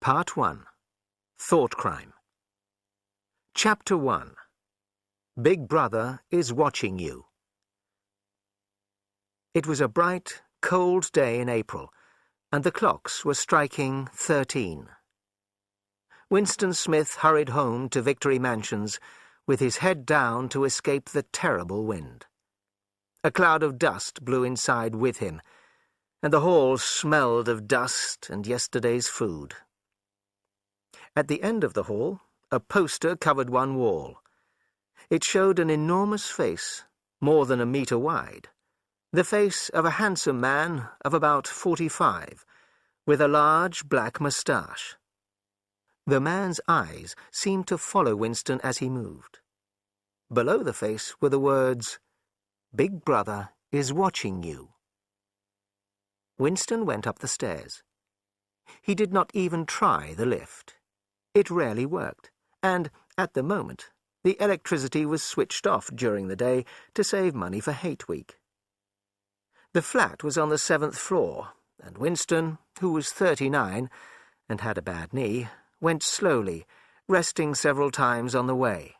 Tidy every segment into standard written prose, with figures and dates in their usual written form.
Part 1. Thought Crime. Chapter 1. Big Brother is watching you. It was a bright, cold day in April, and the clocks were striking 13. Winston Smith hurried home to Victory Mansions with his head down to escape the terrible wind. A cloud of dust blew inside with him, and the hall smelled of dust and yesterday's food. At the end of the hall, a poster covered one wall. It showed an enormous face, more than a metre wide, the face of a handsome man of about 45, with a large black moustache. The man's eyes seemed to follow Winston as he moved. Below the face were the words, "Big Brother is watching you." Winston went up the stairs. He did not even try the lift. It rarely worked, and, at the moment, the electricity was switched off during the day to save money for Hate Week. The flat was on the 7th floor, and Winston, who was 39 and had a bad knee, went slowly, resting several times on the way.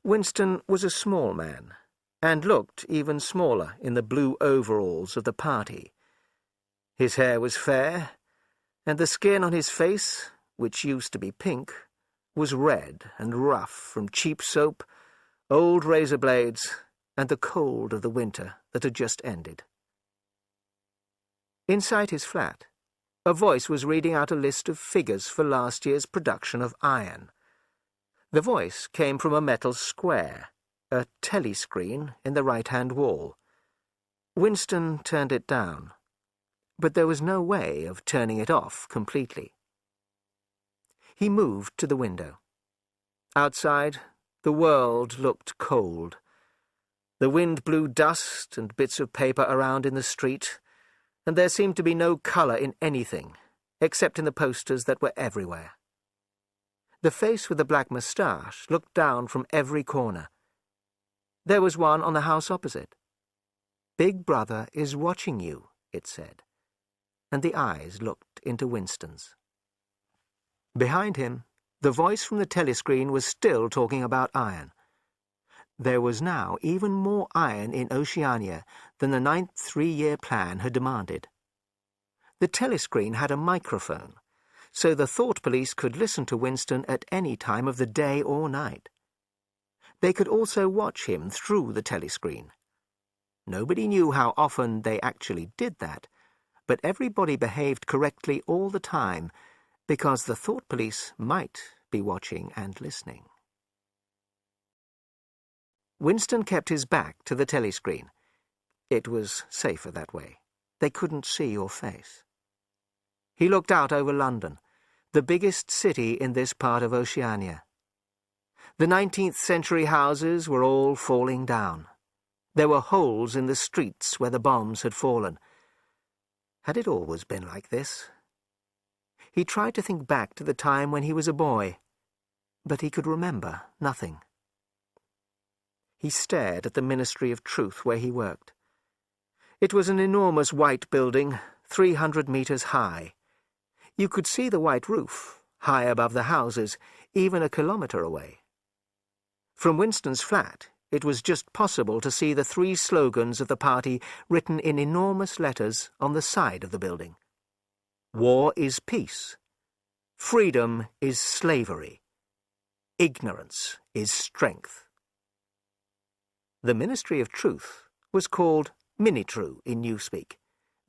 Winston was a small man, and looked even smaller in the blue overalls of the party. His hair was fair, and the skin on his face, which used to be pink, was red and rough from cheap soap, old razor blades, and the cold of the winter that had just ended. Inside his flat, a voice was reading out a list of figures for last year's production of Iron. The voice came from a metal square, a telescreen in the right-hand wall. Winston turned it down, but there was no way of turning it off completely. He moved to the window. Outside, the world looked cold. The wind blew dust and bits of paper around in the street, and there seemed to be no colour in anything, except in the posters that were everywhere. The face with the black moustache looked down from every corner. There was one on the house opposite. "Big Brother is watching you," it said, and the eyes looked into Winston's. Behind him, the voice from the telescreen was still talking about iron. There was now even more iron in Oceania than the 9th three-year plan had demanded. The telescreen had a microphone, so the thought police could listen to Winston at any time of the day or night. They could also watch him through the telescreen. Nobody knew how often they actually did that, but everybody behaved correctly all the time, because the thought police might be watching and listening. Winston kept his back to the telescreen. It was safer that way. They couldn't see your face. He looked out over London, the biggest city in this part of Oceania. The 19th century houses were all falling down. There were holes in the streets where the bombs had fallen. Had it always been like this? He tried to think back to the time when he was a boy, but he could remember nothing. He stared at the Ministry of Truth where he worked. It was an enormous white building, 300 metres high. You could see the white roof, high above the houses, even a kilometre away. From Winston's flat, it was just possible to see the 3 slogans of the party written in enormous letters on the side of the building. War is peace. Freedom is slavery. Ignorance is strength. The Ministry of Truth was called Minitru in Newspeak,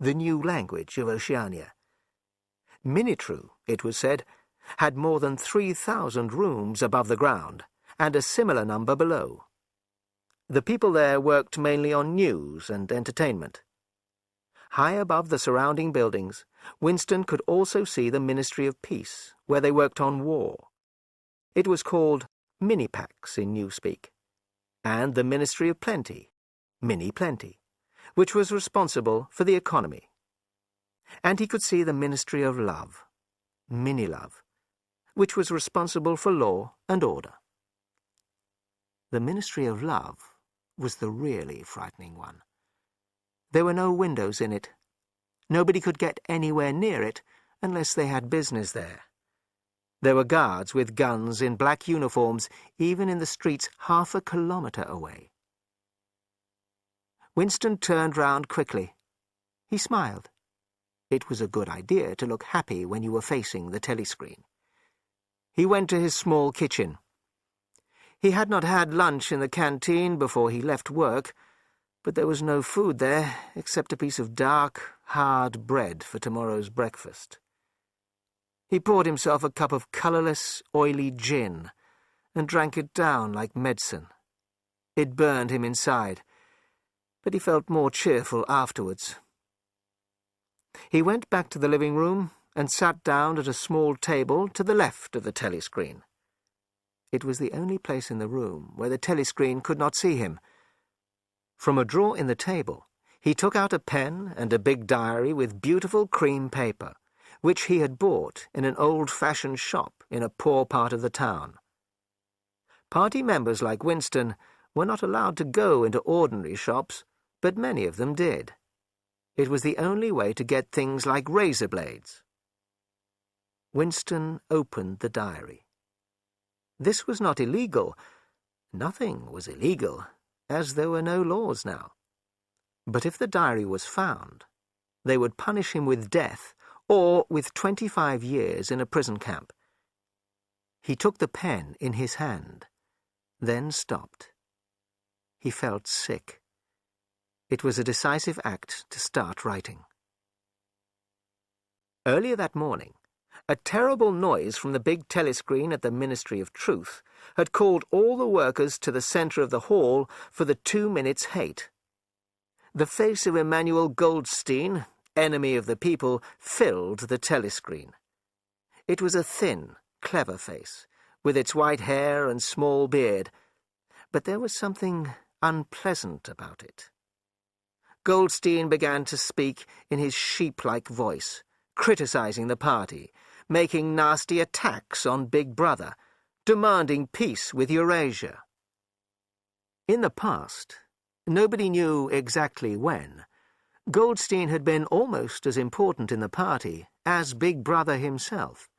the new language of Oceania. Minitru, it was said, had more than 3,000 rooms above the ground, and a similar number below. The people there worked mainly on news and entertainment. High above the surrounding buildings, Winston could also see the Ministry of Peace, where they worked on war. It was called Minipax in Newspeak, and the Ministry of Plenty, Mini Plenty, which was responsible for the economy. And he could see the Ministry of Love, Mini-Love, which was responsible for law and order. The Ministry of Love was the really frightening one. There were no windows in it. Nobody could get anywhere near it unless they had business there. There were guards with guns in black uniforms even in the streets half a kilometre away. Winston turned round quickly. He smiled. It was a good idea to look happy when you were facing the telescreen. He went to his small kitchen. He had not had lunch in the canteen before he left work, but there was no food there except a piece of dark, hard bread for tomorrow's breakfast. He poured himself a cup of colourless, oily gin and drank it down like medicine. It burned him inside, but he felt more cheerful afterwards. He went back to the living room and sat down at a small table to the left of the telescreen. It was the only place in the room where the telescreen could not see him. From a drawer in the table, he took out a pen and a big diary with beautiful cream paper, which he had bought in an old-fashioned shop in a poor part of the town. Party members like Winston were not allowed to go into ordinary shops, but many of them did. It was the only way to get things like razor blades. Winston opened the diary. This was not illegal. Nothing was illegal, as there were no laws now. But if the diary was found, they would punish him with death or with 25 years in a prison camp. He took the pen in his hand, then stopped. He felt sick. It was a decisive act to start writing. Earlier that morning, a terrible noise from the big telescreen at the Ministry of Truth had called all the workers to the centre of the hall for the 2 minutes hate. The face of Emmanuel Goldstein, enemy of the people, filled the telescreen. It was a thin, clever face, with its white hair and small beard, but there was something unpleasant about it. Goldstein began to speak in his sheep-like voice, criticising the party, making nasty attacks on Big Brother, demanding peace with Eurasia. In the past, nobody knew exactly when, Goldstein had been almost as important in the party as Big Brother himself,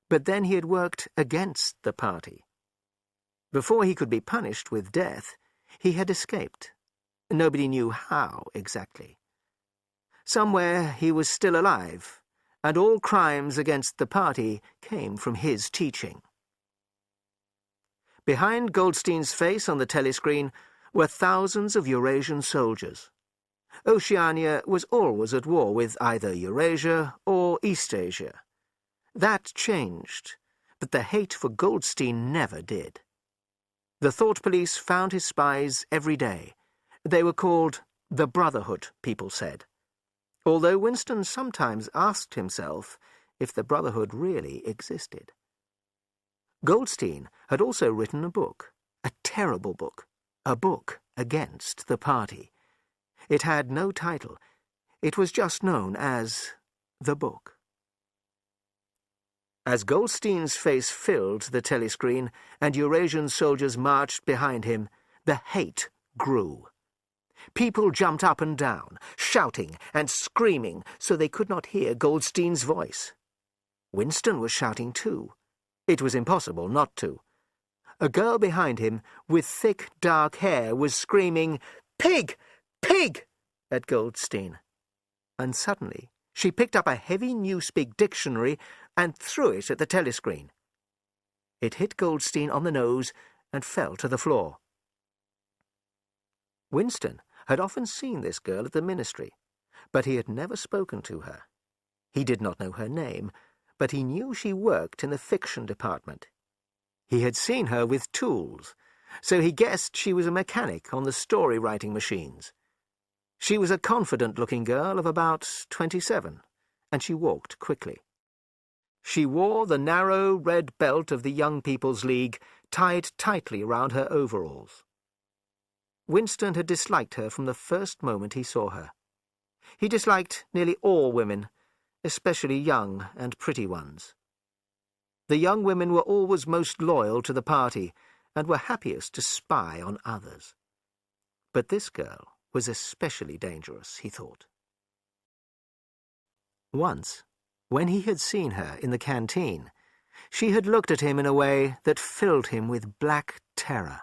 but then he had worked against the party. Before he could be punished with death, he had escaped. Nobody knew how exactly. Somewhere he was still alive, and all crimes against the party came from his teaching. Behind Goldstein's face on the telescreen were thousands of Eurasian soldiers. Oceania was always at war with either Eurasia or Eastasia. That changed, but the hate for Goldstein never did. The thought police found his spies every day. They were called the Brotherhood, people said, although Winston sometimes asked himself if the Brotherhood really existed. Goldstein had also written a book, a terrible book, a book against the party. It had no title. It was just known as the book. As Goldstein's face filled the telescreen and Eurasian soldiers marched behind him, the hate grew. People jumped up and down, shouting and screaming so they could not hear Goldstein's voice. Winston was shouting too. It was impossible not to. A girl behind him, with thick, dark hair, was screaming, "Pig! Pig!" at Goldstein. And suddenly she picked up a heavy Newspeak dictionary and threw it at the telescreen. It hit Goldstein on the nose and fell to the floor. Winston had often seen this girl at the ministry, but he had never spoken to her. He did not know her name, but he knew she worked in the fiction department. He had seen her with tools, so he guessed she was a mechanic on the story-writing machines. She was a confident-looking girl of about 27, and she walked quickly. She wore the narrow red belt of the Young People's League tied tightly round her overalls. Winston had disliked her from the first moment he saw her. He disliked nearly all women, especially young and pretty ones. The young women were always most loyal to the party and were happiest to spy on others. But this girl was especially dangerous, he thought. Once, When he had seen her in the canteen, she had looked at him in a way that filled him with black terror.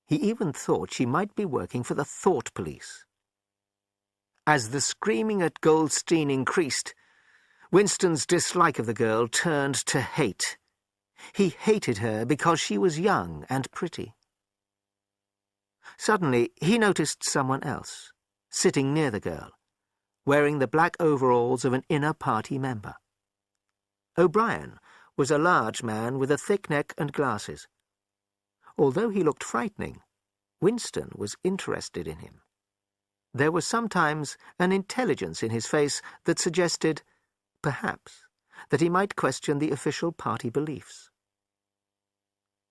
He even thought she might be working for the thought police. As the screaming at Goldstein increased, Winston's dislike of the girl turned to hate. He hated her because she was young and pretty. Suddenly, he noticed someone else, sitting near the girl, wearing the black overalls of an inner party member. O'Brien was a large man with a thick neck and glasses. Although he looked frightening, Winston was interested in him. There was sometimes an intelligence in his face that suggested, perhaps, that he might question the official party beliefs.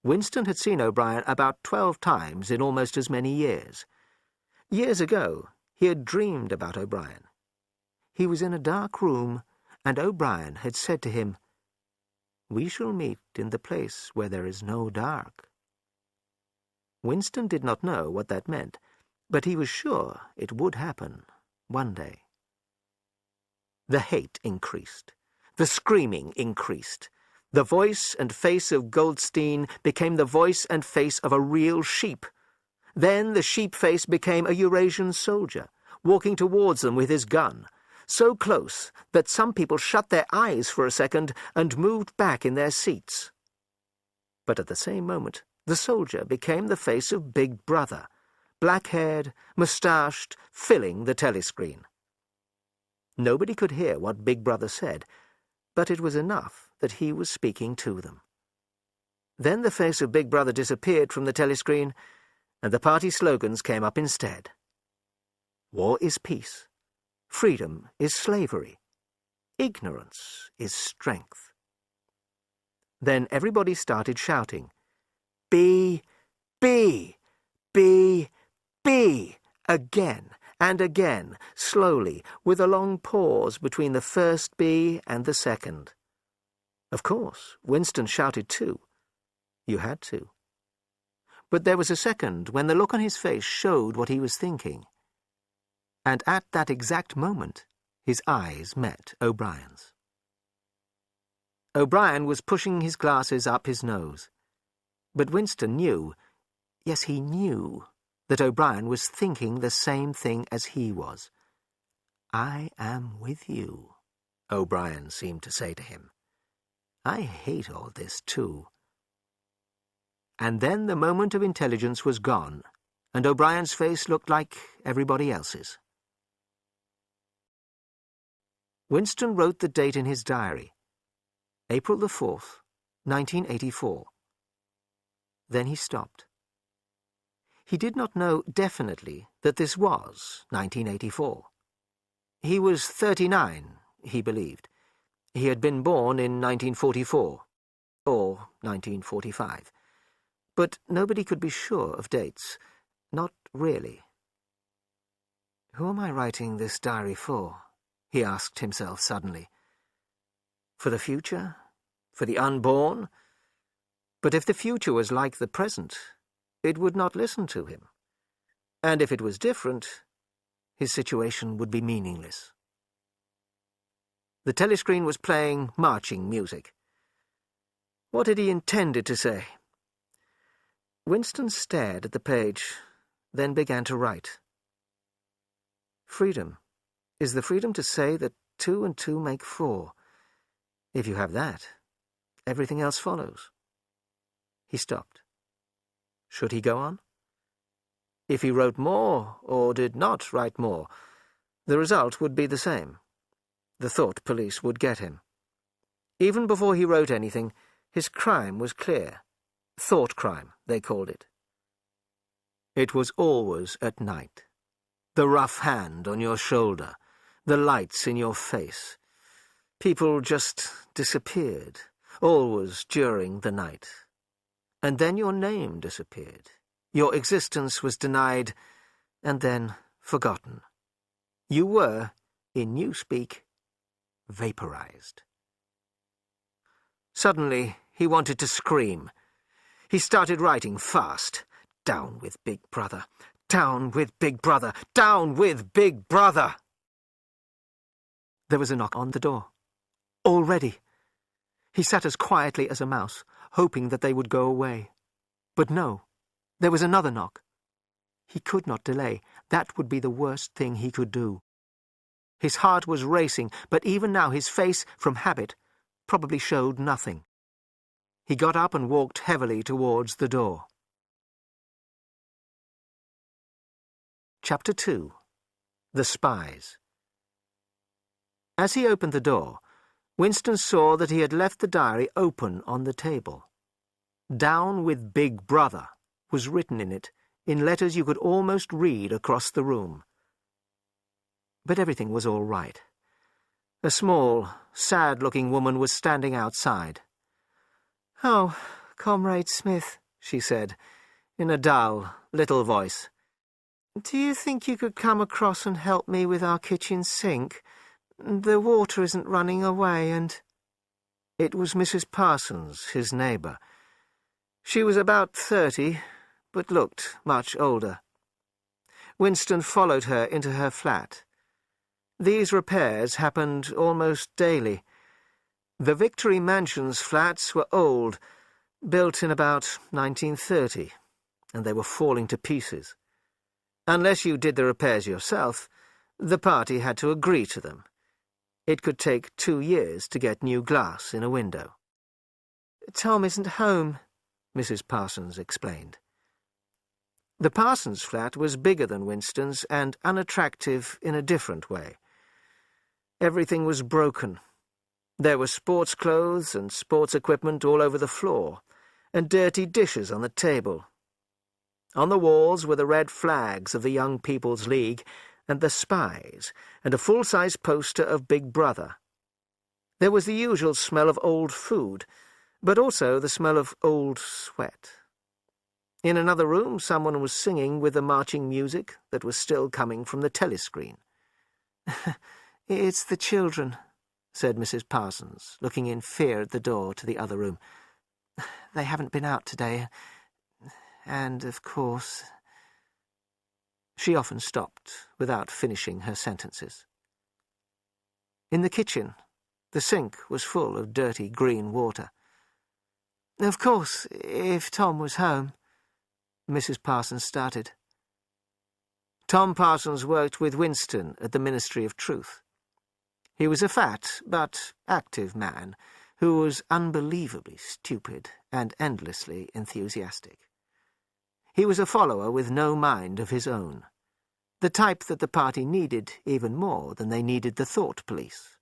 Winston had seen O'Brien about 12 times in almost as many years. Years ago, he had dreamed about O'Brien. He was in a dark room, and O'Brien had said to him, "We shall meet in the place where there is no dark." Winston did not know what that meant, but he was sure it would happen one day. The hate increased. The screaming increased. The voice and face of Goldstein became the voice and face of a real sheep. Then the sheep face became a Eurasian soldier, walking towards them with his gun, so close that some people shut their eyes for a second and moved back in their seats. But at the same moment, the soldier became the face of Big Brother, black-haired, moustached, filling the telescreen. Nobody could hear what Big Brother said, but it was enough that he was speaking to them. Then the face of Big Brother disappeared from the telescreen, and the party slogans came up instead. War is peace. Freedom is slavery. Ignorance is strength. Then everybody started shouting, "B, B, B, B," again and again, slowly, with a long pause between the first B and the second. Of course, Winston shouted too. You had to. But there was a second when the look on his face showed what he was thinking. And at that exact moment, his eyes met O'Brien's. O'Brien was pushing his glasses up his nose. But Winston knew, yes, he knew, that O'Brien was thinking the same thing as he was. "I am with you," O'Brien seemed to say to him. "I hate all this, too." And then the moment of intelligence was gone, and O'Brien's face looked like everybody else's. Winston wrote the date in his diary, April the 4th, 1984. Then he stopped. He did not know definitely that this was 1984. He was 39, he believed. He had been born in 1944, or 1945. But nobody could be sure of dates. Not really. "Who am I writing this diary for?" he asked himself suddenly. For the future? For the unborn? But if the future was like the present, it would not listen to him. And if it was different, his situation would be meaningless. The telescreen was playing marching music. What had he intended to say? Winston stared at the page, then began to write. Freedom is the freedom to say that 2 and 2 make 4. If you have that, everything else follows. He stopped. Should he go on? If he wrote more, or did not write more, the result would be the same. The thought police would get him. Even before he wrote anything, his crime was clear. Thought crime, they called it. It was always at night. The rough hand on your shoulder, the lights in your face. People just disappeared, always during the night. And then your name disappeared. Your existence was denied, and then forgotten. You were, in newspeak, vaporized. Suddenly, he wanted to scream. He started writing fast. Down with Big Brother! Down with Big Brother! Down with Big Brother! There was a knock on the door. Already. He sat as quietly as a mouse, hoping that they would go away. But no, there was another knock. He could not delay. That would be the worst thing he could do. His heart was racing, but even now his face, from habit, probably showed nothing. He got up and walked heavily towards the door. Chapter 2. The Spies. As he opened the door, Winston saw that he had left the diary open on the table. "Down with Big Brother" was written in it, in letters you could almost read across the room. But everything was all right. A small, sad-looking woman was standing outside. "Oh, Comrade Smith," she said, in a dull, little voice. "Do you think you could come across and help me with our kitchen sink? The water isn't running away, and—" It was Mrs. Parsons, his neighbour. She was about 30, but looked much older. Winston followed her into her flat. These repairs happened almost daily. The Victory Mansions flats were old, built in about 1930, and they were falling to pieces. Unless you did the repairs yourself, the party had to agree to them. It could take 2 years to get new glass in a window. "Tom isn't home," Mrs. Parsons explained. The Parsons flat was bigger than Winston's and unattractive in a different way. Everything was broken. There were sports clothes and sports equipment all over the floor, and dirty dishes on the table. On the walls were the red flags of the Young People's League and the Spies, and a full-size poster of Big Brother. There was the usual smell of old food, but also the smell of old sweat. In another room, someone was singing with the marching music that was still coming from the telescreen. "It's the children," said Mrs. Parsons, looking in fear at the door to the other room. "They haven't been out today, and, of course—" She often stopped without finishing her sentences. In the kitchen, the sink was full of dirty green water. "Of course, if Tom was home—" Mrs. Parsons started. Tom Parsons worked with Winston at the Ministry of Truth. He was a fat but active man who was unbelievably stupid and endlessly enthusiastic. He was a follower with no mind of his own, the type that the party needed even more than they needed the thought police.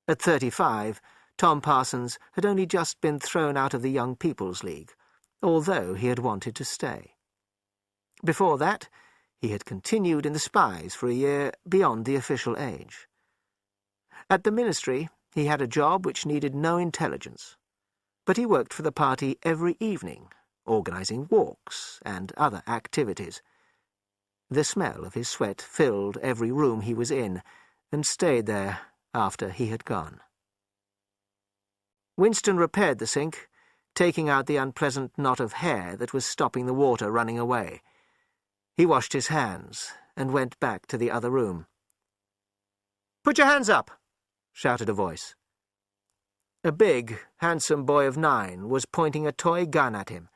At 35, Tom Parsons had only just been thrown out of the Young People's League, although he had wanted to stay. Before that, he had continued in the Spies for a year beyond the official age. At the ministry, he had a job which needed no intelligence, but he worked for the party every evening, organising walks and other activities. The smell of his sweat filled every room he was in, and stayed there after he had gone. Winston repaired the sink, taking out the unpleasant knot of hair that was stopping the water running away. He washed his hands and went back to the other room. "Put your hands up!" shouted a voice. A big, handsome boy of 9 was pointing a toy gun at him.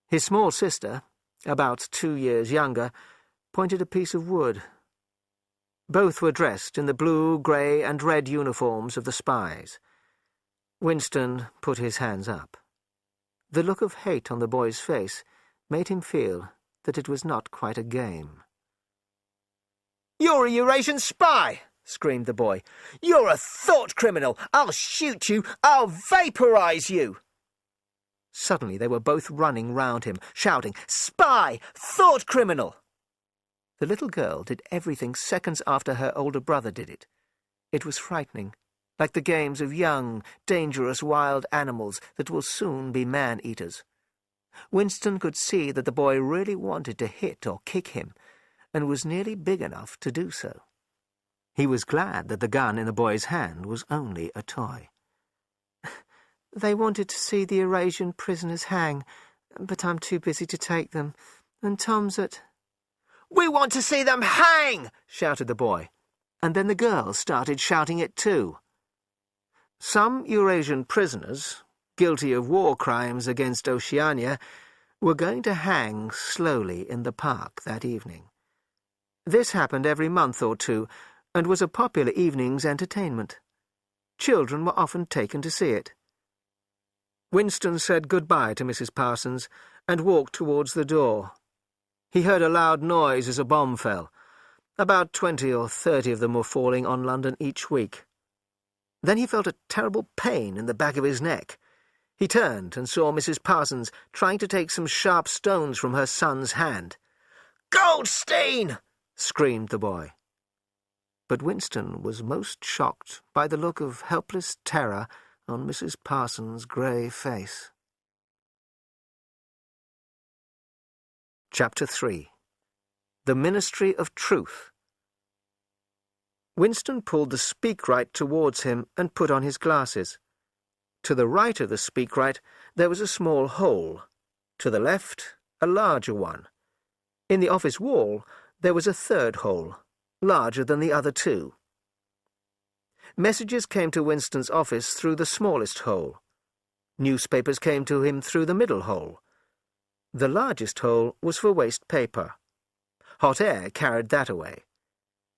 His small sister, about 2 years younger, pointed a piece of wood. Both were dressed in the blue, grey, and red uniforms of the Spies. Winston put his hands up. The look of hate on the boy's face made him feel that it was not quite a game. "You're a Eurasian spy!" screamed the boy. "You're a thought criminal! I'll shoot you! I'll vaporize you!" Suddenly they were both running round him, shouting, "Spy! Thought criminal!" The little girl did everything seconds after her older brother did it. It was frightening, like the games of young, dangerous wild animals that will soon be man-eaters. Winston could see that the boy really wanted to hit or kick him, and was nearly big enough to do so. He was glad that the gun in the boy's hand was only a toy. "They wanted to see the Eurasian prisoners hang, but I'm too busy to take them, and Tom's at—" "We want to see them hang!" shouted the boy, and then the girl started shouting it too. Some Eurasian prisoners, guilty of war crimes against Oceania, were going to hang slowly in the park that evening. This happened every month or two, and was a popular evening's entertainment. Children were often taken to see it. Winston said goodbye to Mrs. Parsons and walked towards the door. He heard a loud noise as a bomb fell. About 20 or 30 of them were falling on London each week. Then he felt a terrible pain in the back of his neck. He turned and saw Mrs. Parsons trying to take some sharp stones from her son's hand. "Goldstein!" screamed the boy. But Winston was most shocked by the look of helpless terror on Mrs. Parsons' grey face. Chapter 3. The Ministry of Truth. Winston pulled the speakwrite towards him and put on his glasses. To the right of the speakwrite there was a small hole. To the left, a larger one. In the office wall there was a third hole, larger than the other two. Messages came to Winston's office through the smallest hole. Newspapers came to him through the middle hole. The largest hole was for waste paper. Hot air carried that away.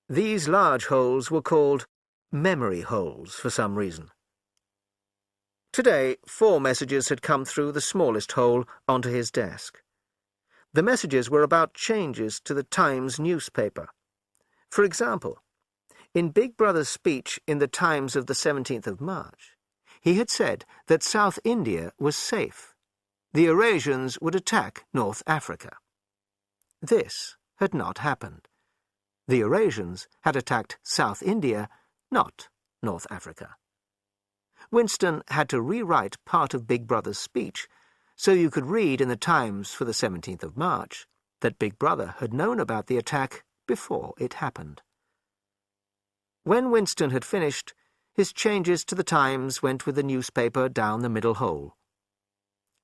These large holes were called memory holes for some reason. Today, 4 messages had come through the smallest hole onto his desk. The messages were about changes to the Times newspaper. For example, in Big Brother's speech in the Times of the 17th of March, he had said that South India was safe. The Eurasians would attack North Africa. This had not happened. The Eurasians had attacked South India, not North Africa. Winston had to rewrite part of Big Brother's speech, so you could read in the Times for the 17th of March that Big Brother had known about the attack before it happened. When Winston had finished, his changes to the Times went with the newspaper down the middle hole.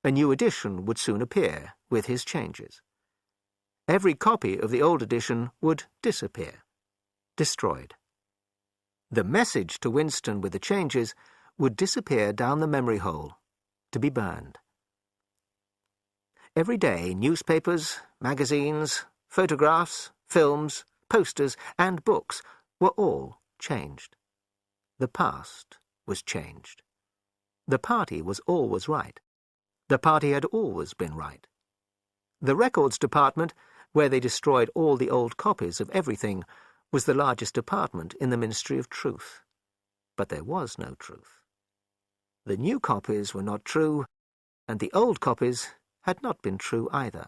A new edition would soon appear with his changes. Every copy of the old edition would disappear, destroyed. The message to Winston with the changes would disappear down the memory hole, to be burned. Every day, newspapers, magazines, photographs, films, posters, and books were all changed. The past was changed. The party was always right. The party had always been right. The records department, where they destroyed all the old copies of everything, was the largest department in the Ministry of Truth. But there was no truth. The new copies were not true, and the old copies had not been true either.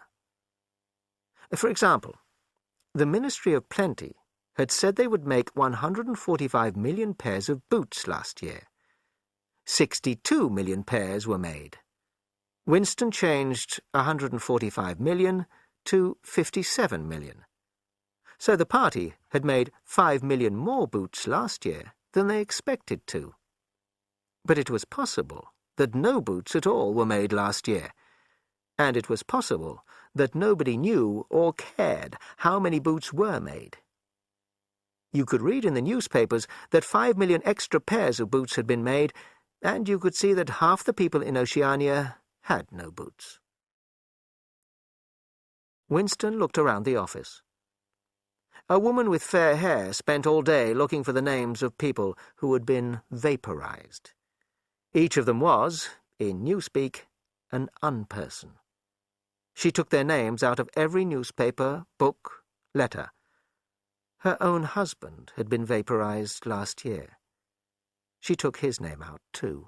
For example, the Ministry of Plenty had said they would make 145 million pairs of boots last year. 62 million pairs were made. Winston changed 145 million to 57 million. So the party had made 5 million more boots last year than they expected to. But it was possible that no boots at all were made last year, and it was possible that nobody knew or cared how many boots were made. You could read in the newspapers that 5 million extra pairs of boots had been made, and you could see that half the people in Oceania had no boots. Winston looked around the office. A woman with fair hair spent all day looking for the names of people who had been vaporized. Each of them was, in newspeak, an unperson. She took their names out of every newspaper, book, letter. Her own husband had been vaporized last year. She took his name out, too.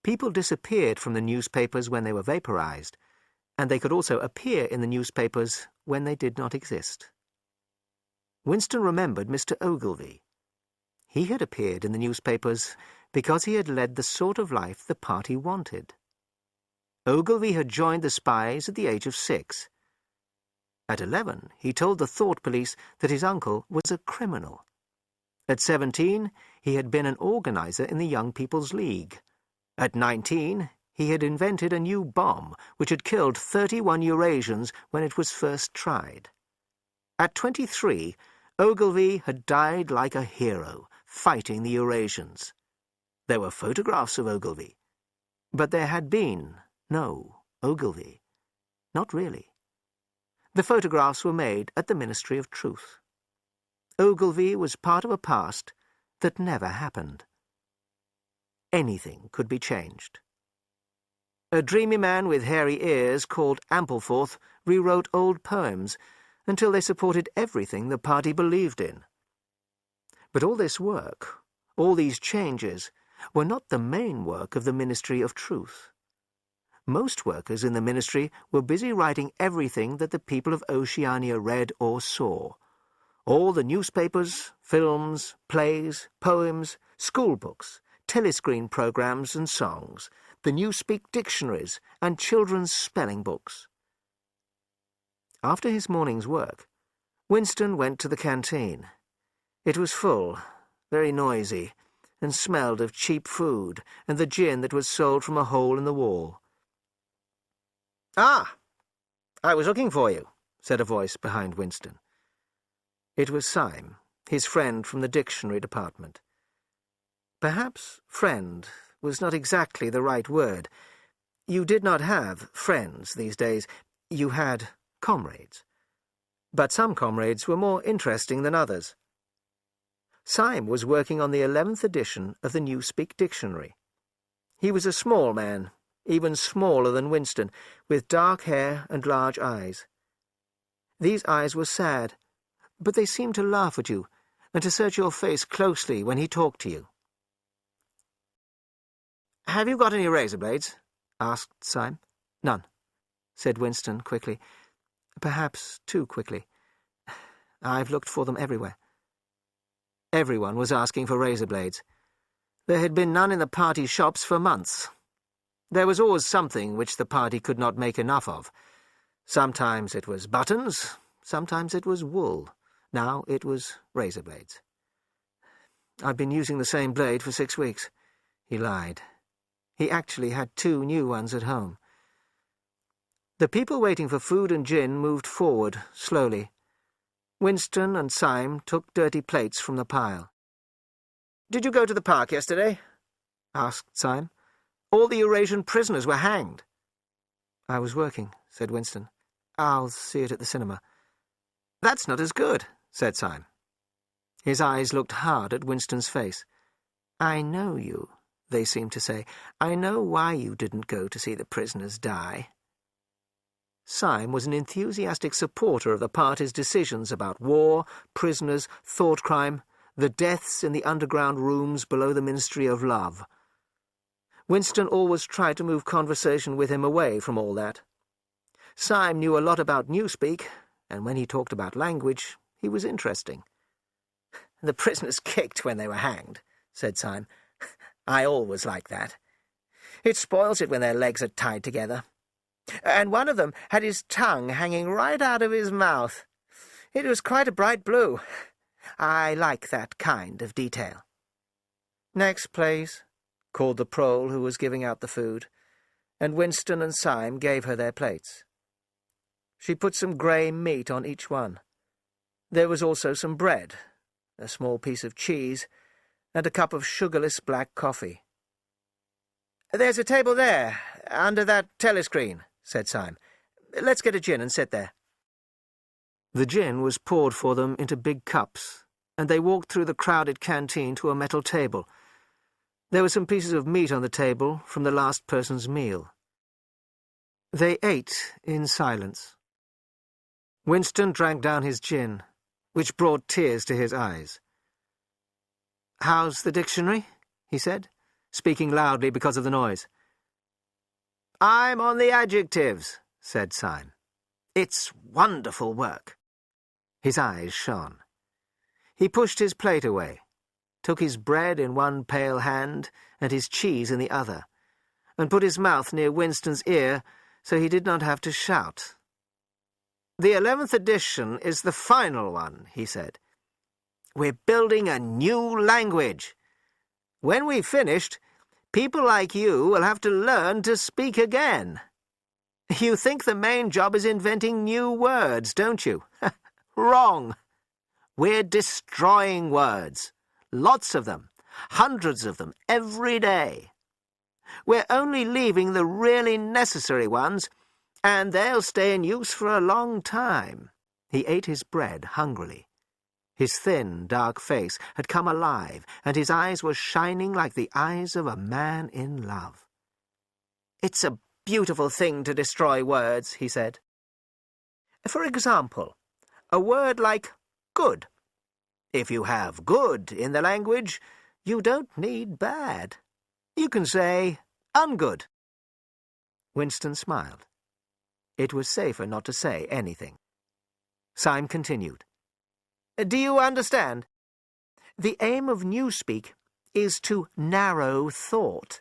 People disappeared from the newspapers when they were vaporized, and they could also appear in the newspapers when they did not exist. Winston remembered Mr. Ogilvy. He had appeared in the newspapers because he had led the sort of life the party wanted. Ogilvy had joined the spies at the age of 6. At 11, he told the thought police that his uncle was a criminal. At 17, he had been an organizer in the Young People's League. At 19, he had invented a new bomb which had killed 31 Eurasians when it was first tried. At 23, Ogilvy had died like a hero, fighting the Eurasians. There were photographs of Ogilvy. But there had been no Ogilvy. Not really. The photographs were made at the Ministry of Truth. Ogilvy was part of a past that never happened. Anything could be changed. A dreamy man with hairy ears called Ampleforth rewrote old poems until they supported everything the party believed in. But all this work, all these changes, were not the main work of the Ministry of Truth. Most workers in the ministry were busy writing everything that the people of Oceania read or saw. All the newspapers, films, plays, poems, school books, telescreen programs and songs, the Newspeak dictionaries and children's spelling books. After his morning's work, Winston went to the canteen. It was full, very noisy, and smelled of cheap food and the gin that was sold from a hole in the wall. "Ah, I was looking for you," said a voice behind Winston. It was Syme, his friend from the dictionary department. Perhaps friend was not exactly the right word. You did not have friends these days. You had comrades. But some comrades were more interesting than others. Syme was working on the 11th edition of the Newspeak Dictionary. He was a small man, even smaller than Winston, with dark hair and large eyes. These eyes were sad, but they seemed to laugh at you and to search your face closely when he talked to you. "Have you got any razor blades?" asked Syme. "None," said Winston quickly. Perhaps too quickly. "I've looked for them everywhere." Everyone was asking for razor blades. There had been none in the party shops for months. There was always something which the party could not make enough of. Sometimes it was buttons, sometimes it was wool. Now it was razor blades. "I've been using the same blade for 6 weeks," he lied. He actually had 2 new ones at home. The people waiting for food and gin moved forward, slowly. Winston and Syme took dirty plates from the pile. "Did you go to the park yesterday?" asked Syme. "All the Eurasian prisoners were hanged." "I was working," said Winston. "I'll see it at the cinema." "That's not as good," said Syme. His eyes looked hard at Winston's face. "I know you," they seemed to say. "I know why you didn't go to see the prisoners die." Syme was an enthusiastic supporter of the party's decisions about war, prisoners, thought crime, the deaths in the underground rooms below the Ministry of Love. Winston always tried to move conversation with him away from all that. Syme knew a lot about Newspeak, and when he talked about language, he was interesting. "The prisoners kicked when they were hanged," said Syme. "I always like that. It spoils it when their legs are tied together. And one of them had his tongue hanging right out of his mouth. It was quite a bright blue. I like that kind of detail." "Next, please," called the prole who was giving out the food, and Winston and Syme gave her their plates. She put some grey meat on each one. There was also some bread, a small piece of cheese, and a cup of sugarless black coffee. "There's a table there, under that telescreen," said Syme. "Let's get a gin and sit there." The gin was poured for them into big cups, and they walked through the crowded canteen to a metal table. There were some pieces of meat on the table from the last person's meal. They ate in silence. Winston drank down his gin, which brought tears to his eyes. "How's the dictionary?" he said, speaking loudly because of the noise. "I'm on the adjectives," said Syme. "It's wonderful work." His eyes shone. He pushed his plate away, took his bread in one pale hand and his cheese in the other, and put his mouth near Winston's ear so he did not have to shout. "The 11th edition is the final one," he said. "We're building a new language. When we've finished, people like you will have to learn to speak again. You think the main job is inventing new words, don't you? Wrong. We're destroying words. Lots of them. hundreds of them every day. We're only leaving the really necessary ones, and they'll stay in use for a long time." He ate his bread hungrily. His thin, dark face had come alive, and his eyes were shining like the eyes of a man in love. "It's a beautiful thing to destroy words," he said. "For example, a word like good. If you have good in the language, you don't need bad. You can say ungood." Winston smiled. It was safer not to say anything. Syme continued. "Do you understand? The aim of Newspeak is to narrow thought.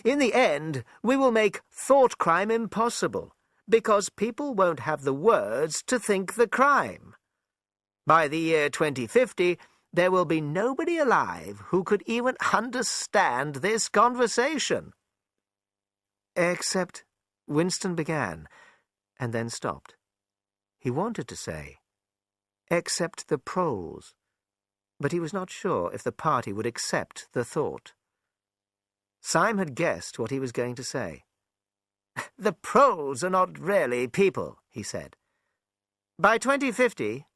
In the end, we will make thought crime impossible, because people won't have the words to think the crime. By the year 2050, there will be nobody alive who could even understand this conversation." Except, Winston began, and then stopped. He wanted to say, "except the proles," but he was not sure if the party would accept the thought. Syme had guessed what he was going to say. "The proles are not really people," he said. "By 2050,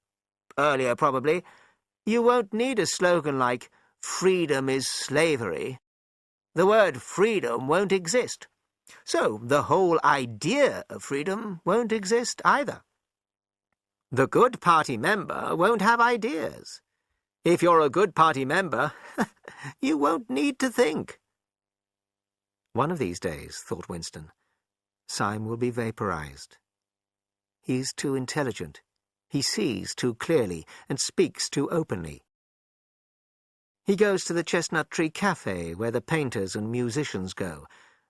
earlier probably, you won't need a slogan like 'freedom is slavery.' The word freedom won't exist. So the whole idea of freedom won't exist either. The Good Party member won't have ideas. If you're a Good Party member, you won't need to think." One of these days, thought Winston, Syme will be vaporized. He's too intelligent. He sees too clearly and speaks too openly. He goes to the Chestnut Tree Cafe, where the painters and musicians go,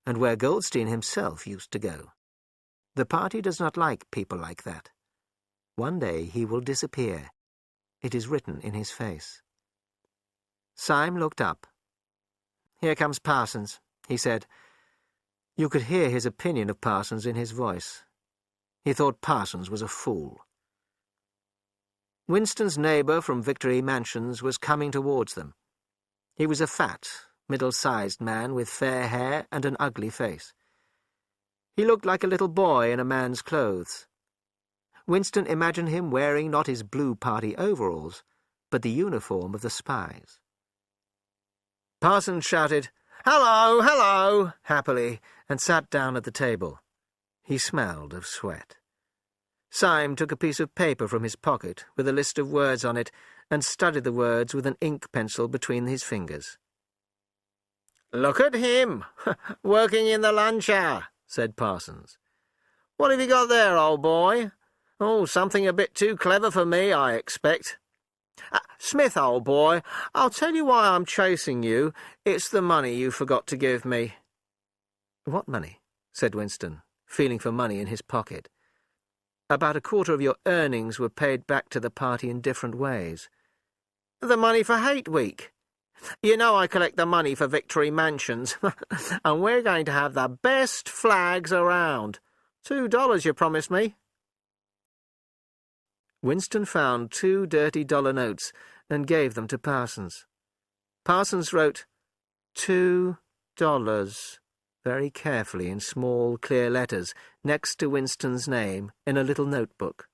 and where Goldstein himself used to go. The party does not like people like that. One day he will disappear. It is written in his face. Syme looked up. "Here comes Parsons," he said. You could hear his opinion of Parsons in his voice. He thought Parsons was a fool. Winston's neighbour from Victory Mansions was coming towards them. He was a fat, middle-sized man with fair hair and an ugly face. He looked like a little boy in a man's clothes. Winston imagined him wearing not his Blue Party overalls, but the uniform of the spies. Parsons shouted, "Hello, hello," happily, and sat down at the table. He smelled of sweat. Syme took a piece of paper from his pocket with a list of words on it and studied the words with an ink pencil between his fingers. "Look at him, working in the lunch hour," said Parsons. "What have you got there, old boy? Oh, something a bit too clever for me, I expect. Smith, old boy, I'll tell you why I'm chasing you. It's the money you forgot to give me." "What money?" said Winston, feeling for money in his pocket. "About a quarter of your earnings were paid back to the party in different ways." "The money for Hate Week. You know I collect the money for Victory Mansions, and we're going to have the best flags around. $2 you promised me." Winston found 2 dirty dollar notes and gave them to Parsons. Parsons wrote $2 very carefully in small, clear letters next to Winston's name in a little notebook.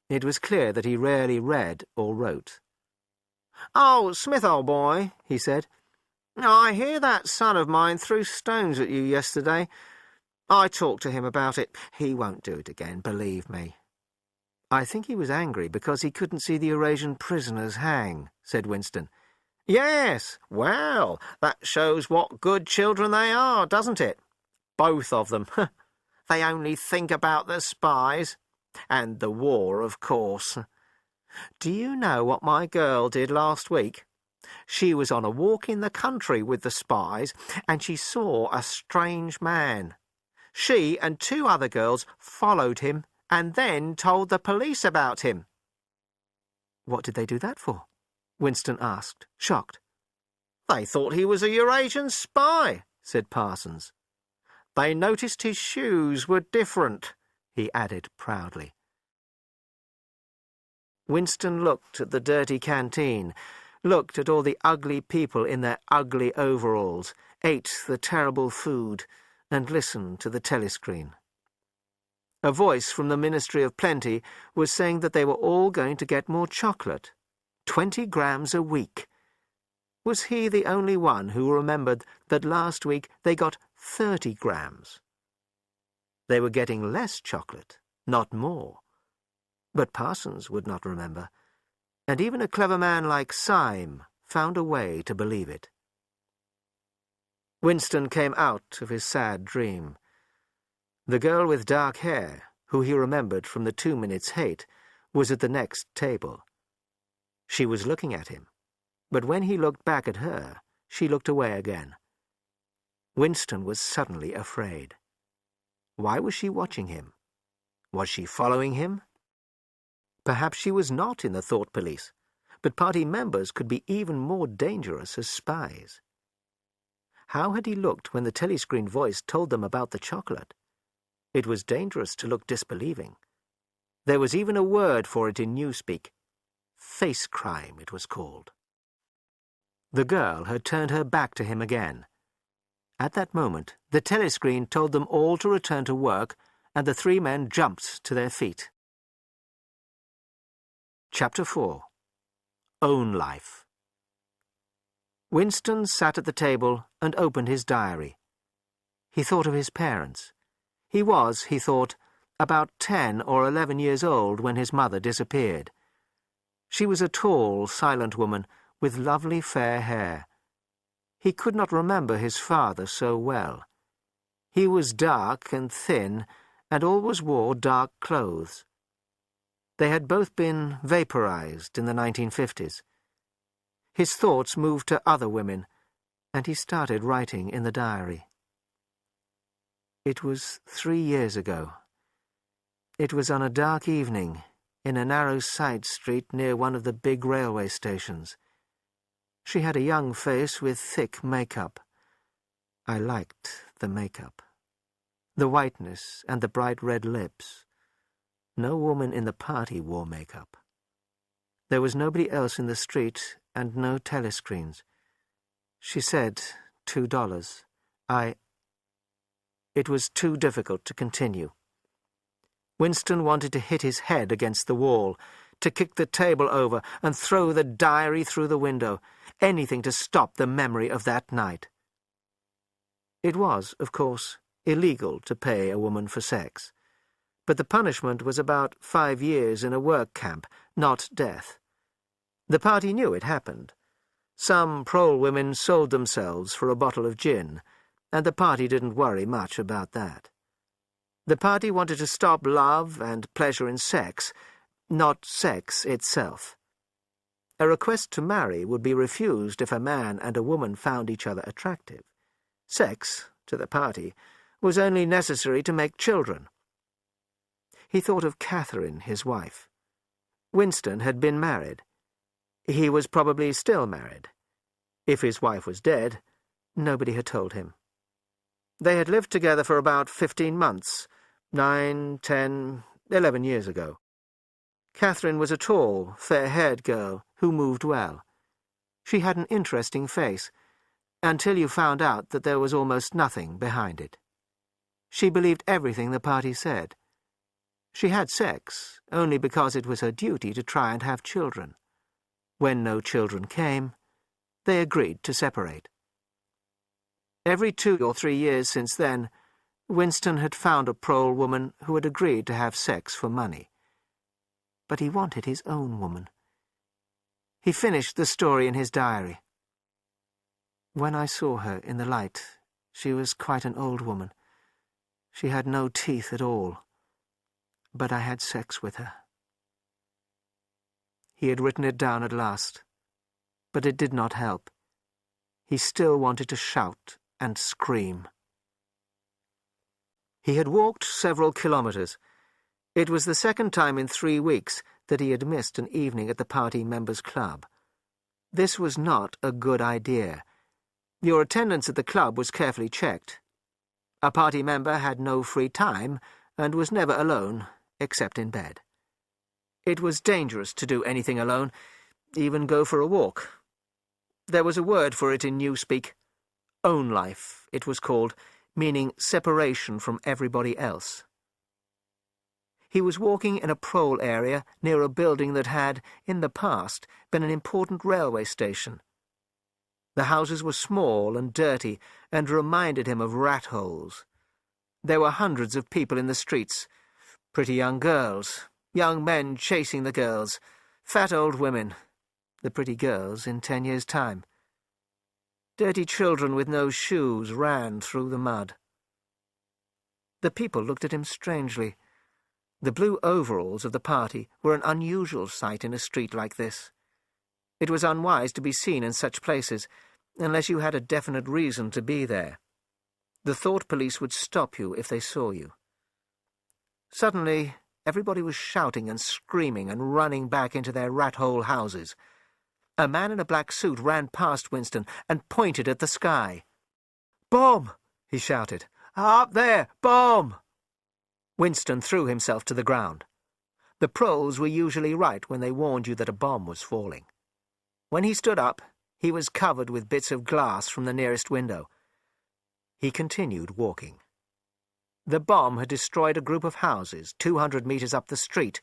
It was clear that he rarely read or wrote. "Oh, Smith, old boy," he said, "I hear that son of mine threw stones at you yesterday. I talked to him about it. He won't do it again, believe me." "I think he was angry because he couldn't see the Eurasian prisoners hang," said Winston. "Yes, well, that shows what good children they are, doesn't it? Both of them. They only think about the spies. And the war, of course. Do you know what my girl did last week? She was on a walk in the country with the spies, and she saw a strange man. She and 2 other girls followed him and then told the police about him." "What did they do that for?" Winston asked, shocked. "They thought he was a Eurasian spy," said Parsons. "They noticed his shoes were different," he added proudly. Winston looked at the dirty canteen, looked at all the ugly people in their ugly overalls, ate the terrible food, and listened to the telescreen. A voice from the Ministry of Plenty was saying that they were all going to get more chocolate. 20 grams a week. Was he the only one who remembered that last week they got 30 grams? They were getting less chocolate, not more. But Parsons would not remember, and even a clever man like Syme found a way to believe it. Winston came out of his sad dream. The girl with dark hair, who he remembered from the 2 minutes hate, was at the next table. She was looking at him, but when he looked back at her, she looked away again. Winston was suddenly afraid. Why was she watching him? Was she following him? Perhaps she was not in the thought police, but party members could be even more dangerous as spies. How had he looked when the telescreen voice told them about the chocolate? It was dangerous to look disbelieving. There was even a word for it in newspeak. Face crime, it was called. The girl had turned her back to him again. At that moment, the telescreen told them all to return to work, and the 3 men jumped to their feet. Chapter 4. Own Life. Winston sat at the table and opened his diary. He thought of his parents. He was, he thought, about 10 or 11 years old when his mother disappeared. She was a tall, silent woman with lovely fair hair. He could not remember his father so well. He was dark and thin, and always wore dark clothes. They had both been vaporized in the 1950s. His thoughts moved to other women, and he started writing in the diary. It was 3 years ago. It was on a dark evening, in a narrow side street near one of the big railway stations. She had a young face with thick makeup. I liked the makeup. The whiteness and the bright red lips. No woman in the party wore makeup. There was nobody else in the street and no telescreens. She said $2. It was too difficult to continue. Winston wanted to hit his head against the wall, to kick the table over and throw the diary through the window, anything to stop the memory of that night. It was, of course, illegal to pay a woman for sex, but the punishment was about 5 years in a work camp, not death. The party knew it happened. Some prole women sold themselves for a bottle of gin, and the party didn't worry much about that. The party wanted to stop love and pleasure in sex, not sex itself. A request to marry would be refused if a man and a woman found each other attractive. Sex, to the party, was only necessary to make children. He thought of Catherine, his wife. Winston had been married. He was probably still married. If his wife was dead, nobody had told him. They had lived together for about 15 months, 9, 10, 11 years ago. Catherine was a tall, fair-haired girl who moved well. She had an interesting face, until you found out that there was almost nothing behind it. She believed everything the party said. She had sex only because it was her duty to try and have children. When no children came, they agreed to separate. Every 2 or 3 years since then, Winston had found a prole woman who had agreed to have sex for money. But he wanted his own woman. He finished the story in his diary. When I saw her in the light, she was quite an old woman. She had no teeth at all. But I had sex with her. He had written it down at last, but it did not help. He still wanted to shout and scream. He had walked several kilometers. It was the second time in 3 weeks that he had missed an evening at the party members' club. This was not a good idea. Your attendance at the club was carefully checked. A party member had no free time and was never alone, except in bed. It was dangerous to do anything alone, even go for a walk. There was a word for it in Newspeak. Own life, it was called, meaning separation from everybody else. He was walking in a prole area near a building that had, in the past, been an important railway station. The houses were small and dirty and reminded him of rat holes. There were hundreds of people in the streets, pretty young girls, young men chasing the girls, fat old women, the pretty girls in 10 years' time. Dirty children with no shoes ran through the mud. The people looked at him strangely. The blue overalls of the party were an unusual sight in a street like this. It was unwise to be seen in such places, unless you had a definite reason to be there. The thought police would stop you if they saw you. Suddenly, everybody was shouting and screaming and running back into their rat-hole houses. A man in a black suit ran past Winston and pointed at the sky. "Bomb!" he shouted. "Up there! Bomb!" Winston threw himself to the ground. The proles were usually right when they warned you that a bomb was falling. When he stood up, he was covered with bits of glass from the nearest window. He continued walking. The bomb had destroyed a group of houses 200 metres up the street,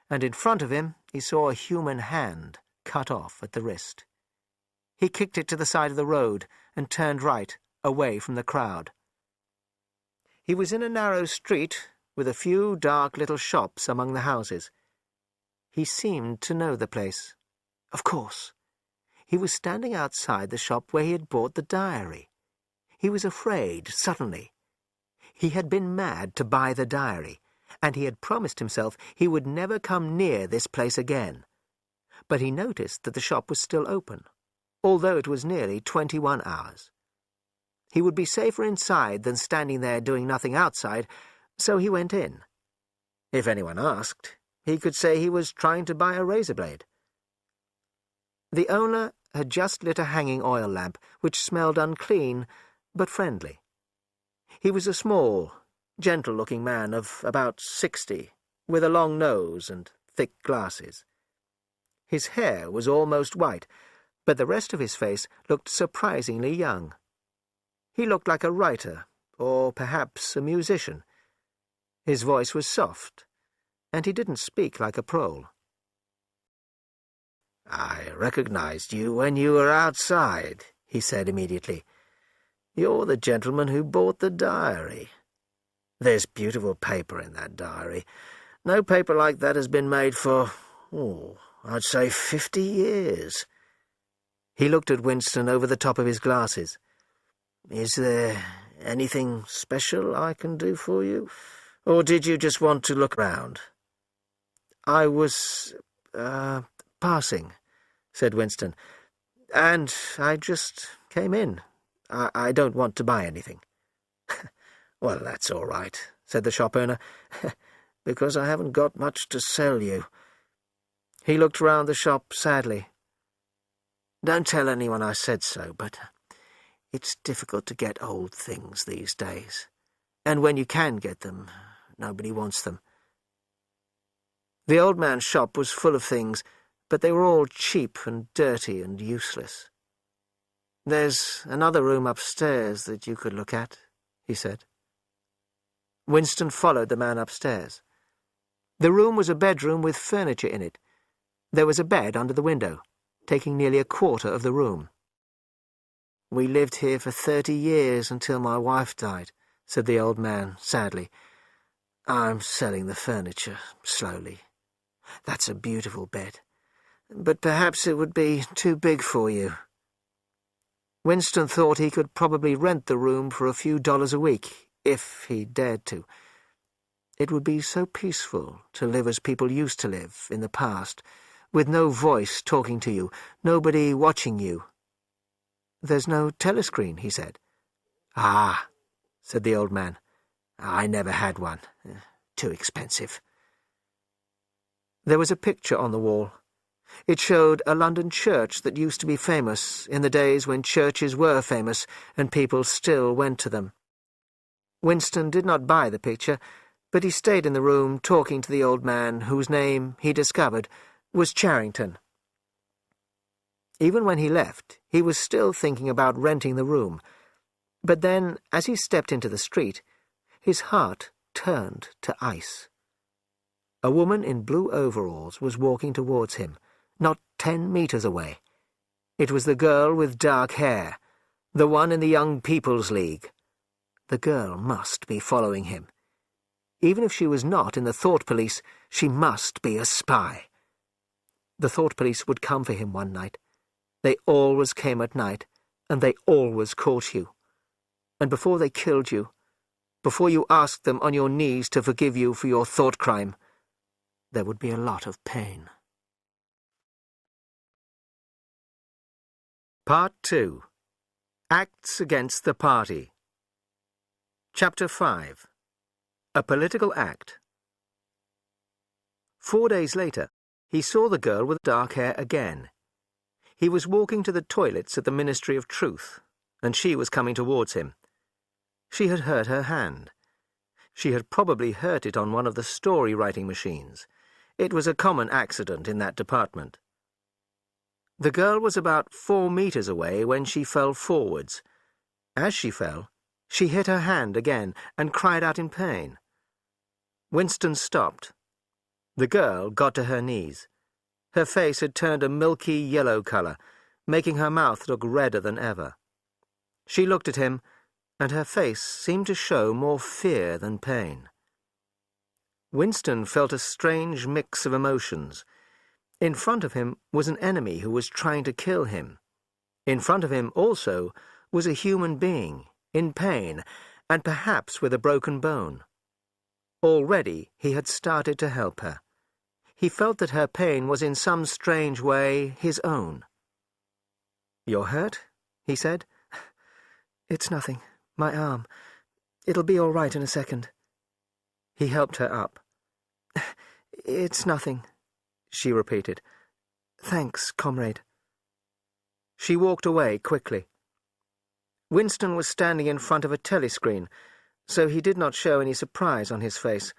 and in front of him he saw a human hand cut off at the wrist. He kicked it to the side of the road and turned right, away from the crowd. He was in a narrow street with a few dark little shops among the houses. He seemed to know the place. Of course. He was standing outside the shop where he had bought the diary. He was afraid, suddenly. He had been mad to buy the diary, and he had promised himself he would never come near this place again. But he noticed that the shop was still open, although it was nearly 21 hours. He would be safer inside than standing there doing nothing outside, so he went in. If anyone asked, he could say he was trying to buy a razor blade. The owner had just lit a hanging oil lamp, which smelled unclean, but friendly. He was a small, gentle-looking man of about 60, with a long nose and thick glasses. His hair was almost white, but the rest of his face looked surprisingly young. He looked like a writer, or perhaps a musician. His voice was soft, and he didn't speak like a prole. "I recognized you when you were outside," he said immediately. "You're the gentleman who bought the diary. There's beautiful paper in that diary. No paper like that has been made for, I'd say 50 years. He looked at Winston over the top of his glasses. "Is there anything special I can do for you? Or did you just want to look round?" "I was, passing," said Winston, "and I just came in. I don't want to buy anything." "Well, that's all right," said the shop owner, "because I haven't got much to sell you." He looked round the shop sadly. "Don't tell anyone I said so, but it's difficult to get old things these days. And when you can get them, nobody wants them." The old man's shop was full of things, but they were all cheap and dirty and useless. "There's another room upstairs that you could look at," he said. Winston followed the man upstairs. The room was a bedroom with furniture in it. There was a bed under the window, taking nearly a quarter of the room. "We lived here for 30 years until my wife died," said the old man sadly. "I'm selling the furniture, slowly. That's a beautiful bed, but perhaps it would be too big for you." Winston thought he could probably rent the room for a few dollars a week, if he dared to. It would be so peaceful to live as people used to live in the past, with no voice talking to you, nobody watching you. "There's no telescreen," he said. "Ah," said the old man. "I never had one. Too expensive." There was a picture on the wall. It showed a London church that used to be famous in the days when churches were famous and people still went to them. Winston did not buy the picture, but he stayed in the room talking to the old man whose name, he discovered, was Charrington. Even when he left, he was still thinking about renting the room. But then, as he stepped into the street, his heart turned to ice. A woman in blue overalls was walking towards him, not 10 meters away. It was the girl with dark hair, the one in the Young People's League. The girl must be following him. Even if she was not in the Thought Police, she must be a spy. The Thought Police would come for him one night. They always came at night, and they always caught you. And before they killed you, before you asked them on your knees to forgive you for your thought crime, there would be a lot of pain. Part 2. Acts Against the Party. Chapter 5. A Political Act. 4 days later, he saw the girl with dark hair again. He was walking to the toilets at the Ministry of Truth, and she was coming towards him. She had hurt her hand. She had probably hurt it on one of the story-writing machines. It was a common accident in that department. The girl was about 4 meters away when she fell forwards. As she fell, she hit her hand again and cried out in pain. Winston stopped. The girl got to her knees. Her face had turned a milky yellow color, making her mouth look redder than ever. She looked at him, and her face seemed to show more fear than pain. Winston felt a strange mix of emotions. In front of him was an enemy who was trying to kill him. In front of him also was a human being, in pain, and perhaps with a broken bone. Already he had started to help her. He felt that her pain was in some strange way his own. "You're hurt?" he said. "It's nothing. My arm. It'll be all right in a second." He helped her up. "It's nothing," she repeated. "Thanks, comrade." She walked away quickly. Winston was standing in front of a telescreen, so he did not show any surprise on his face,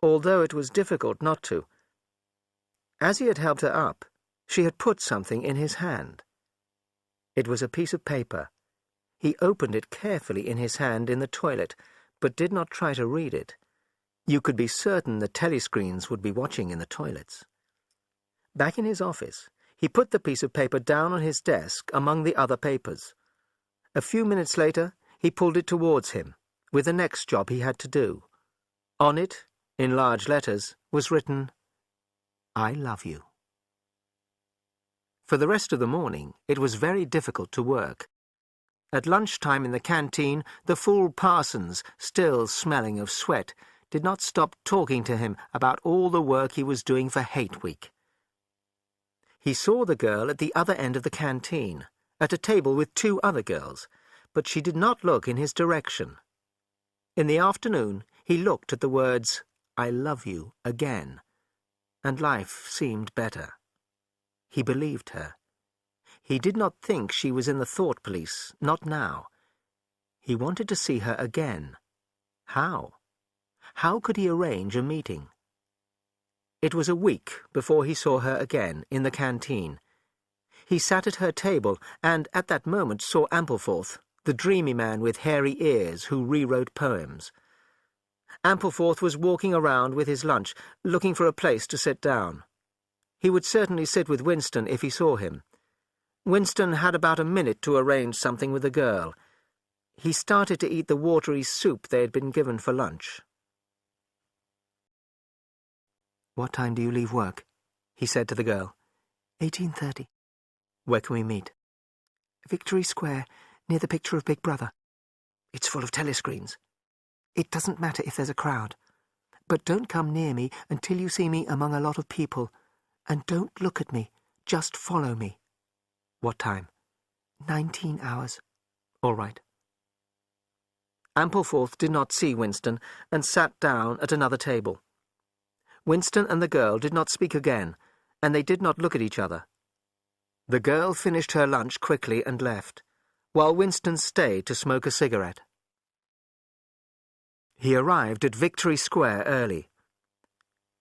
although it was difficult not to. As he had helped her up, she had put something in his hand. It was a piece of paper. He opened it carefully in his hand in the toilet, but did not try to read it. You could be certain the telescreens would be watching in the toilets. Back in his office, he put the piece of paper down on his desk among the other papers. A few minutes later, he pulled it towards him, with the next job he had to do. On it, in large letters, was written, "I love you." For the rest of the morning, it was very difficult to work. At lunchtime in the canteen, the fool Parsons, still smelling of sweat, did not stop talking to him about all the work he was doing for Hate Week. He saw the girl at the other end of the canteen, at a table with 2 other girls, but she did not look in his direction. In the afternoon, he looked at the words, "I love you," again, and life seemed better. He believed her. He did not think she was in the Thought Police, not now. He wanted to see her again. How? How could he arrange a meeting? It was a week before he saw her again in the canteen. He sat at her table and at that moment saw Ampleforth, the dreamy man with hairy ears who rewrote poems. Ampleforth was walking around with his lunch, looking for a place to sit down. He would certainly sit with Winston if he saw him. Winston had about a minute to arrange something with the girl. He started to eat the watery soup they had been given for lunch. "What time do you leave work?" he said to the girl. 18:30. "Where can we meet?" "Victory Square, near the picture of Big Brother. It's full of telescreens. It doesn't matter if there's a crowd. But don't come near me until you see me among a lot of people. And don't look at me. Just follow me." "What time?" 19 hours. "All right." Ampleforth did not see Winston and sat down at another table. Winston and the girl did not speak again, and they did not look at each other. The girl finished her lunch quickly and left, while Winston stayed to smoke a cigarette. He arrived at Victory Square early.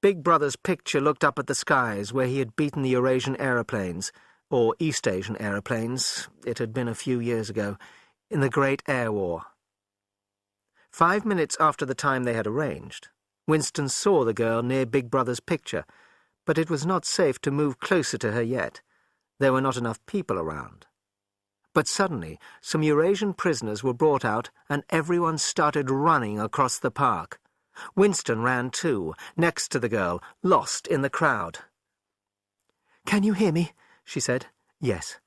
Big Brother's picture looked up at the skies where he had beaten the Eurasian aeroplanes, or East Asian aeroplanes. It had been a few years ago, in the Great Air War. 5 minutes after the time they had arranged, Winston saw the girl near Big Brother's picture, but it was not safe to move closer to her yet. There were not enough people around. But suddenly, some Eurasian prisoners were brought out and everyone started running across the park. Winston ran too, next to the girl, lost in the crowd. "Can you hear me?" she said. "Yes."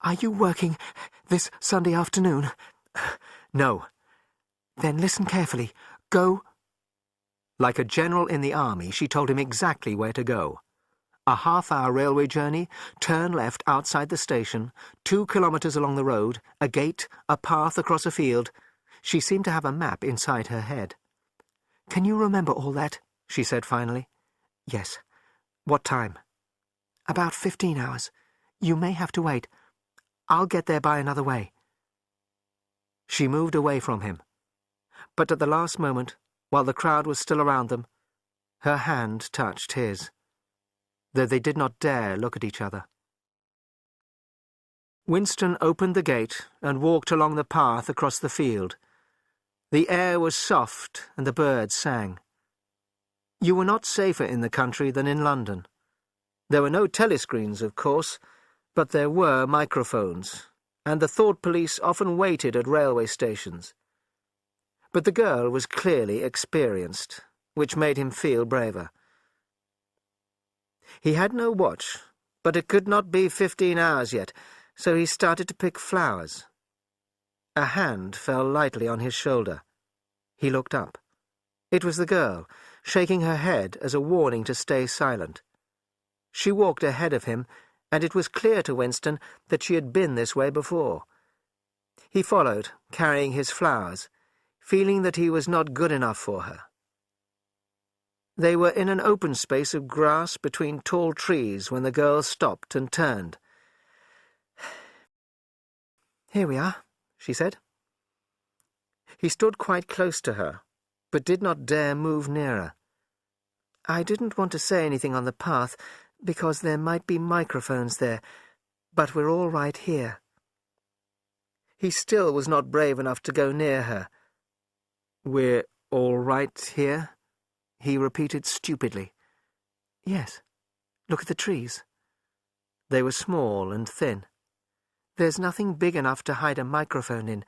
"Are you working this Sunday afternoon?" "No." "Then listen carefully. Go—" Like a general in the army, she told him exactly where to go. A half-hour railway journey, turn left outside the station, 2 kilometres along the road, a gate, a path across a field. She seemed to have a map inside her head. "Can you remember all that?" she said finally. "Yes." "What time?" "About 15 hours. You may have to wait. I'll get there by another way." She moved away from him. But at the last moment, while the crowd was still around them, her hand touched his, though they did not dare look at each other. Winston opened the gate and walked along the path across the field. The air was soft and the birds sang. You were not safer in the country than in London. There were no telescreens, of course, but there were microphones, and the thought police often waited at railway stations. But the girl was clearly experienced, which made him feel braver. He had no watch, but it could not be 15 hours yet, so he started to pick flowers. A hand fell lightly on his shoulder. He looked up. It was the girl, shaking her head as a warning to stay silent. She walked ahead of him, and it was clear to Winston that she had been this way before. He followed, carrying his flowers, feeling that he was not good enough for her. They were in an open space of grass between tall trees when the girl stopped and turned. "Here we are," she said. He stood quite close to her, but did not dare move nearer. "I didn't want to say anything on the path, because there might be microphones there, but we're all right here." He still was not brave enough to go near her. "We're all right here?" he repeated stupidly. "Yes. Look at the trees." They were small and thin. "There's nothing big enough to hide a microphone in,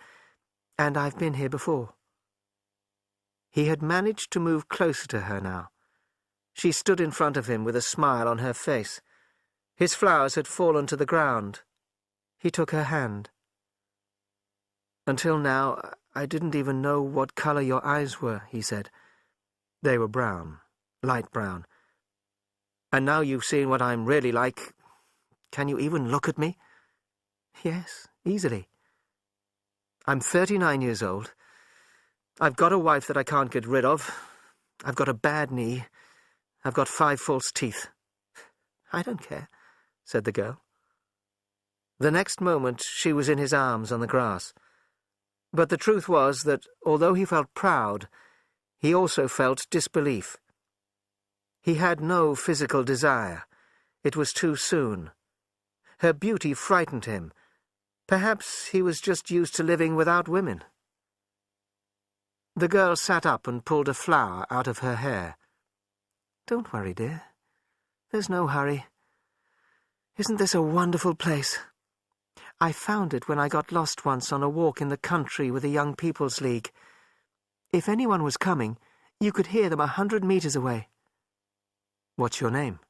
and I've been here before." He had managed to move closer to her now. She stood in front of him with a smile on her face. His flowers had fallen to the ground. He took her hand. "Until now, I didn't even know what colour your eyes were," he said. "They were brown, light brown. And now you've seen what I'm really like. Can you even look at me?" "Yes, easily." "I'm 39 years old. I've got a wife that I can't get rid of. I've got a bad knee. I've got 5 false teeth." "I don't care," said the girl. The next moment she was in his arms on the grass. But the truth was that, although he felt proud, he also felt disbelief. He had no physical desire. It was too soon. Her beauty frightened him. Perhaps he was just used to living without women. The girl sat up and pulled a flower out of her hair. "Don't worry, dear. There's no hurry. Isn't this a wonderful place? I found it when I got lost once on a walk in the country with the Young People's League. If anyone was coming, you could hear them 100 meters away." "What's your name?"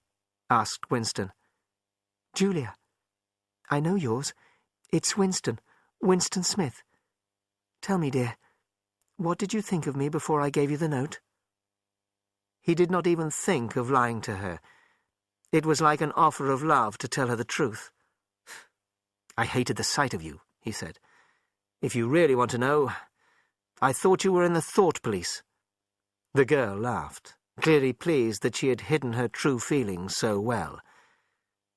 asked Winston. "Julia. I know yours. It's Winston Smith. Tell me, dear, what did you think of me before I gave you the note?" He did not even think of lying to her. It was like an offer of love to tell her the truth. "I hated the sight of you," he said. "If you really want to know, I thought you were in the thought police." The girl laughed, clearly pleased that she had hidden her true feelings so well.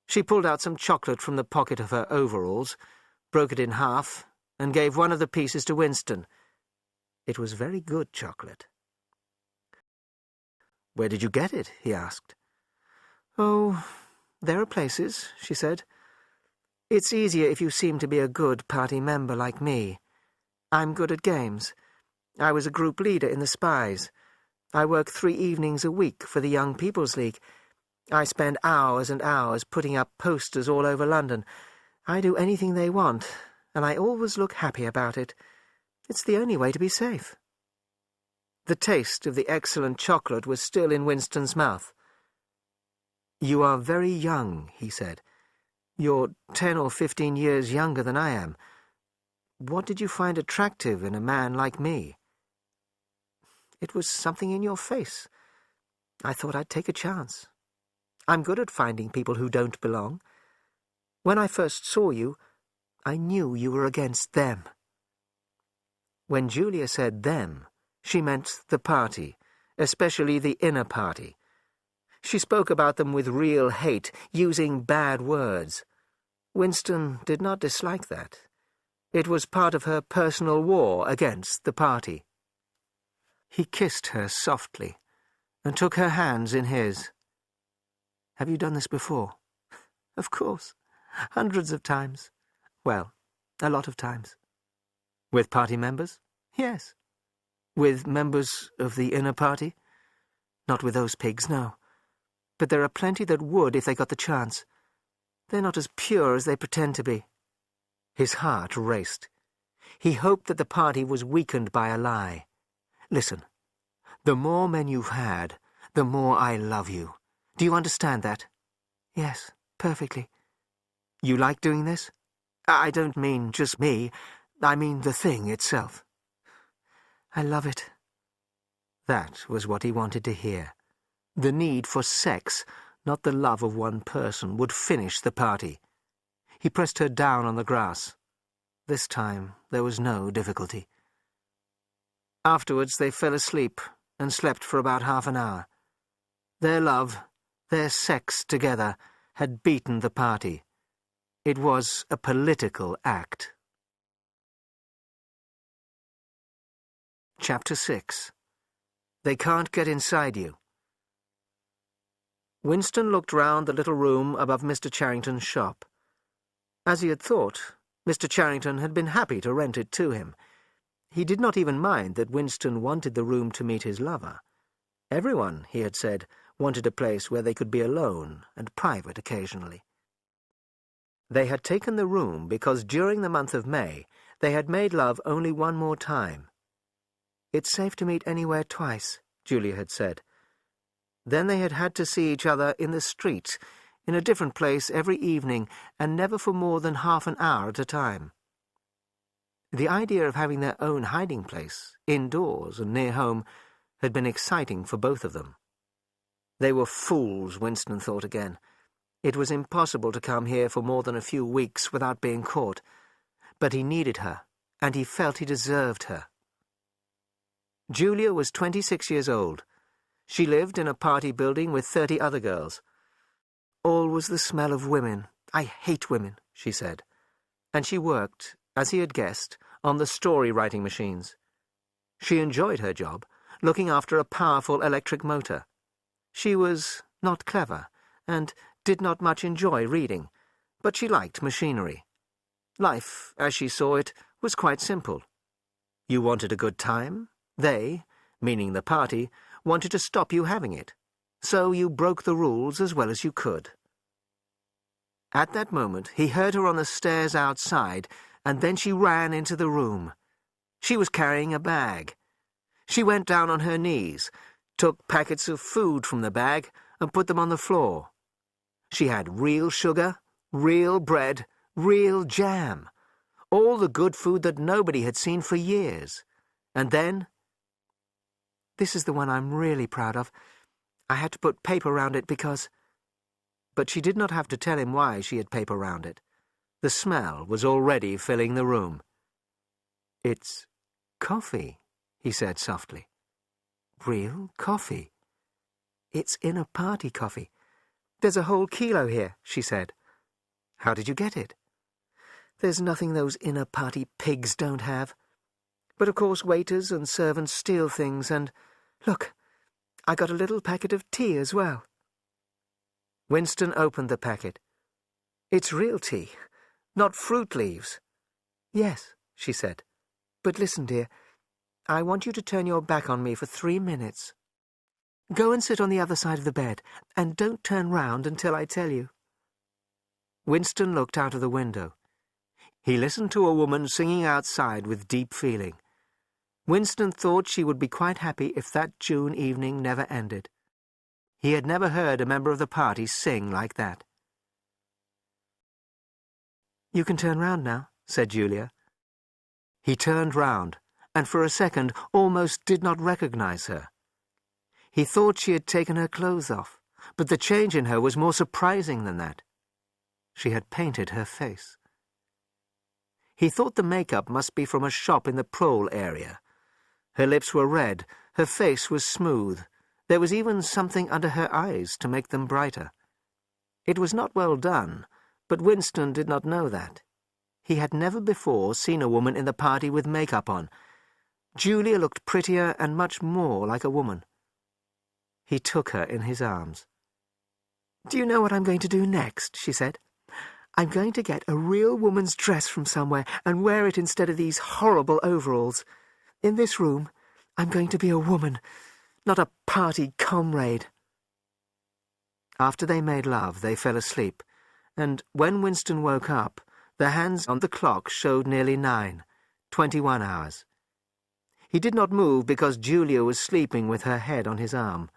She pulled out some chocolate from the pocket of her overalls, broke it in half, and gave one of the pieces to Winston. It was very good chocolate. "Where did you get it?" he asked. "Oh, there are places," she said. It's easier if you seem to be a good party member like me. I'm good at games. I was a group leader in the Spies. I work 3 evenings a week for the Young People's League. I spend hours and hours putting up posters all over London. I do anything they want, and I always look happy about it. It's the only way to be safe. The taste of the excellent chocolate was still in Winston's mouth. "You are very young," he said. "You're 10 or 15 years younger than I am. What did you find attractive in a man like me?" "It was something in your face. I thought I'd take a chance. I'm good at finding people who don't belong. When I first saw you, I knew you were against them." When Julia said them, she meant the party, especially the inner party. She spoke about them with real hate, using bad words. Winston did not dislike that. It was part of her personal war against the party. He kissed her softly and took her hands in his. "Have you done this before?" "Of course. Hundreds of times. Well, a lot of times." "With party members?" "Yes." "With members of the inner party?" "Not with those pigs, no. But there are plenty that would if they got the chance. They're not as pure as they pretend to be." His heart raced. He hoped that the party was weakened by a lie. "Listen, the more men you've had, the more I love you. Do you understand that?" "Yes, perfectly." "You like doing this? I don't mean just me. I mean the thing itself." "I love it." That was what he wanted to hear. The need for sex, not the love of one person, would finish the party. He pressed her down on the grass. This time there was no difficulty. Afterwards they fell asleep and slept for about half an hour. Their love, their sex together, had beaten the party. It was a political act. Chapter 6. They Can't Get Inside You. Winston looked round the little room above Mr. Charrington's shop. As he had thought, Mr. Charrington had been happy to rent it to him. He did not even mind that Winston wanted the room to meet his lover. Everyone, he had said, wanted a place where they could be alone and private occasionally. They had taken the room because during the month of May they had made love only one more time. "It's safe to meet anywhere twice," Julia had said. Then they had had to see each other in the street, in a different place every evening, and never for more than half an hour at a time. The idea of having their own hiding place, indoors and near home, had been exciting for both of them. They were fools, Winston thought again. It was impossible to come here for more than a few weeks without being caught. But he needed her, and he felt he deserved her. Julia was 26 years old. She lived in a party building with 30 other girls. "All was the smell of women. I hate women," she said. And she worked, as he had guessed, on the story-writing machines. She enjoyed her job, looking after a powerful electric motor. She was not clever, and did not much enjoy reading, but she liked machinery. Life, as she saw it, was quite simple. You wanted a good time. They, meaning the party, wanted to stop you having it. So you broke the rules as well as you could. At that moment he heard her on the stairs outside, and then she ran into the room. She was carrying a bag. She went down on her knees, took packets of food from the bag, and put them on the floor. She had real sugar, real bread, real jam, all the good food that nobody had seen for years. And then... "This is the one I'm really proud of. I had to put paper round it because—" But she did not have to tell him why she had paper round it. The smell was already filling the room. "It's coffee," he said softly. "Real coffee. It's inner-party coffee. There's a whole kilo here," she said. "How did you get it?" "There's nothing those inner-party pigs don't have. But of course waiters and servants steal things, and... Look, I got a little packet of tea as well." Winston opened the packet. "It's real tea. Not fruit leaves. Yes, she said. But listen, dear, I want you to turn your back on me for 3 minutes. Go and sit on the other side of the bed, and don't turn round until I tell you. Winston looked out of the window. He listened to a woman singing outside with deep feeling. Winston thought she would be quite happy if that June evening never ended. He had never heard a member of the party sing like that. "You can turn round now," said Julia. He turned round, and for a second almost did not recognize her. He thought she had taken her clothes off, but the change in her was more surprising than that. She had painted her face. He thought the makeup must be from a shop in the Prole area. Her lips were red, her face was smooth. There was even something under her eyes to make them brighter. It was not well done, but Winston did not know that. He had never before seen a woman in the party with makeup on. Julia looked prettier and much more like a woman. He took her in his arms. "Do you know what I'm going to do next?" she said. "I'm going to get a real woman's dress from somewhere and wear it instead of these horrible overalls. In this room, I'm going to be a woman, not a party comrade." After they made love, they fell asleep, and when Winston woke up, the hands on the clock showed nearly 9, 21 hours. He did not move because Julia was sleeping with her head on his arm.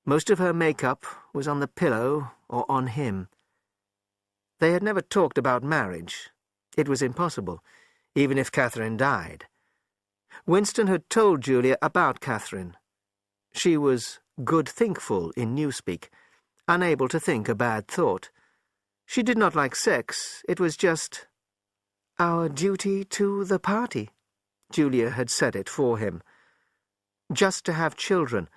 Most of her makeup was on the pillow or on him. They had never talked about marriage. It was impossible, even if Catherine died. Winston had told Julia about Catherine. She was good-thinkful in newspeak, unable to think a bad thought. She did not like sex. It was just our duty to the party. Julia had said it for him. Just to have children,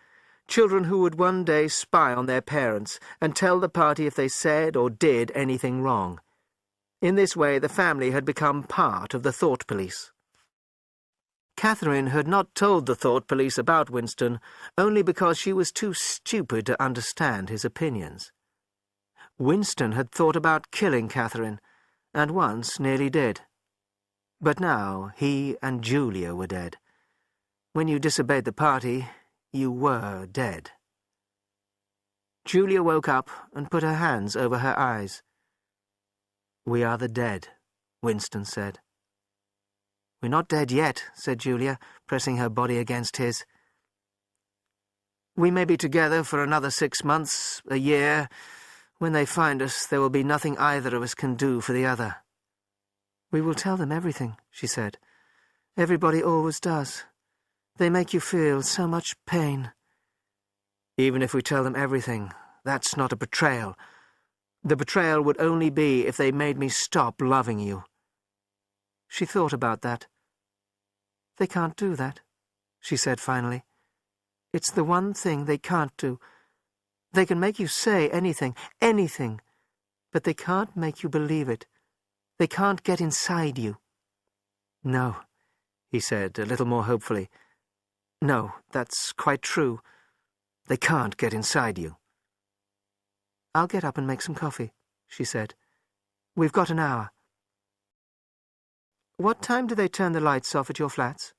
children who would one day spy on their parents and tell the party if they said or did anything wrong. In this way, the family had become part of the thought police. Catherine had not told the thought police about Winston only because she was too stupid to understand his opinions. Winston had thought about killing Catherine, and once nearly did. But now he and Julia were dead. When you disobeyed the party, you were dead. Julia woke up and put her hands over her eyes. "We are the dead," Winston said. "We're not dead yet," said Julia, pressing her body against his. "We may be together for another 6 months, a year. When they find us, there will be nothing either of us can do for the other." "We will tell them everything," she said. "Everybody always does. They make you feel so much pain." "Even if we tell them everything, that's not a betrayal. The betrayal would only be if they made me stop loving you." She thought about that. "They can't do that," she said finally. "It's the one thing they can't do. They can make you say anything, but they can't make you believe it. They can't get inside you." "No," he said, a little more hopefully. "No, that's quite true. They can't get inside you." "I'll get up and make some coffee," she said. "We've got an hour." "What time do they turn the lights off at your flats?"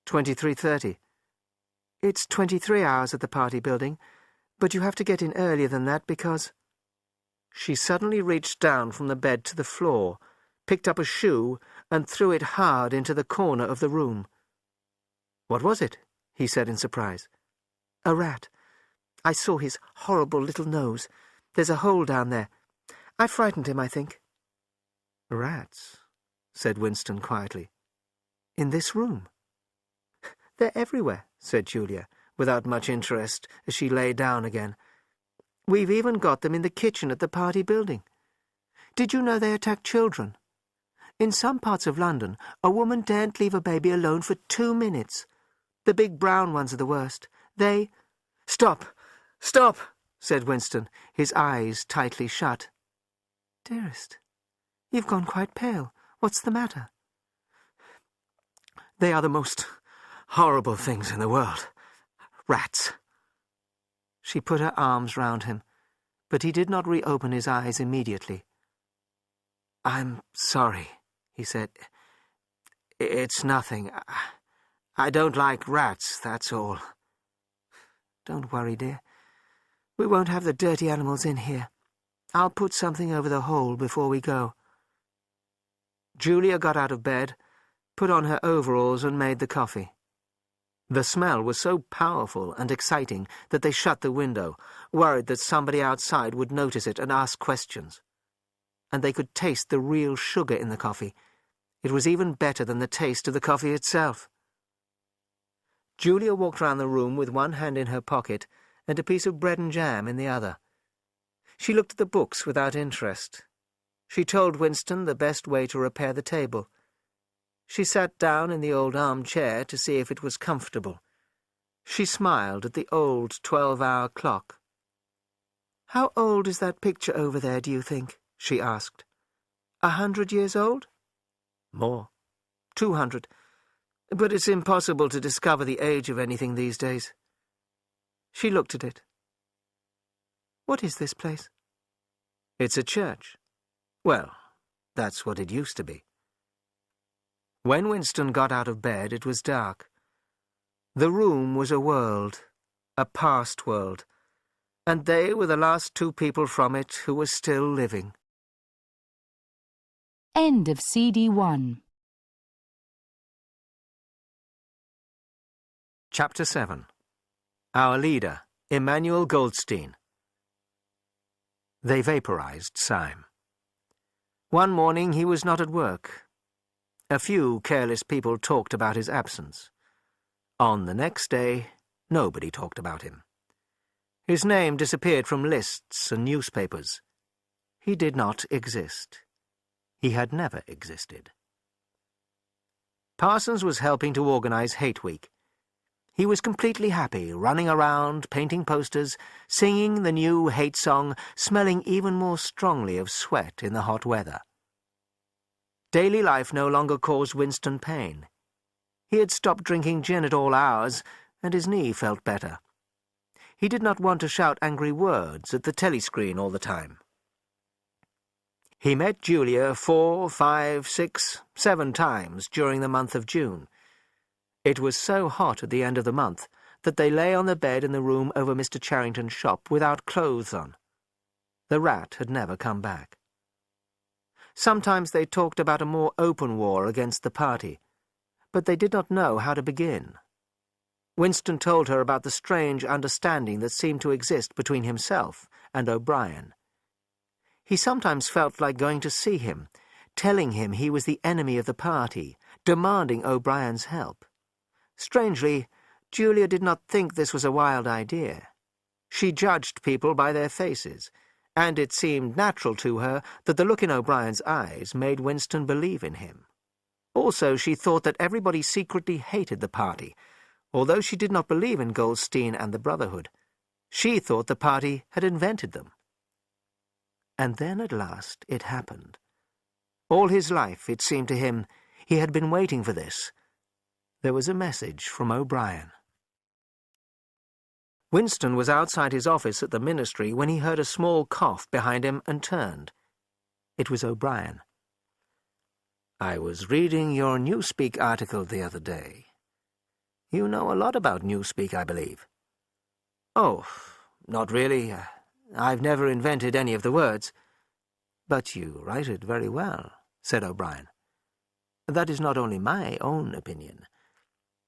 23:30. "It's 23 hours at the party building, but you have to get in earlier than that because—" She suddenly reached down from the bed to the floor, picked up a shoe, and threw it hard into the corner of the room. "What was it?" he said in surprise. "A rat. I saw his horrible little nose. There's a hole down there. I frightened him, I think." "Rats," said Winston quietly. "In this room?" "They're everywhere," said Julia, without much interest, as she lay down again. "We've even got them in the kitchen at the party building. Did you know they attack children? In some parts of London, a woman daren't leave a baby alone for 2 minutes. The big brown ones are the worst. They—" "Stop! Stop!" said Winston, his eyes tightly shut. "Dearest, you've gone quite pale. What's the matter?" "They are the most horrible things in the world. Rats." She put her arms round him, but he did not reopen his eyes immediately. "I'm sorry," he said. "It's nothing. I don't like rats, that's all." "Don't worry, dear. We won't have the dirty animals in here. I'll put something over the hole before we go." Julia got out of bed, put on her overalls and made the coffee. The smell was so powerful and exciting that they shut the window, worried that somebody outside would notice it and ask questions. And they could taste the real sugar in the coffee. It was even better than the taste of the coffee itself. Julia walked round the room with one hand in her pocket and a piece of bread and jam in the other. She looked at the books without interest. She told Winston the best way to repair the table. She sat down in the old armchair to see if it was comfortable. She smiled at the old 12-hour clock. "How old is that picture over there, do you think?" she asked. 100 years old? "More. 200. But it's impossible to discover the age of anything these days." She looked at it. "What is this place?" "It's a church. Well, that's what it used to be." When Winston got out of bed, it was dark. The room was a world, a past world, and they were the last two people from it who were still living. End of CD 1. Chapter 7. Our leader, Emmanuel Goldstein. They vaporized Syme. One morning he was not at work. A few careless people talked about his absence. On the next day, nobody talked about him. His name disappeared from lists and newspapers. He did not exist. He had never existed. Parsons was helping to organize Hate Week. He was completely happy, running around, painting posters, singing the new hate song, smelling even more strongly of sweat in the hot weather. Daily life no longer caused Winston pain. He had stopped drinking gin at all hours, and his knee felt better. He did not want to shout angry words at the telescreen all the time. He met Julia 4, 5, 6, 7 times during the month of June. It was so hot at the end of the month that they lay on the bed in the room over Mr. Charrington's shop without clothes on. The rat had never come back. Sometimes they talked about a more open war against the party, but they did not know how to begin. Winston told her about the strange understanding that seemed to exist between himself and O'Brien. He sometimes felt like going to see him, telling him he was the enemy of the party, demanding O'Brien's help. Strangely, Julia did not think this was a wild idea. She judged people by their faces, and it seemed natural to her that the look in O'Brien's eyes made Winston believe in him. Also, she thought that everybody secretly hated the party, although she did not believe in Goldstein and the Brotherhood. She thought the party had invented them. And then at last it happened. All his life, it seemed to him, he had been waiting for this. There was a message from O'Brien. Winston was outside his office at the ministry when he heard a small cough behind him and turned. It was O'Brien. "I was reading your Newspeak article the other day. You know a lot about Newspeak, I believe." "Oh, not really. I've never invented any of the words." "But you write it very well," said O'Brien. "That is not only my own opinion.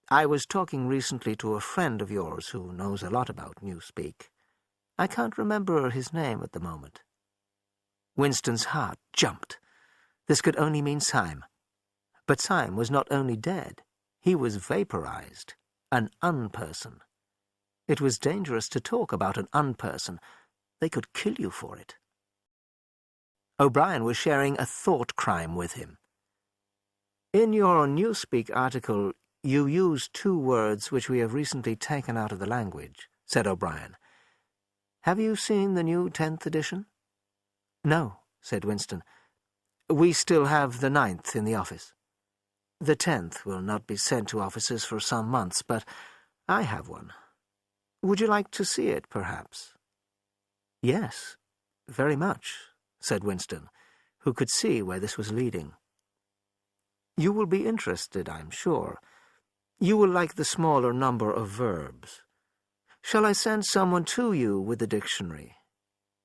I was talking recently to a friend of yours who knows a lot about Newspeak. I can't remember his name at the moment." Winston's heart jumped. This could only mean Syme. But Syme was not only dead, he was vaporized, an unperson. It was dangerous to talk about an unperson. They could kill you for it. O'Brien was sharing a thought crime with him. "In your Newspeak article, you use 2 words which we have recently taken out of the language," said O'Brien. "Have you seen the new 10th edition?" "No," said Winston. "We still have the 9th in the office. The 10th will not be sent to offices for some months, but I have one. Would you like to see it, perhaps?" "Yes, very much," said Winston, who could see where this was leading. "You will be interested, I'm sure. You will like the smaller number of verbs. Shall I send someone to you with the dictionary?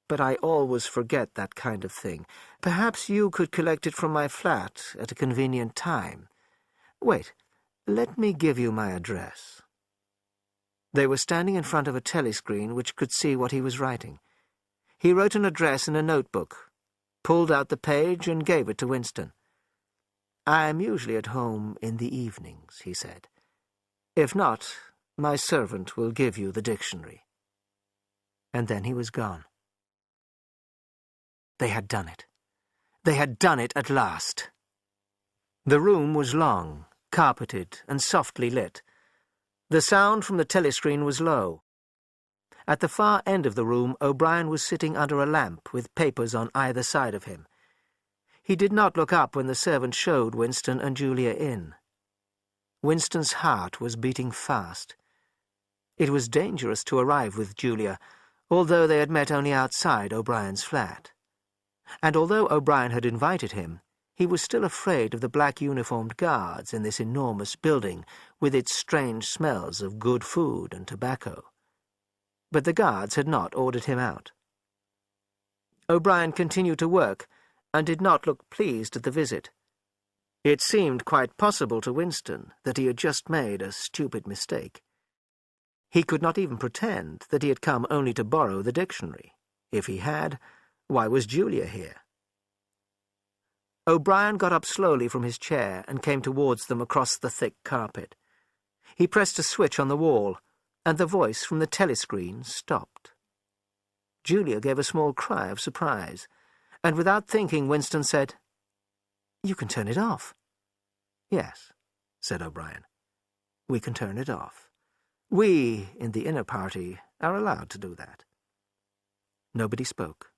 But I always forget that kind of thing. Perhaps you could collect it from my flat at a convenient time. Wait, let me give you my address." They were standing in front of a telescreen which could see what he was writing. He wrote an address in a notebook, pulled out the page and gave it to Winston. "I am usually at home in the evenings," he said. "If not, my servant will give you the dictionary." And then he was gone. They had done it. They had done it at last. The room was long, carpeted, and softly lit. The sound from the telescreen was low. At the far end of the room, O'Brien was sitting under a lamp with papers on either side of him. He did not look up when the servant showed Winston and Julia in. Winston's heart was beating fast. It was dangerous to arrive with Julia, although they had met only outside O'Brien's flat. And although O'Brien had invited him, he was still afraid of the black-uniformed guards in this enormous building with its strange smells of good food and tobacco. But the guards had not ordered him out. O'Brien continued to work and did not look pleased at the visit. It seemed quite possible to Winston that he had just made a stupid mistake. He could not even pretend that he had come only to borrow the dictionary. If he had, why was Julia here? O'Brien got up slowly from his chair and came towards them across the thick carpet. He pressed a switch on the wall, and the voice from the telescreen stopped. Julia gave a small cry of surprise, and without thinking, Winston said, "You can turn it off." "Yes," said O'Brien. "We can turn it off. We, in the inner party, are allowed to do that." Nobody spoke.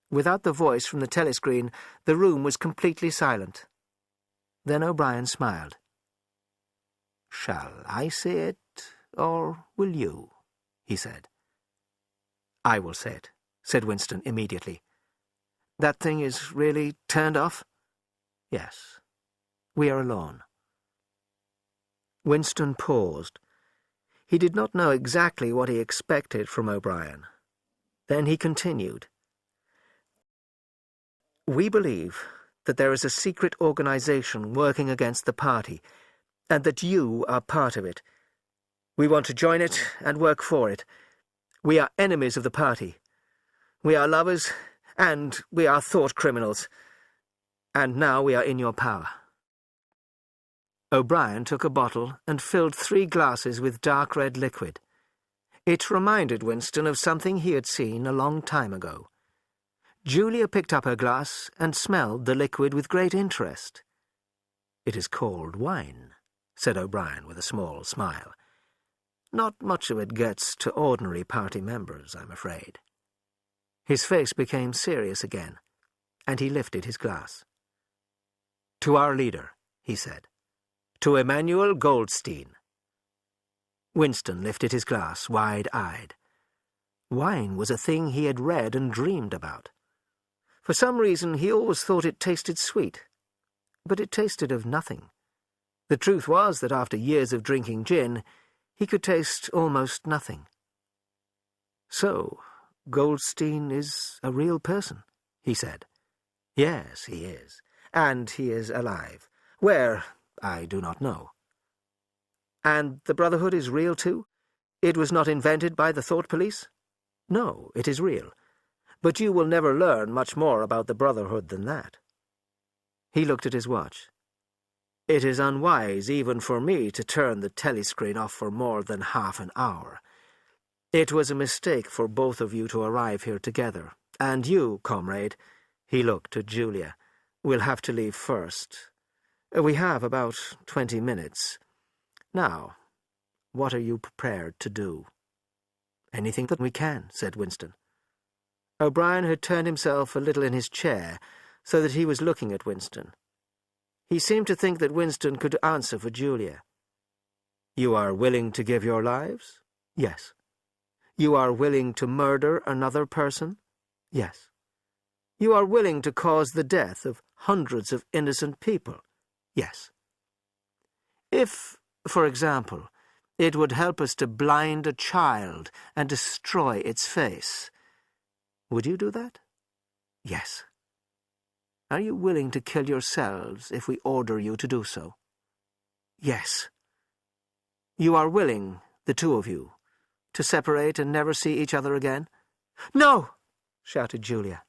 Without the voice from the telescreen, the room was completely silent. Then O'Brien smiled. "Shall I say it, or will you?" he said. "I will say it," said Winston immediately. "That thing is really turned off?" "Yes. We are alone." Winston paused. He did not know exactly what he expected from O'Brien. Then he continued. "We believe that there is a secret organization working against the party, and that you are part of it. We want to join it and work for it. We are enemies of the party. We are lovers, and we are thought criminals. And now we are in your power." O'Brien took a bottle and filled 3 glasses with dark red liquid. It reminded Winston of something he had seen a long time ago. Julia picked up her glass and smelled the liquid with great interest. "It is called wine," said O'Brien with a small smile. "Not much of it gets to ordinary party members, I'm afraid." His face became serious again, and he lifted his glass. "To our leader," he said. "To Emmanuel Goldstein." Winston lifted his glass, wide-eyed. Wine was a thing he had read and dreamed about. For some reason he always thought it tasted sweet, but it tasted of nothing. The truth was that after years of drinking gin, he could taste almost nothing. "So, Goldstein is a real person," he said. "Yes, he is. And he is alive. Where, I do not know." "And the Brotherhood is real, too? It was not invented by the thought police?" "No, it is real. But you will never learn much more about the Brotherhood than that." He looked at his watch. "It is unwise even for me to turn the telescreen off for more than half an hour. It was a mistake for both of you to arrive here together, and you, comrade," he looked at Julia, "will have to leave first. We have about 20 minutes. Now, what are you prepared to do?" "Anything that we can," said Winston. O'Brien had turned himself a little in his chair, so that he was looking at Winston. He seemed to think that Winston could answer for Julia. "You are willing to give your lives?" "Yes." "You are willing to murder another person?" "Yes." You are willing to cause the death of hundreds of innocent people? Yes. If, for example, it would help us to blind a child and destroy its face, would you do that? Yes. Are you willing to kill yourselves if we order you to do so? Yes. You are willing, the two of you, to separate and never see each other again? No! Shouted Julia.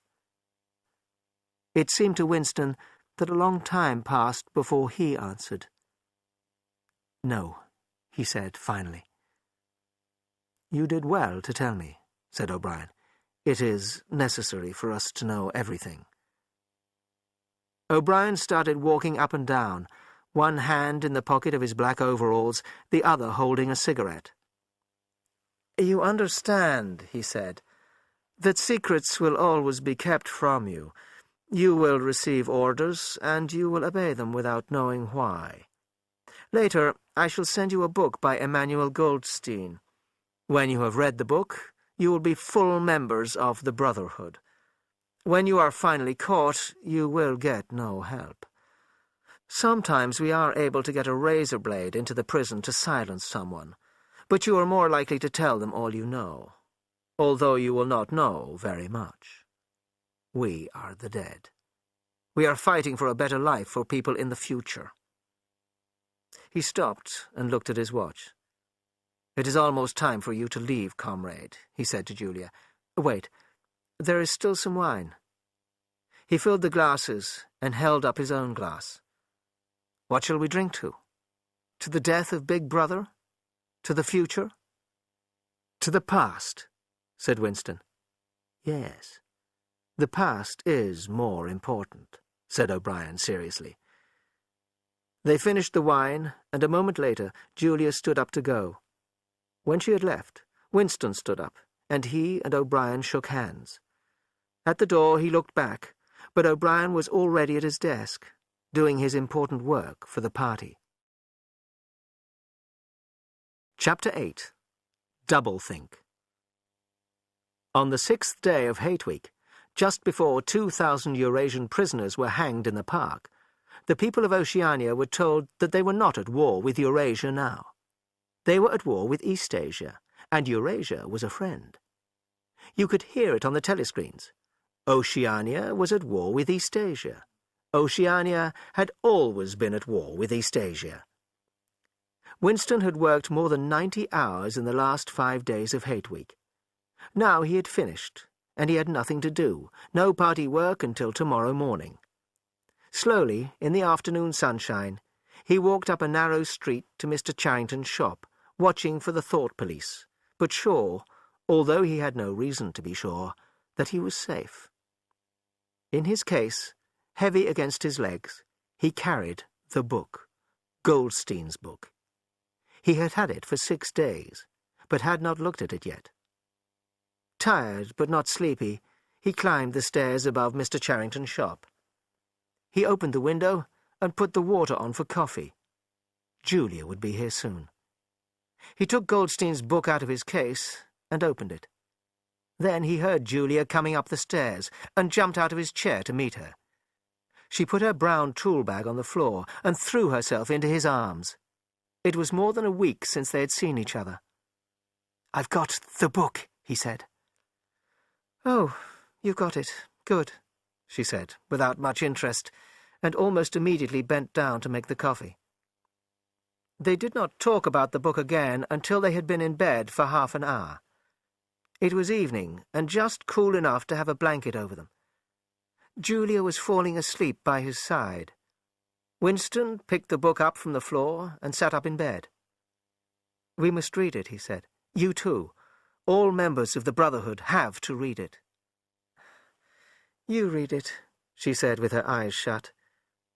It seemed to Winston that a long time passed before he answered. No, he said finally. You did well to tell me, said O'Brien. It is necessary for us to know everything. O'Brien started walking up and down, one hand in the pocket of his black overalls, the other holding a cigarette. You understand, he said, that secrets will always be kept from you. You will receive orders, and you will obey them without knowing why. Later, I shall send you a book by Emmanuel Goldstein. When you have read the book, you will be full members of the Brotherhood. When you are finally caught, you will get no help. Sometimes we are able to get a razor blade into the prison to silence someone, but you are more likely to tell them all you know, although you will not know very much. We are the dead. We are fighting for a better life for people in the future. He stopped and looked at his watch. It is almost time for you to leave, comrade, he said to Julia. Wait, there is still some wine. He filled the glasses and held up his own glass. What shall we drink to? To the death of Big Brother? To the future? To the past, said Winston. Yes, the past is more important, said O'Brien seriously. They finished the wine, and a moment later Julia stood up to go. When she had left, Winston stood up, and he and O'Brien shook hands. At the door he looked back, but O'Brien was already at his desk, doing his important work for the party. Chapter 8. Doublethink. On the 6th day of Hate Week, just before 2,000 Eurasian prisoners were hanged in the park, the people of Oceania were told that they were not at war with Eurasia now. They were at war with Eastasia, and Eurasia was a friend. You could hear it on the telescreens. Oceania was at war with Eastasia. Oceania had always been at war with Eastasia. Winston had worked more than 90 hours in the last 5 days of Hate Week. Now he had finished, and he had nothing to do, no party work until tomorrow morning. Slowly, in the afternoon sunshine, he walked up a narrow street to Mr. Charrington's shop, watching for the thought police, but sure, although he had no reason to be sure, that he was safe. In his case, heavy against his legs, he carried the book, Goldstein's book. He had had it for 6 days, but had not looked at it yet. Tired but not sleepy, he climbed the stairs above Mr. Charrington's shop. He opened the window and put the water on for coffee. Julia would be here soon. He took Goldstein's book out of his case and opened it. Then he heard Julia coming up the stairs and jumped out of his chair to meet her. She put her brown tool bag on the floor and threw herself into his arms. It was more than a week since they had seen each other. "I've got the book," he said. "Oh, you've got it. Good," she said, without much interest, and almost immediately bent down to make the coffee. They did not talk about the book again until they had been in bed for half an hour. It was evening, and just cool enough to have a blanket over them. Julia was falling asleep by his side. Winston picked the book up from the floor and sat up in bed. "We must read it," he said. "You too. All members of the Brotherhood have to read it." "You read it," she said with her eyes shut.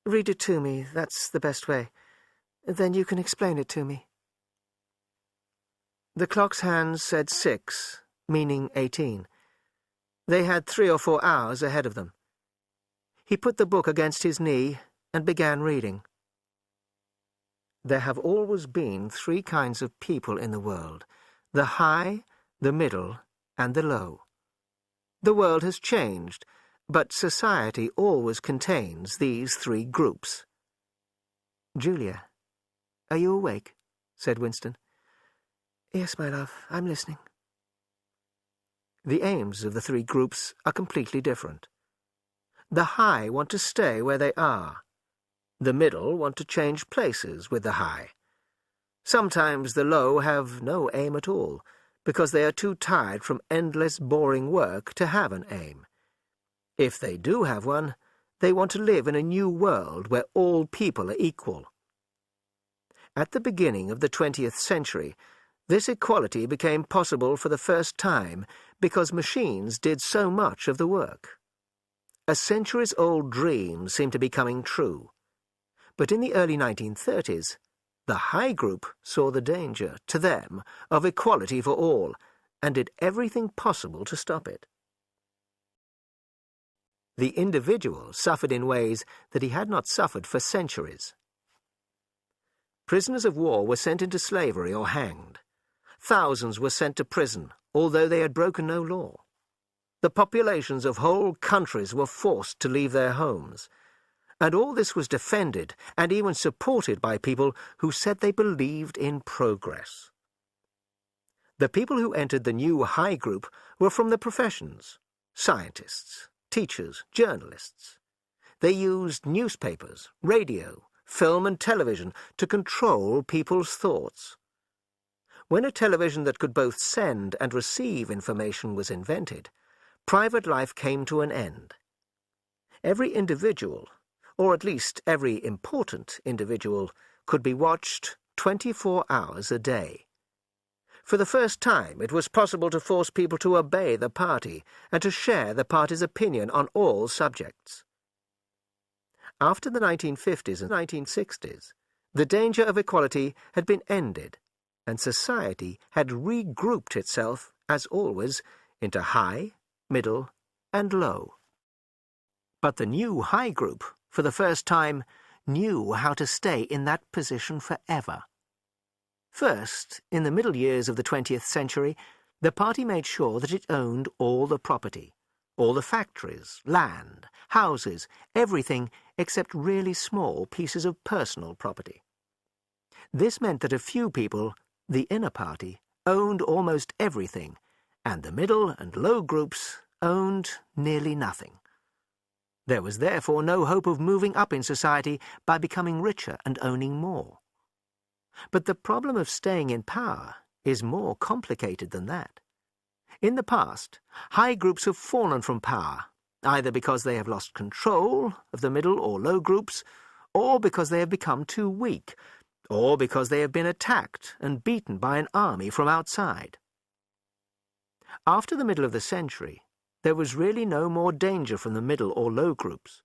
"Read it to me, that's the best way. Then you can explain it to me." The clock's hands said 6, meaning 18. They had 3 or 4 hours ahead of them. He put the book against his knee and began reading. There have always been 3 kinds of people in the world: the high, the middle, and the low. The world has changed, But society always contains these three groups. "Julia, are you awake?" said Winston. "Yes, my love, I'm listening." The aims of the three groups are completely different. The high want to stay where they are. The middle want to change places with the high. Sometimes the low have no aim at all, because they are too tired from endless, boring work to have an aim. If they do have one, they want to live in a new world where all people are equal. At the beginning of the 20th century, this equality became possible for the first time because machines did so much of the work. A centuries-old dream seemed to be coming true. But in the early 1930s, the high group saw the danger, to them, of equality for all, and did everything possible to stop it. The individual suffered in ways that he had not suffered for centuries. Prisoners of war were sent into slavery or hanged. Thousands were sent to prison, although they had broken no law. The populations of whole countries were forced to leave their homes. And all this was defended and even supported by people who said they believed in progress. The people who entered the new high group were from the professions: scientists, teachers, journalists. They used newspapers, radio, film and television to control people's thoughts. When a television that could both send and receive information was invented, private life came to an end. Every individual, or at least every important individual, could be watched 24 hours a day. For the first time, it was possible to force people to obey the party and to share the party's opinion on all subjects. After the 1950s and 1960s, the danger of equality had been ended, and society had regrouped itself, as always, into high, middle, and low. But the new high group, for the first time, knew how to stay in that position forever. First, in the middle years of the 20th century, the party made sure that it owned all the property, all the factories, land, houses, everything except really small pieces of personal property. This meant that a few people, the inner party, owned almost everything, and the middle and low groups owned nearly nothing. There was therefore no hope of moving up in society by becoming richer and owning more. But the problem of staying in power is more complicated than that. In the past, high groups have fallen from power, either because they have lost control of the middle or low groups, or because they have become too weak, or because they have been attacked and beaten by an army from outside. After the middle of the century, there was really no more danger from the middle or low groups.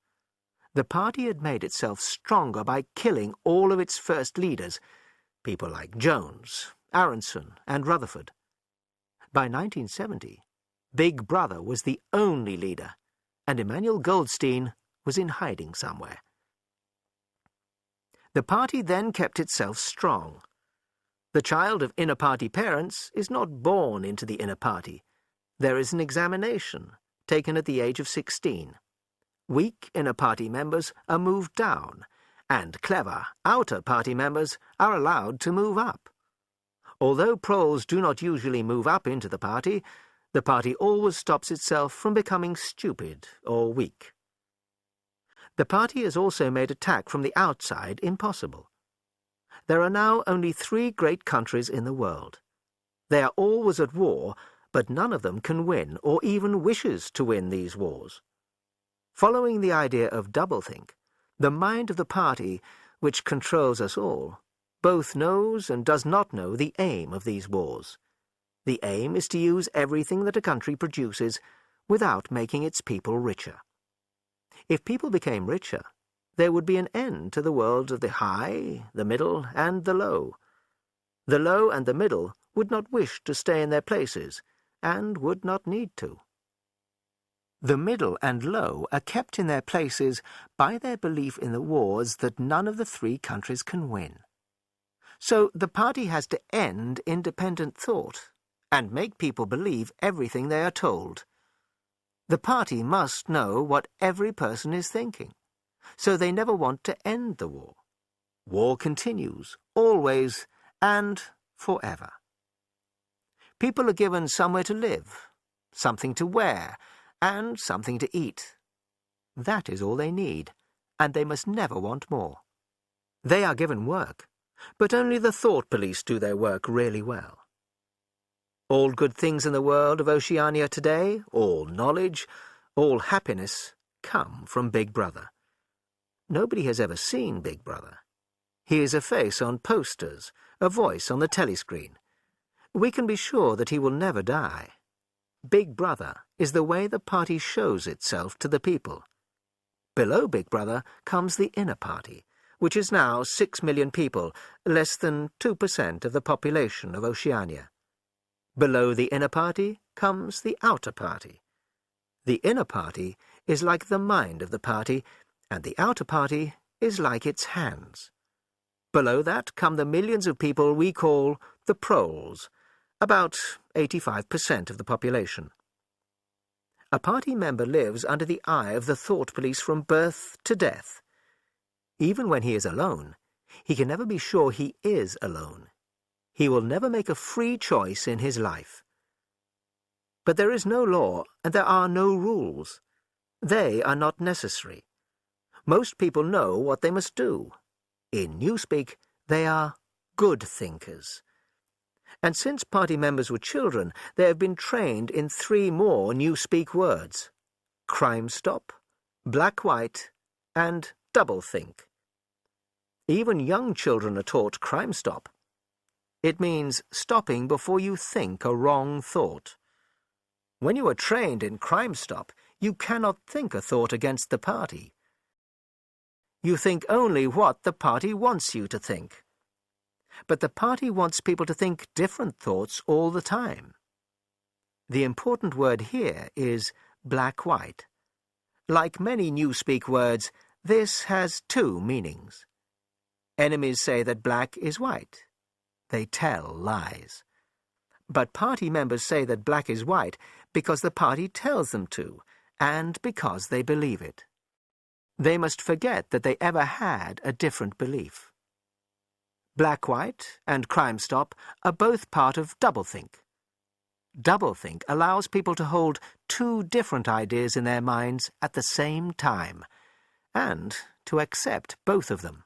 The party had made itself stronger by killing all of its first leaders, people like Jones, Aronson, and Rutherford. By 1970, Big Brother was the only leader, and Emmanuel Goldstein was in hiding somewhere. The party then kept itself strong. The child of inner party parents is not born into the inner party. There is an examination, taken at the age of 16. Weak inner party members are moved down, and clever outer party members are allowed to move up. Although proles do not usually move up into the party always stops itself from becoming stupid or weak. The party has also made attack from the outside impossible. There are now only 3 great countries in the world. They are always at war, but none of them can win or even wishes to win these wars. Following the idea of doublethink, the mind of the party, which controls us all, both knows and does not know the aim of these wars. The aim is to use everything that a country produces without making its people richer. If people became richer, there would be an end to the worlds of the high, the middle, and the low. The low and the middle would not wish to stay in their places, and would not need to. The middle and low are kept in their places by their belief in the wars that none of the 3 countries can win. So the party has to end independent thought and make people believe everything they are told. The party must know what every person is thinking, so they never want to end the war. War continues, always and forever. People are given somewhere to live, something to wear, and something to eat. That is all they need, and they must never want more. They are given work, but only the thought police do their work really well. All good things in the world of Oceania today, all knowledge, all happiness, come from Big Brother. Nobody has ever seen Big Brother. He is a face on posters, a voice on the telescreen. We can be sure that he will never die. Big Brother is the way the party shows itself to the people. Below Big Brother comes the inner party, which is now 6 million people, less than 2% of the population of Oceania. Below the inner party comes the outer party. The inner party is like the mind of the party, and the outer party is like its hands. Below that come the millions of people we call the proles, about 85% of the population. A party member lives under the eye of the thought police from birth to death. Even when he is alone, he can never be sure he is alone. He will never make a free choice in his life. But there is no law, and there are no rules. They are not necessary. Most people know what they must do. In Newspeak, they are good thinkers. And since party members were children, they have been trained in 3 more Newspeak words: crime stop, black-white, and double-think. Even young children are taught crime stop. It means stopping before you think a wrong thought. When you are trained in crime stop, you cannot think a thought against the party. You think only what the party wants you to think. But the party wants people to think different thoughts all the time. The important word here is black-white. Like many Newspeak words, this has 2 meanings. Enemies say that black is white. They tell lies. But party members say that black is white because the party tells them to, and because they believe it. They must forget that they ever had a different belief. Black-white and crime stop are both part of doublethink. Doublethink allows people to hold 2 different ideas in their minds at the same time, and to accept both of them.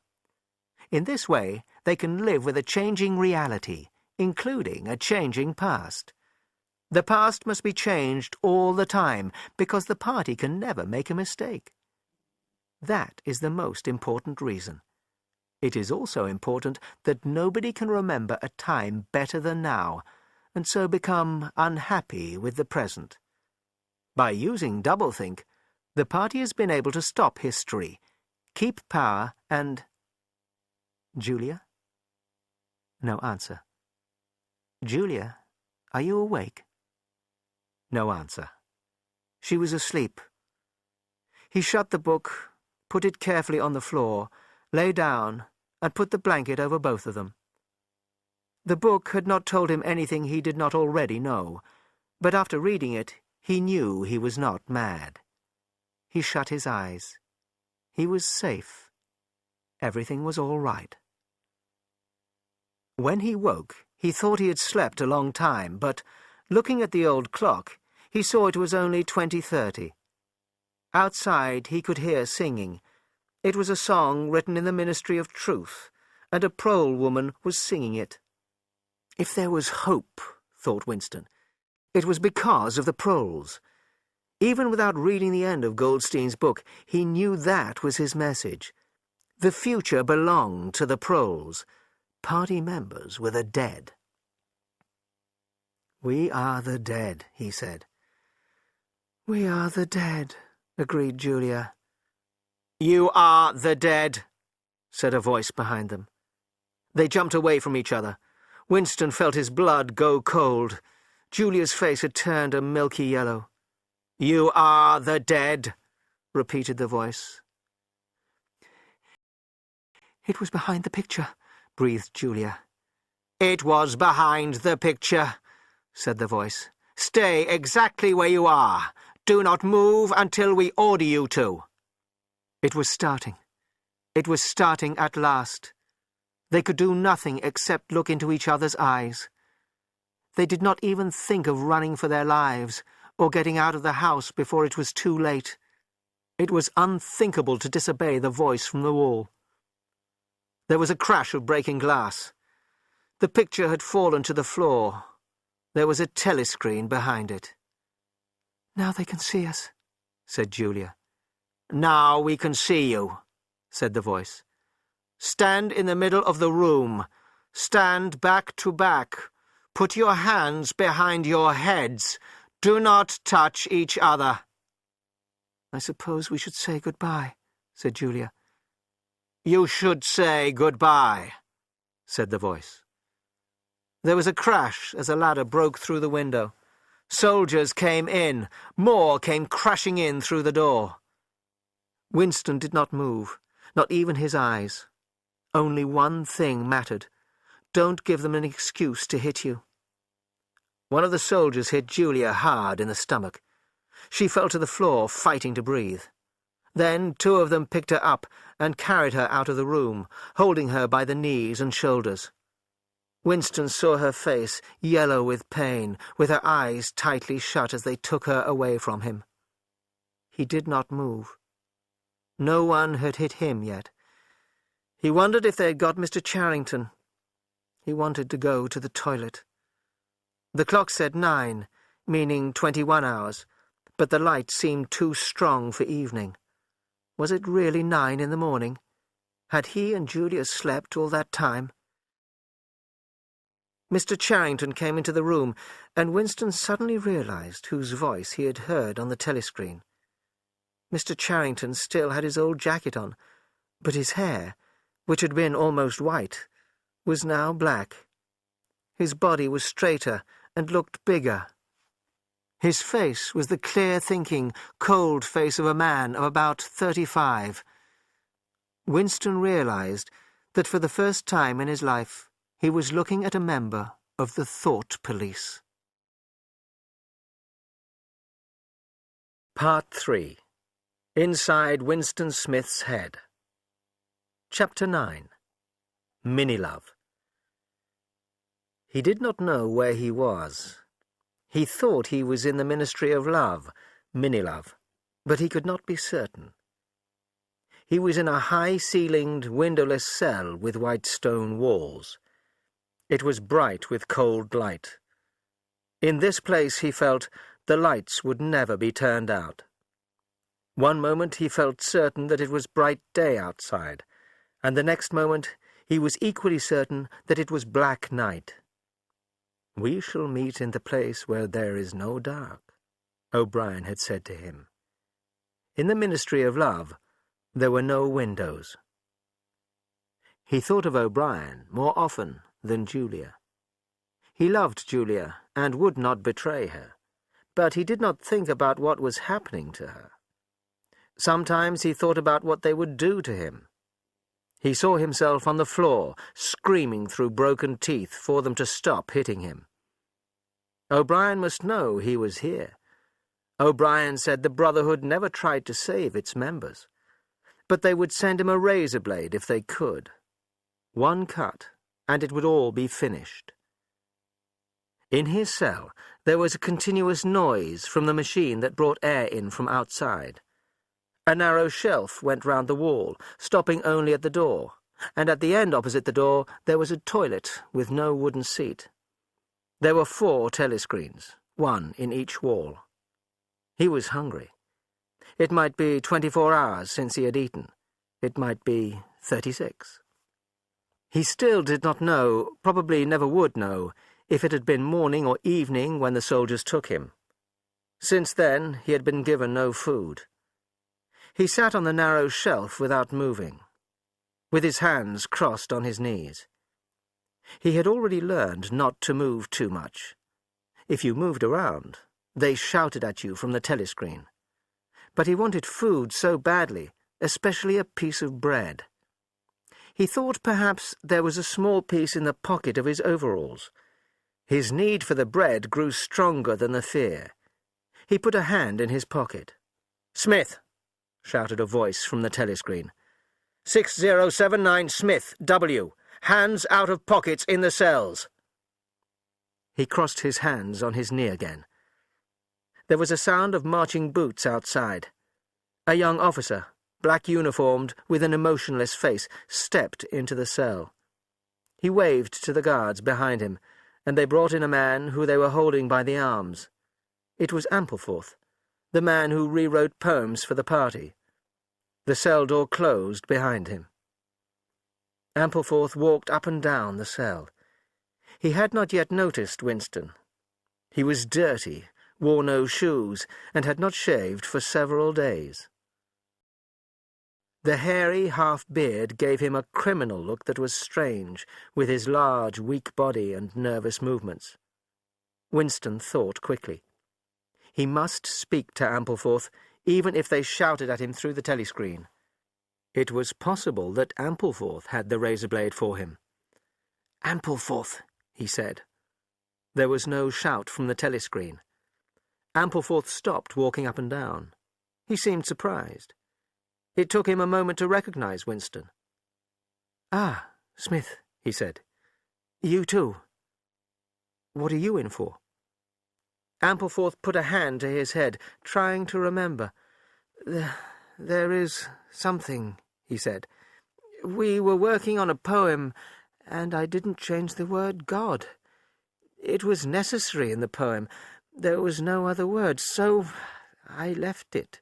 In this way, they can live with a changing reality, including a changing past. The past must be changed all the time, because the party can never make a mistake. That is the most important reason. It is also important that nobody can remember a time better than now, and so become unhappy with the present. By using doublethink, the party has been able to stop history, keep power, and... Julia? No answer. Julia, are you awake? No answer. She was asleep. He shut the book, put it carefully on the floor, lay down, and put the blanket over both of them. The book had not told him anything he did not already know, but after reading it, he knew he was not mad. He shut his eyes. He was safe. Everything was all right. When he woke, he thought he had slept a long time, but, looking at the old clock, he saw it was only 20:30. Outside he could hear singing. It was a song written in the Ministry of Truth, and a prole woman was singing it. If there was hope, thought Winston, it was because of the proles. Even without reading the end of Goldstein's book, he knew that was his message. The future belonged to the proles. Party members were the dead. "We are the dead," he said. "We are the dead," agreed Julia. "You are the dead," said a voice behind them. They jumped away from each other. Winston felt his blood go cold. Julia's face had turned a milky yellow. "You are the dead," repeated the voice. "It was behind the picture," breathed Julia. "It was behind the picture," said the voice. "Stay exactly where you are. Do not move until we order you to." It was starting. It was starting at last. They could do nothing except look into each other's eyes. They did not even think of running for their lives or getting out of the house before it was too late. It was unthinkable to disobey the voice from the wall. There was a crash of breaking glass. The picture had fallen to the floor. There was a telescreen behind it. "Now they can see us," said Julia. "Now we can see you," said the voice. "Stand in the middle of the room. Stand back to back. Put your hands behind your heads. Do not touch each other." "I suppose we should say goodbye," said Julia. "You should say goodbye," said the voice. There was a crash as a ladder broke through the window. Soldiers came in. More came crashing in through the door. Winston did not move, not even his eyes. Only one thing mattered. Don't give them an excuse to hit you. One of the soldiers hit Julia hard in the stomach. She fell to the floor, fighting to breathe. Then 2 of them picked her up and carried her out of the room, holding her by the knees and shoulders. Winston saw her face, yellow with pain, with her eyes tightly shut as they took her away from him. He did not move. No one had hit him yet. He wondered if they had got Mr. Charrington. He wanted to go to the toilet. The clock said 9, meaning 21 hours, but the light seemed too strong for evening. Was it really 9 in the morning? Had he and Julia slept all that time? Mr. Charrington came into the room, and Winston suddenly realized whose voice he had heard on the telescreen. Mr. Charrington still had his old jacket on, but his hair, which had been almost white, was now black. His body was straighter and looked bigger. His face was the clear-thinking, cold face of a man of about 35. Winston realized that for the first time in his life he was looking at a member of the Thought Police. Part 3. Inside Winston Smith's Head. Chapter 9. Minnie-Love. He did not know where he was. He thought he was in the Ministry of Love, Minnie-Love, but he could not be certain. He was in a high-ceilinged, windowless cell with white stone walls. It was bright with cold light. In this place, he felt, the lights would never be turned out. One moment he felt certain that it was bright day outside, and the next moment he was equally certain that it was black night. "We shall meet in the place where there is no dark," O'Brien had said to him. In the Ministry of Love, there were no windows. He thought of O'Brien more often than Julia. He loved Julia and would not betray her, but he did not think about what was happening to her. Sometimes he thought about what they would do to him. He saw himself on the floor, screaming through broken teeth for them to stop hitting him. O'Brien must know he was here. O'Brien said the Brotherhood never tried to save its members, but they would send him a razor blade if they could. One cut, and it would all be finished. In his cell, there was a continuous noise from the machine that brought air in from outside. A narrow shelf went round the wall, stopping only at the door, and at the end opposite the door there was a toilet with no wooden seat. There were 4 telescreens, 1 in each wall. He was hungry. It might be 24 hours since he had eaten. It might be 36. He still did not know, probably never would know, if it had been morning or evening when the soldiers took him. Since then, he had been given no food. He sat on the narrow shelf without moving, with his hands crossed on his knees. He had already learned not to move too much. If you moved around, they shouted at you from the telescreen. But he wanted food so badly, especially a piece of bread. He thought perhaps there was a small piece in the pocket of his overalls. His need for the bread grew stronger than the fear. He put a hand in his pocket. "Smith!" shouted a voice from the telescreen. 6079 Smith, W. Hands out of pockets in the cells. He crossed his hands on his knee again. There was a sound of marching boots outside. A young officer, black-uniformed, with an emotionless face, stepped into the cell. He waved to the guards behind him, and they brought in a man who they were holding by the arms. It was Ampleforth, the man who rewrote poems for the party. The cell door closed behind him. Ampleforth walked up and down the cell. He had not yet noticed Winston. He was dirty, wore no shoes, and had not shaved for several days. The hairy half-beard gave him a criminal look that was strange, with his large, weak body and nervous movements. Winston thought quickly. He must speak to Ampleforth, even if they shouted at him through the telescreen. It was possible that Ampleforth had the razor blade for him. "Ampleforth," he said. There was no shout from the telescreen. Ampleforth stopped walking up and down. He seemed surprised. It took him a moment to recognize Winston. "Ah, Smith," he said. "You too. What are you in for?" Ampleforth put a hand to his head, trying to remember. There is something," he said. "We were working on a poem, and I didn't change the word God. It was necessary in the poem. There was no other word, so I left it."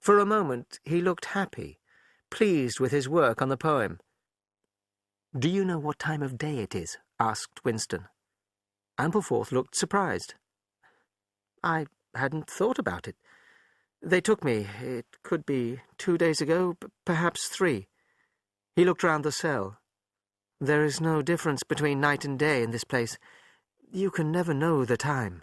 For a moment he looked happy, pleased with his work on the poem. "Do you know what time of day it is?" asked Winston. Ampleforth looked surprised. "I hadn't thought about it. They took me. It could be 2 days ago, perhaps 3. He looked round the cell. "There is no difference between night and day in this place. You can never know the time."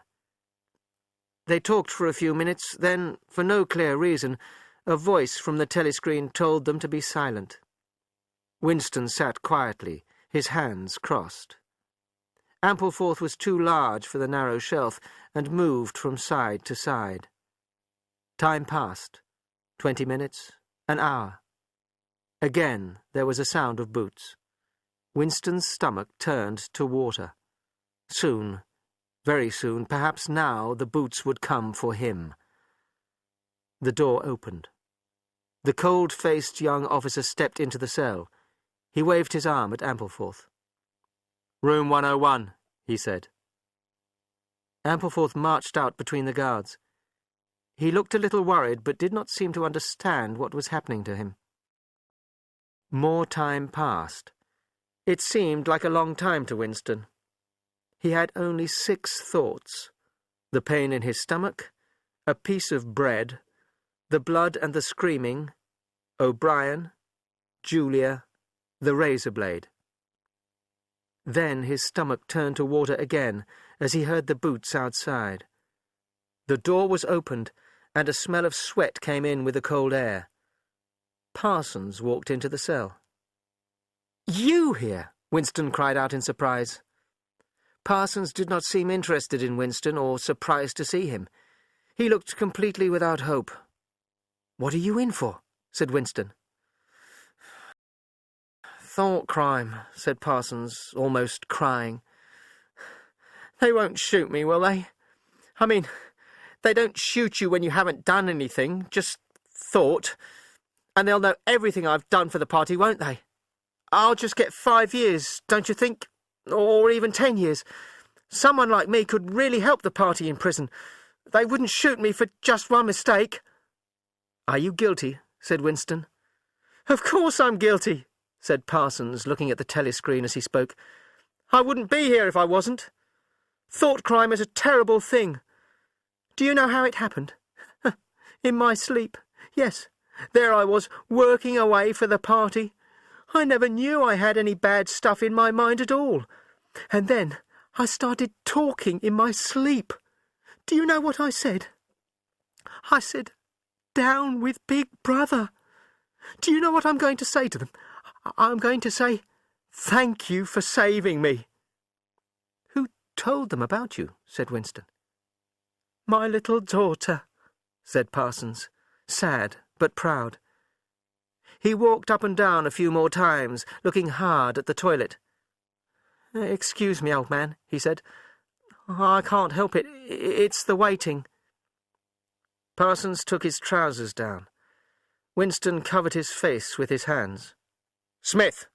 They talked for a few minutes, then, for no clear reason, a voice from the telescreen told them to be silent. Winston sat quietly, his hands crossed. Ampleforth was too large for the narrow shelf, and moved from side to side. Time passed. 20 minutes, an hour. Again there was a sound of boots. Winston's stomach turned to water. Soon, very soon, perhaps now, the boots would come for him. The door opened. The cold-faced young officer stepped into the cell. He waved his arm at Ampleforth. "Room 101, he said. Ampleforth marched out between the guards. He looked a little worried, but did not seem to understand what was happening to him. More time passed. It seemed like a long time to Winston. He had only 6 thoughts: the pain in his stomach, a piece of bread, the blood and the screaming, O'Brien, Julia, the razor blade. Then his stomach turned to water again as he heard the boots outside. The door was opened, and a smell of sweat came in with the cold air. Parsons walked into the cell. "You here?" Winston cried out in surprise. Parsons did not seem interested in Winston or surprised to see him. He looked completely without hope. "What are you in for?" said Winston. "Thought crime," said Parsons, almost crying. "They won't shoot me, will they? I mean, they don't shoot you when you haven't done anything, just thought. And they'll know everything I've done for the party, won't they? I'll just get 5 years, don't you think? Or even 10 years. Someone like me could really help the party in prison. They wouldn't shoot me for just one mistake." "Are you guilty?" said Winston. "Of course I'm guilty," said Parsons, looking at the telescreen as he spoke. "I wouldn't be here if I wasn't. Thought crime is a terrible thing. Do you know how it happened? In my sleep. Yes, there I was, working away for the party. I never knew I had any bad stuff in my mind at all. And then I started talking in my sleep. Do you know what I said? I said, 'Down with Big Brother.' Do you know what I'm going to say to them? I'm going to say, 'Thank you for saving me.'" "Who told them about you?" said Winston. "My little daughter," said Parsons, sad but proud. He walked up and down a few more times, looking hard at the toilet. "Excuse me, old man," he said. "I can't help it. It's the waiting." Parsons took his trousers down. Winston covered his face with his hands. "Smith!"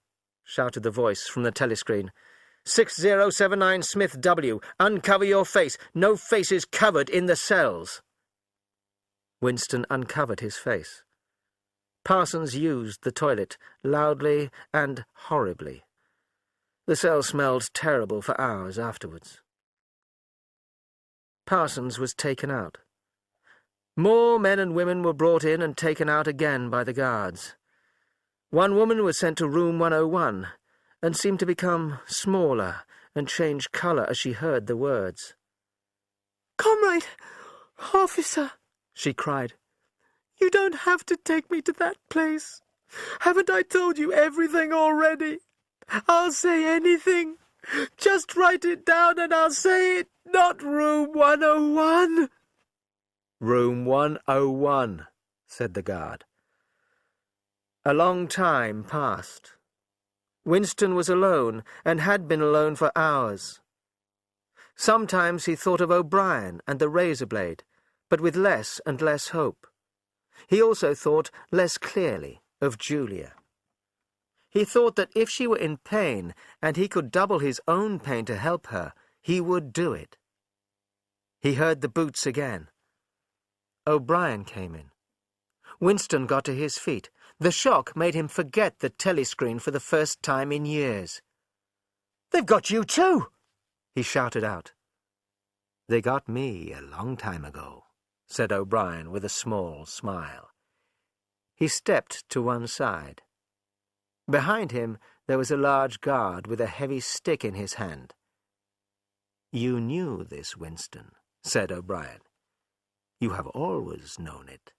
shouted the voice from the telescreen. 6079 Smith W. Uncover your face. No faces covered in the cells. Winston uncovered his face. Parsons used the toilet, loudly and horribly. The cell smelled terrible for hours afterwards. Parsons was taken out. More men and women were brought in and taken out again by the guards. One woman was sent to room 101, and seemed to become smaller and change colour as she heard the words. "Comrade, officer," she cried, "you don't have to take me to that place. Haven't I told you everything already? I'll say anything. Just write it down and I'll say it, not room 101. "Room 101, said the guard. A long time passed. Winston was alone, and had been alone for hours. Sometimes he thought of O'Brien and the razor blade, but with less and less hope. He also thought less clearly of Julia. He thought that if she were in pain, and he could double his own pain to help her, he would do it. He heard the boots again. O'Brien came in. Winston got to his feet. The shock made him forget the telescreen for the first time in years. "They've got you too!" he shouted out. "They got me a long time ago," said O'Brien with a small smile. He stepped to one side. Behind him there was a large guard with a heavy stick in his hand. "You knew this, Winston," said O'Brien. "You have always known it."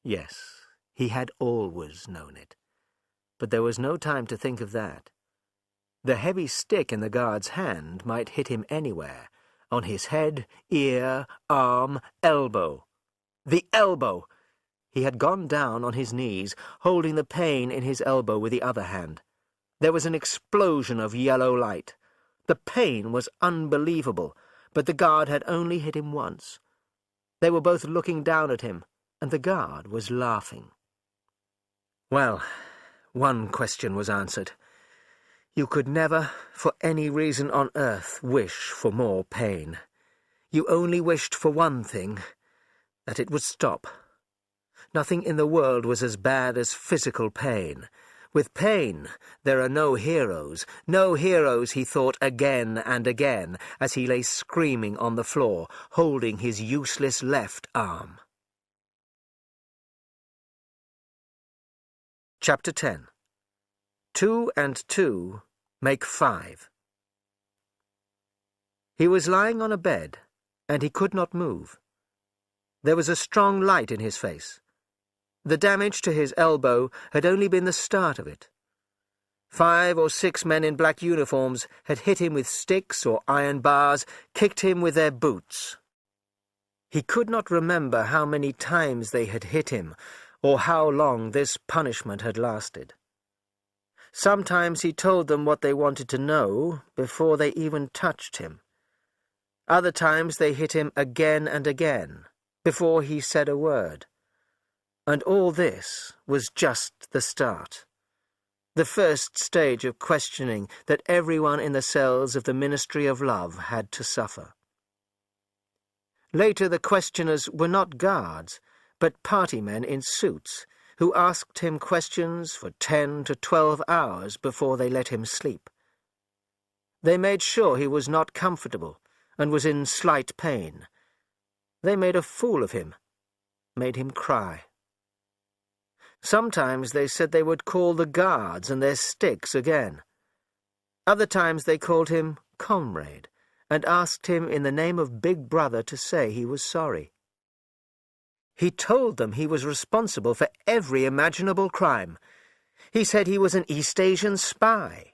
Yes, he had always known it. But there was no time to think of that. The heavy stick in the guard's hand might hit him anywhere, on his head, ear, arm, elbow. The elbow! He had gone down on his knees, holding the pain in his elbow with the other hand. There was an explosion of yellow light. The pain was unbelievable, but the guard had only hit him once. They were both looking down at him, and the guard was laughing. Well, one question was answered. You could never, for any reason on earth, wish for more pain. You only wished for one thing, that it would stop. Nothing in the world was as bad as physical pain. With pain, there are no heroes, he thought again and again, as he lay screaming on the floor, holding his useless left arm. Chapter 10. 2 and 2 make 5. He was lying on a bed, and he could not move. There was a strong light in his face. The damage to his elbow had only been the start of it. 5 or 6 men in black uniforms had hit him with sticks or iron bars, kicked him with their boots. He could not remember how many times they had hit him, or how long this punishment had lasted. Sometimes he told them what they wanted to know before they even touched him. Other times they hit him again and again, before he said a word. And all this was just the start. The first stage of questioning that everyone in the cells of the Ministry of Love had to suffer. Later the questioners were not guards, but party men in suits, who asked him questions for 10 to 12 hours before they let him sleep. They made sure he was not comfortable and was in slight pain. They made a fool of him, made him cry. Sometimes they said they would call the guards and their sticks again. Other times they called him comrade and asked him in the name of Big Brother to say he was sorry. He told them he was responsible for every imaginable crime. He said he was an East Asian spy.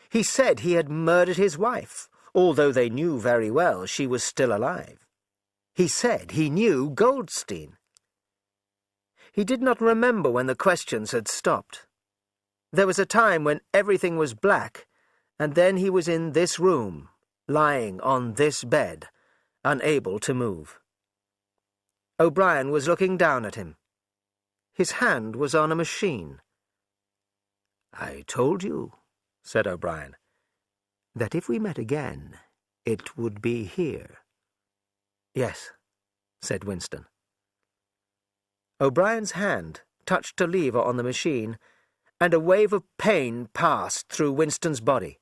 He said he had murdered his wife, although they knew very well she was still alive. He said he knew Goldstein. He did not remember when the questions had stopped. There was a time when everything was black, and then he was in this room, lying on this bed, unable to move. O'Brien was looking down at him. His hand was on a machine. "I told you," said O'Brien, "that if we met again, it would be here." "Yes," said Winston. O'Brien's hand touched a lever on the machine, and a wave of pain passed through Winston's body.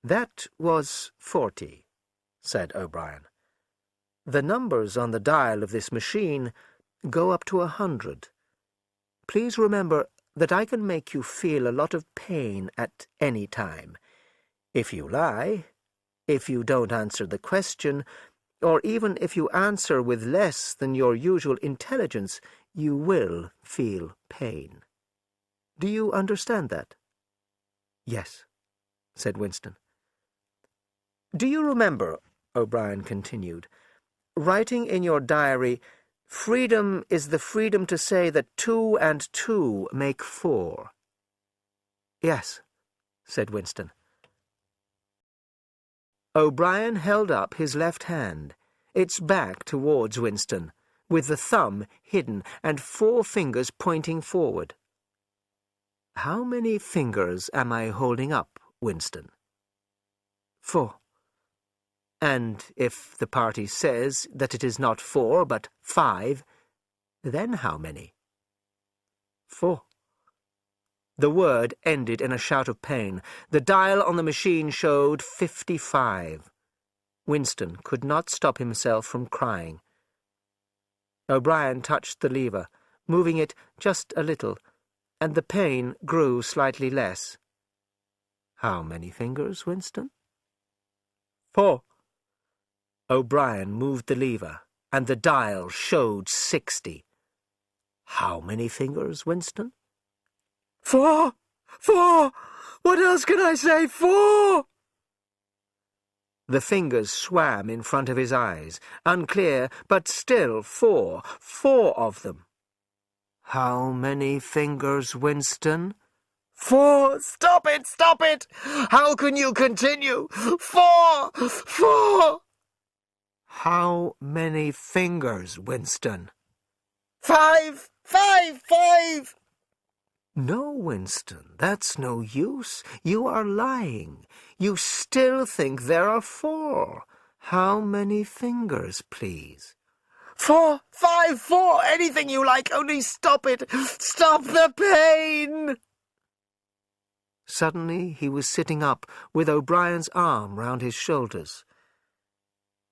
"That was 40, said O'Brien. "The numbers on the dial of this machine go up to 100. Please remember that I can make you feel a lot of pain at any time. If you lie, if you don't answer the question, or even if you answer with less than your usual intelligence, you will feel pain. Do you understand that?" "Yes," said Winston. "Do you remember," O'Brien continued, "writing in your diary, 'Freedom is the freedom to say that 2 and 2 make 4'? "Yes," said Winston. O'Brien held up his left hand, its back towards Winston, with the thumb hidden and 4 fingers pointing forward. "How many fingers am I holding up, Winston?" "4. And if the party says that it is not 4 but 5, then how many?" "4. The word ended in a shout of pain. The dial on the machine showed 55. Winston could not stop himself from crying. O'Brien touched the lever, moving it just a little, and the pain grew slightly less. "How many fingers, Winston?" 4. O'Brien moved the lever, and the dial showed 60. "How many fingers, Winston?" 4! 4! What else can I say? 4! The fingers swam in front of his eyes, unclear, but still 4. 4 of them. "How many fingers, Winston?" 4! Stop it! Stop it! How can you continue? 4! 4! "How many fingers, Winston?" 5! 5! 5! "No, Winston, that's no use. You are lying. You still think there are 4. How many fingers, please?" 4! 5! 4! Anything you like, only stop it! Stop the pain! Suddenly he was sitting up, with O'Brien's arm round his shoulders.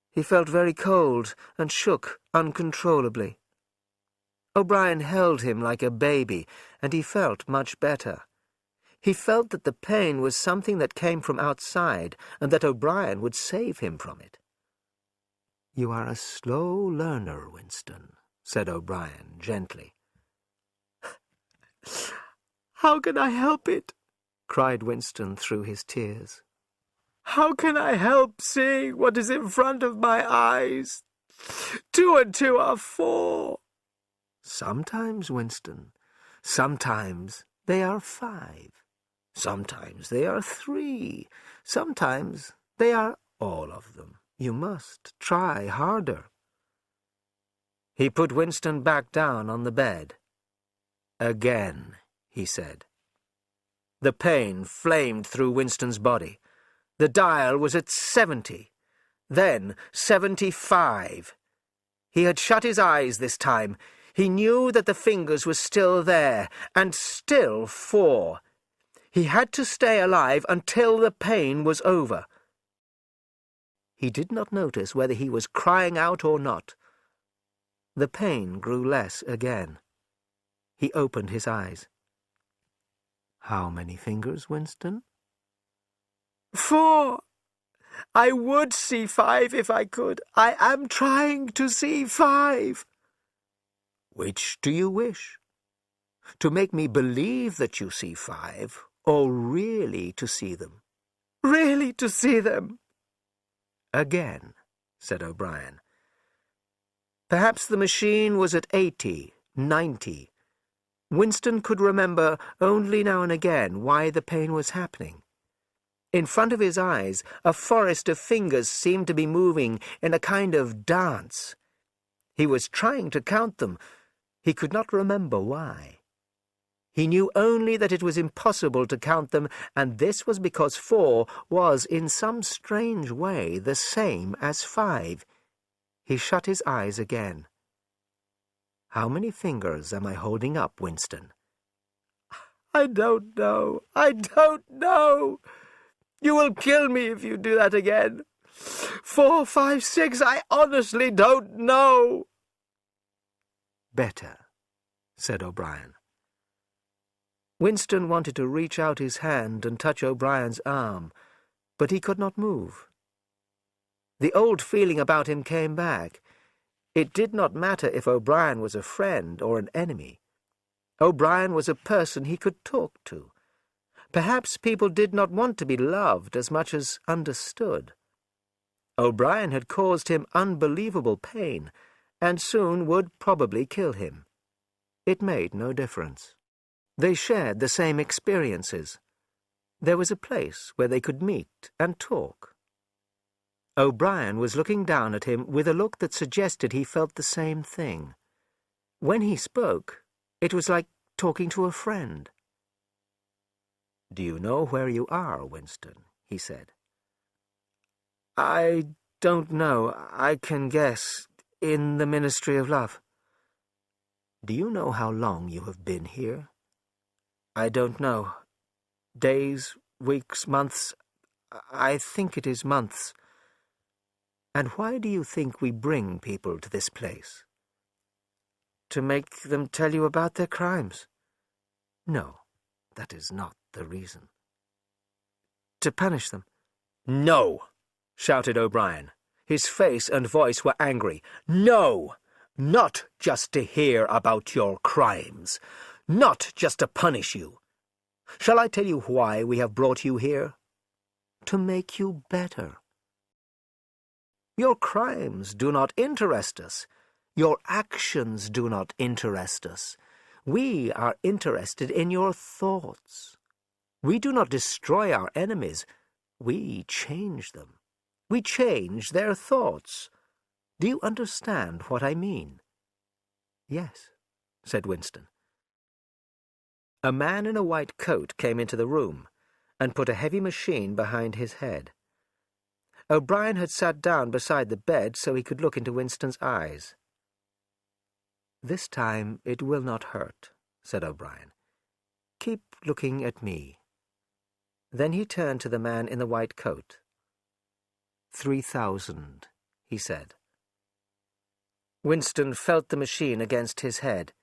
He felt very cold and shook uncontrollably. O'Brien held him like a baby, and he felt much better. He felt that the pain was something that came from outside, and that O'Brien would save him from it. "You are a slow learner, Winston," said O'Brien gently. "How can I help it?" cried Winston through his tears. "How can I help seeing what is in front of my eyes? 2 and 2 are 4. "Sometimes, Winston, sometimes they are 5. Sometimes they are 3. Sometimes they are all of them. You must try harder." He put Winston back down on the bed. "Again," he said. The pain flamed through Winston's body. The dial was at 70, then 75. He had shut his eyes this time. He knew that the fingers were still there, and still 4. He had to stay alive until the pain was over. He did not notice whether he was crying out or not. The pain grew less again. He opened his eyes. "How many fingers, Winston?" 4. I would see 5 if I could. I am trying to see 5. "Which do you wish? To make me believe that you see 5, or really to see them?" "Really to see them." "Again," said O'Brien. Perhaps the machine was at 80, 90. Winston could remember only now and again why the pain was happening. In front of his eyes, a forest of fingers seemed to be moving in a kind of dance. He was trying to count them. He could not remember why. He knew only that it was impossible to count them, and this was because 4 was, in some strange way, the same as 5. He shut his eyes again. "How many fingers am I holding up, Winston?" "I don't know. I don't know. You will kill me if you do that again. 4, 5, 6, I honestly don't know." "Better," said O'Brien. Winston wanted to reach out his hand and touch O'Brien's arm, but he could not move. The old feeling about him came back. It did not matter if O'Brien was a friend or an enemy. O'Brien was a person he could talk to. Perhaps people did not want to be loved as much as understood. O'Brien had caused him unbelievable pain, and soon would probably kill him. It made no difference. They shared the same experiences. There was a place where they could meet and talk. O'Brien was looking down at him with a look that suggested he felt the same thing. When he spoke, it was like talking to a friend. "Do you know where you are, Winston?" he said. "I don't know. I can guess. In the Ministry of Love." "Do you know how long you have been here?" "I don't know. Days, weeks, months. I think it is months." "And why do you think we bring people to this place?" "To make them tell you about their crimes." "No, that is not the reason." "To punish them." "No!" shouted O'Brien. His face and voice were angry. "No! Not just to hear about your crimes. Not just to punish you. Shall I tell you why we have brought you here? To make you better. Your crimes do not interest us. Your actions do not interest us. We are interested in your thoughts. We do not destroy our enemies. We change them. We change their thoughts. Do you understand what I mean?" "Yes," said Winston. A man in a white coat came into the room and put a heavy machine behind his head. O'Brien had sat down beside the bed so he could look into Winston's eyes. "This time it will not hurt," said O'Brien. "Keep looking at me." Then he turned to the man in the white coat. 3,000, he said. Winston felt the machine against his head.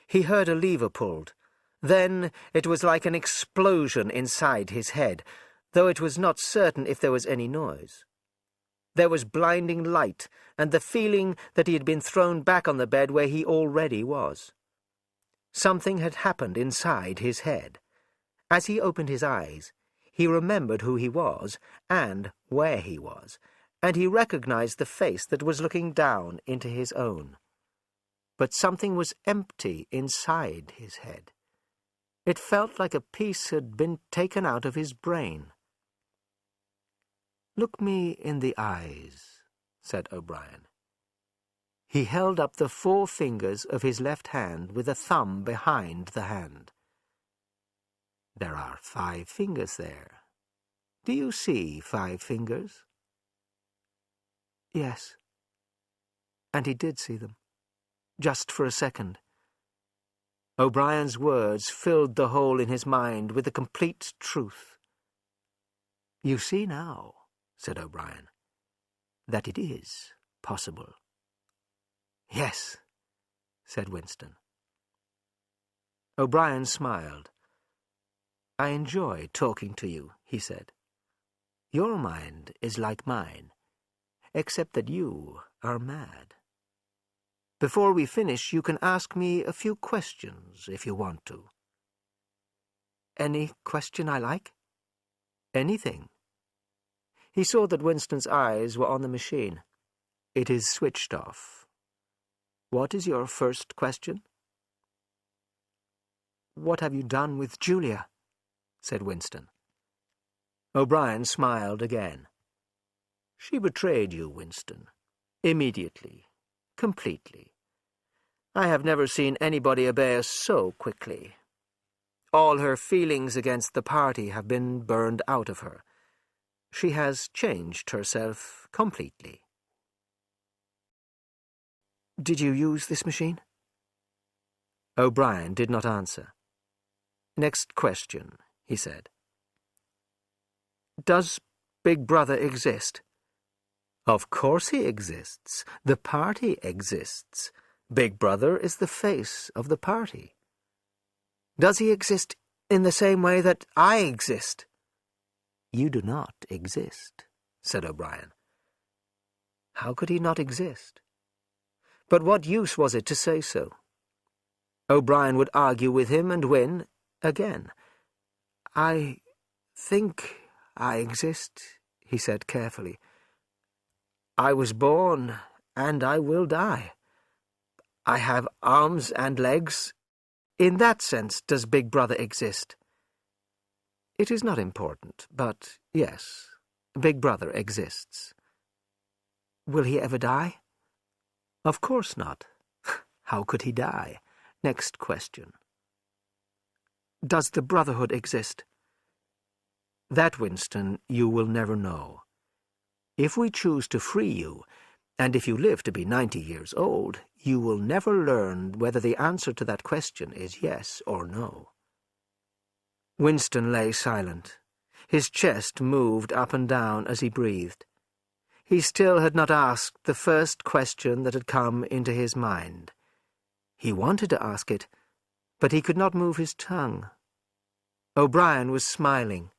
He heard a lever pulled. Then it was like an explosion inside his head, though it was not certain if there was any noise. There was blinding light, and the feeling that he had been thrown back on the bed where he already was. Something had happened inside his head. As he opened his eyes, he remembered who he was and where he was, and he recognized the face that was looking down into his own. But something was empty inside his head. It felt like a piece had been taken out of his brain. "Look me in the eyes," said O'Brien. He held up the 4 fingers of his left hand with a thumb behind the hand. "There are 5 fingers there. Do you see 5 fingers?" "Yes." And he did see them, just for a second. O'Brien's words filled the hole in his mind with the complete truth. "You see now," said O'Brien, "that it is possible." "Yes," said Winston. O'Brien smiled. "I enjoy talking to you," he said. "Your mind is like mine, except that you are mad. Before we finish, you can ask me a few questions if you want to." "Any question I like?" "Anything." He saw that Winston's eyes were on the machine. "It is switched off. What is your first question?" "What have you done with Julia?" said Winston. O'Brien smiled again. "She betrayed you, Winston. Immediately. Completely. I have never seen anybody obey us so quickly. All her feelings against the party have been burned out of her. She has changed herself completely." "Did you use this machine?" O'Brien did not answer. "Next question," he said. "Does Big Brother exist?" "Of course he exists. The party exists. Big Brother is the face of the party." "Does he exist in the same way that I exist?" "You do not exist," said O'Brien. How could he not exist? But what use was it to say so? O'Brien would argue with him and win again. "I think I exist," he said carefully. "I was born, and I will die. I have arms and legs. In that sense does Big Brother exist." "It is not important, but yes, Big Brother exists." "Will he ever die?" "Of course not. How could he die? Next question." "Does the Brotherhood exist?" "That, Winston, you will never know. If we choose to free you, and if you live to be 90 years old, you will never learn whether the answer to that question is yes or no." Winston lay silent. His chest moved up and down as he breathed. He still had not asked the first question that had come into his mind. He wanted to ask it, but he could not move his tongue. O'Brien was smiling.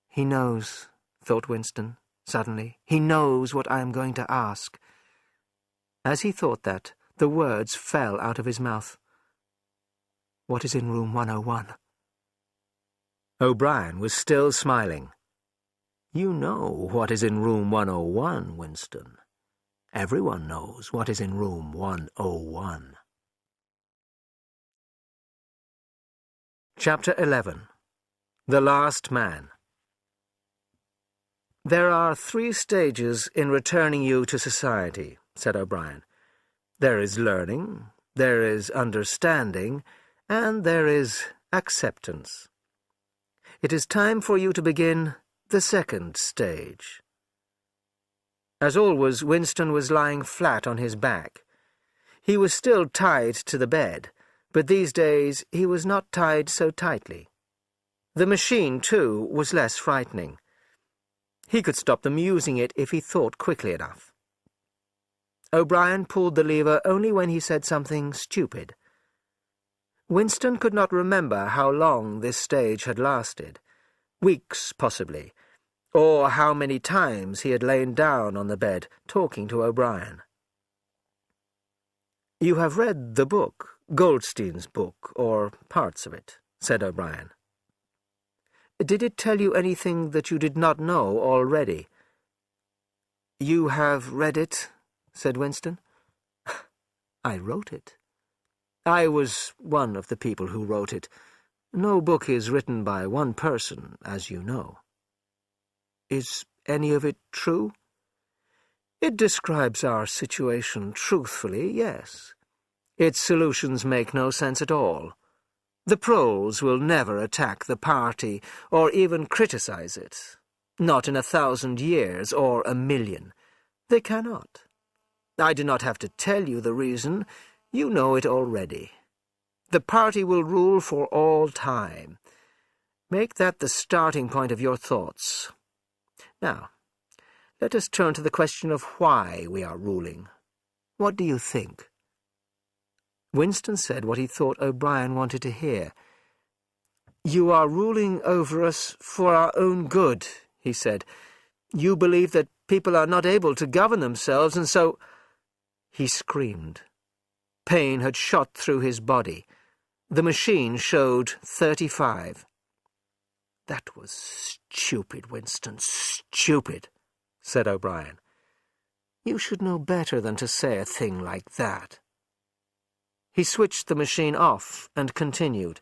"He knows," thought Winston, suddenly. "He knows what I am going to ask." As he thought that, the words fell out of his mouth. "What is in room 101? O'Brien was still smiling. "You know what is in room 101, Winston. Everyone knows what is in room 101. Chapter 11. The Last Man. "There are 3 stages in returning you to society," said O'Brien. "There is learning, there is understanding, and there is acceptance. It is time for you to begin the 2nd stage." As always, Winston was lying flat on his back. He was still tied to the bed, but these days he was not tied so tightly. The machine, too, was less frightening. He could stop them using it if he thought quickly enough. O'Brien pulled the lever only when he said something stupid. Winston could not remember how long this stage had lasted. Weeks, possibly, or how many times he had lain down on the bed talking to O'Brien. "You have read the book, Goldstein's book, or parts of it," said O'Brien. "Did it tell you anything that you did not know already?" "You have read it," said Winston. "I wrote it. I was one of the people who wrote it. No book is written by one person, as you know." "Is any of it true?" "It describes our situation truthfully, yes. Its solutions make no sense at all. The proles will never attack the party or even criticize it. Not in 1,000 years or 1,000,000. They cannot. I do not have to tell you the reason. You know it already. The party will rule for all time. Make that the starting point of your thoughts. Now, let us turn to the question of why we are ruling. What do you think?" Winston said what he thought O'Brien wanted to hear. "You are ruling over us for our own good," he said. "You believe that people are not able to govern themselves, and so—" He screamed. Pain had shot through his body. The machine showed 35. "That was stupid, Winston, stupid," said O'Brien. You should know better than to say a thing like that. He switched the machine off and continued.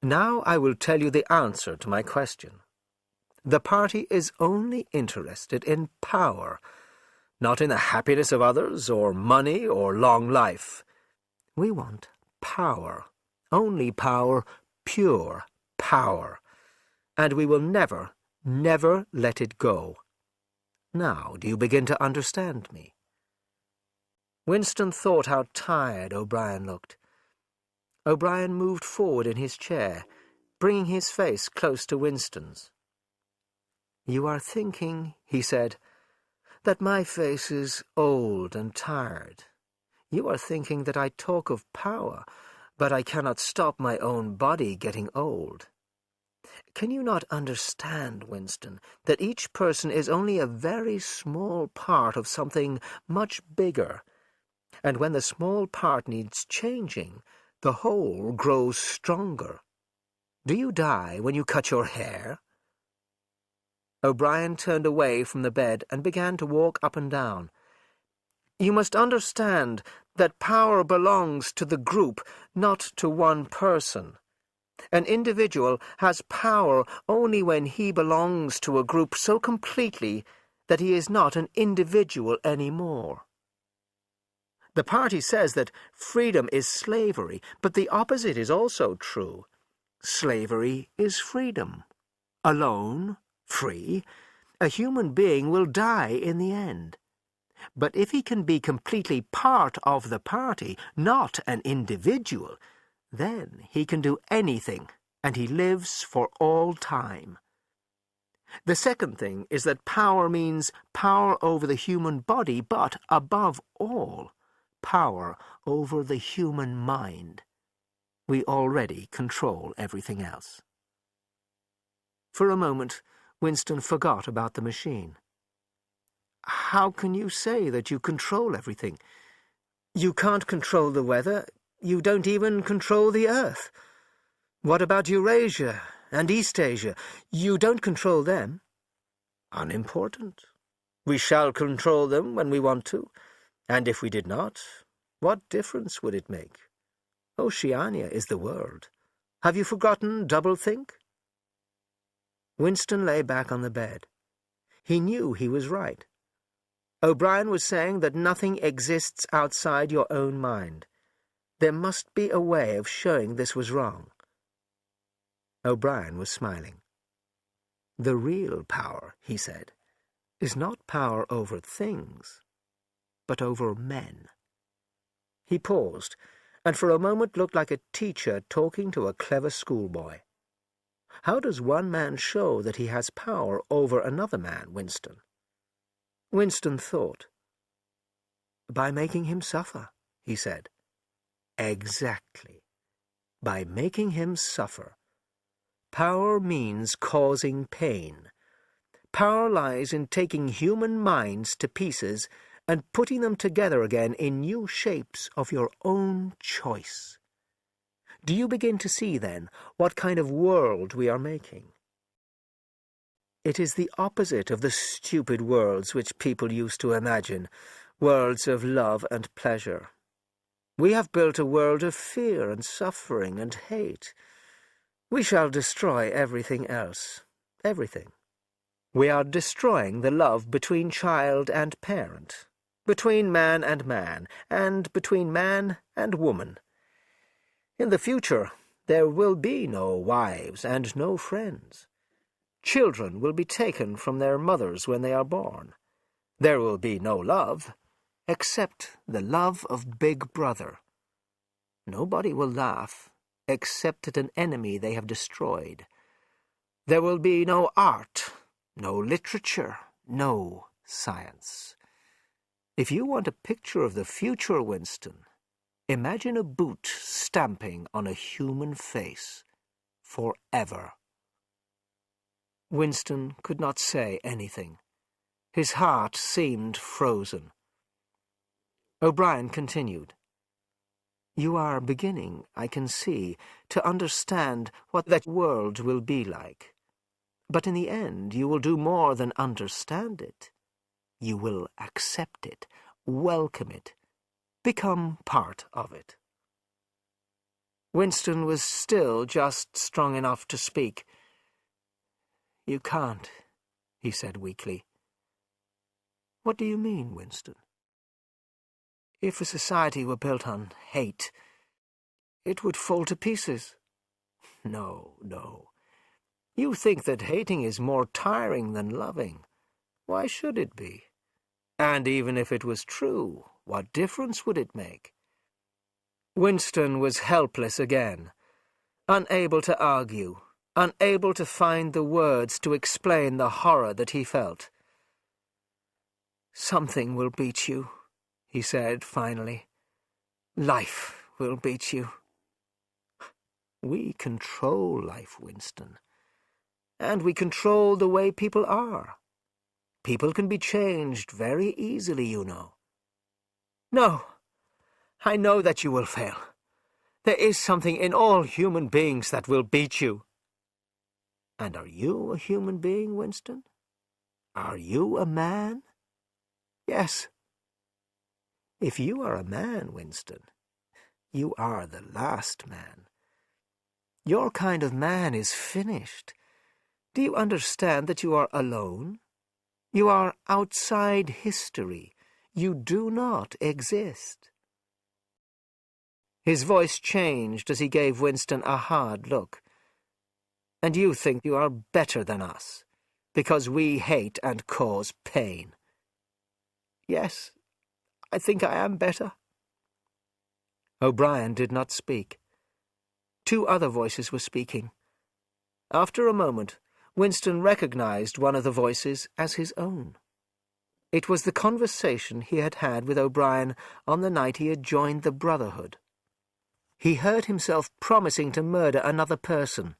Now I will tell you the answer to my question. The party is only interested in power, not in the happiness of others, or money, or long life. We want power, only power, pure power, and we will never, never let it go. Now, do you begin to understand me? Winston thought how tired O'Brien looked. O'Brien moved forward in his chair, bringing his face close to Winston's. You are thinking, he said, that my face is old and tired. You are thinking that I talk of power, but I cannot stop my own body getting old. Can you not understand, Winston, that each person is only a very small part of something much bigger, and when the small part needs changing, the whole grows stronger? Do you die when you cut your hair? O'Brien turned away from the bed and began to walk up and down. You must understand that power belongs to the group, not to one person. An individual has power only when he belongs to a group so completely that he is not an individual any more. The party says that freedom is slavery, but the opposite is also true. Slavery is freedom. Alone, free, a human being will die in the end. But if he can be completely part of the party, not an individual, then he can do anything, and he lives for all time. The second thing is that power means power over the human body, but, above all, power over the human mind. We already control everything else. For a moment, Winston forgot about the machine. How can you say that you control everything? You can't control the weather. You don't even control the Earth. What about Eurasia and East Asia? You don't control them. Unimportant. We shall control them when we want to, and if we did not, what difference would it make? Oceania is the world. Have you forgotten doublethink? Winston lay back on the bed. He knew he was right. O'Brien was saying that nothing exists outside your own mind. There must be a way of showing this was wrong. O'Brien was smiling. The real power, he said, is not power over things, but over men. He paused, and for a moment looked like a teacher talking to a clever schoolboy. How does one man show that he has power over another man, Winston? Winston thought. By making him suffer, he said. Exactly. By making him suffer. Power means causing pain. Power lies in taking human minds to pieces and putting them together again in new shapes of your own choice. Do you begin to see, then, what kind of world we are making? It is the opposite of the stupid worlds which people used to imagine, worlds of love and pleasure. We have built a world of fear and suffering and hate. We shall destroy everything else, everything. We are destroying the love between child and parent, between man, and between man and woman. In the future, there will be no wives and no friends. Children will be taken from their mothers when they are born. There will be no love, except the love of Big Brother. Nobody will laugh, except at an enemy they have destroyed. There will be no art, no literature, no science. If you want a picture of the future, Winston, imagine a boot stamping on a human face forever. Winston could not say anything. His heart seemed frozen. O'Brien continued. You are beginning, I can see, to understand what that world will be like. But in the end you will do more than understand it. you will accept it, welcome it, become part of it. Winston was still just strong enough to speak. "You can't," he said weakly. "What do you mean, Winston?" "If a society were built on hate, it would fall to pieces." No, no. You think that hating is more tiring than loving. Why should it be? And even if it was true, what difference would it make? Winston was helpless again, unable to argue, unable to find the words to explain the horror that he felt. "Something will beat you," he said finally. "Life will beat you." We control life, Winston. And we control the way people are. People can be changed very easily, you know. "No, I know that you will fail. There is something in all human beings that will beat you." "And are you a human being, Winston? Are you a man?" "Yes." "If you are a man, Winston, you are the last man. Your kind of man is finished. Do you understand that you are alone? You are outside history. You do not exist." His voice changed as he gave Winston a hard look. "And you think you are better than us, because we hate and cause pain?" "Yes, I think I am better." O'Brien did not speak. Two other voices were speaking. After a moment, Winston recognized one of the voices as his own. It was the conversation he had had with O'Brien on the night he had joined the Brotherhood. He heard himself promising to murder another person,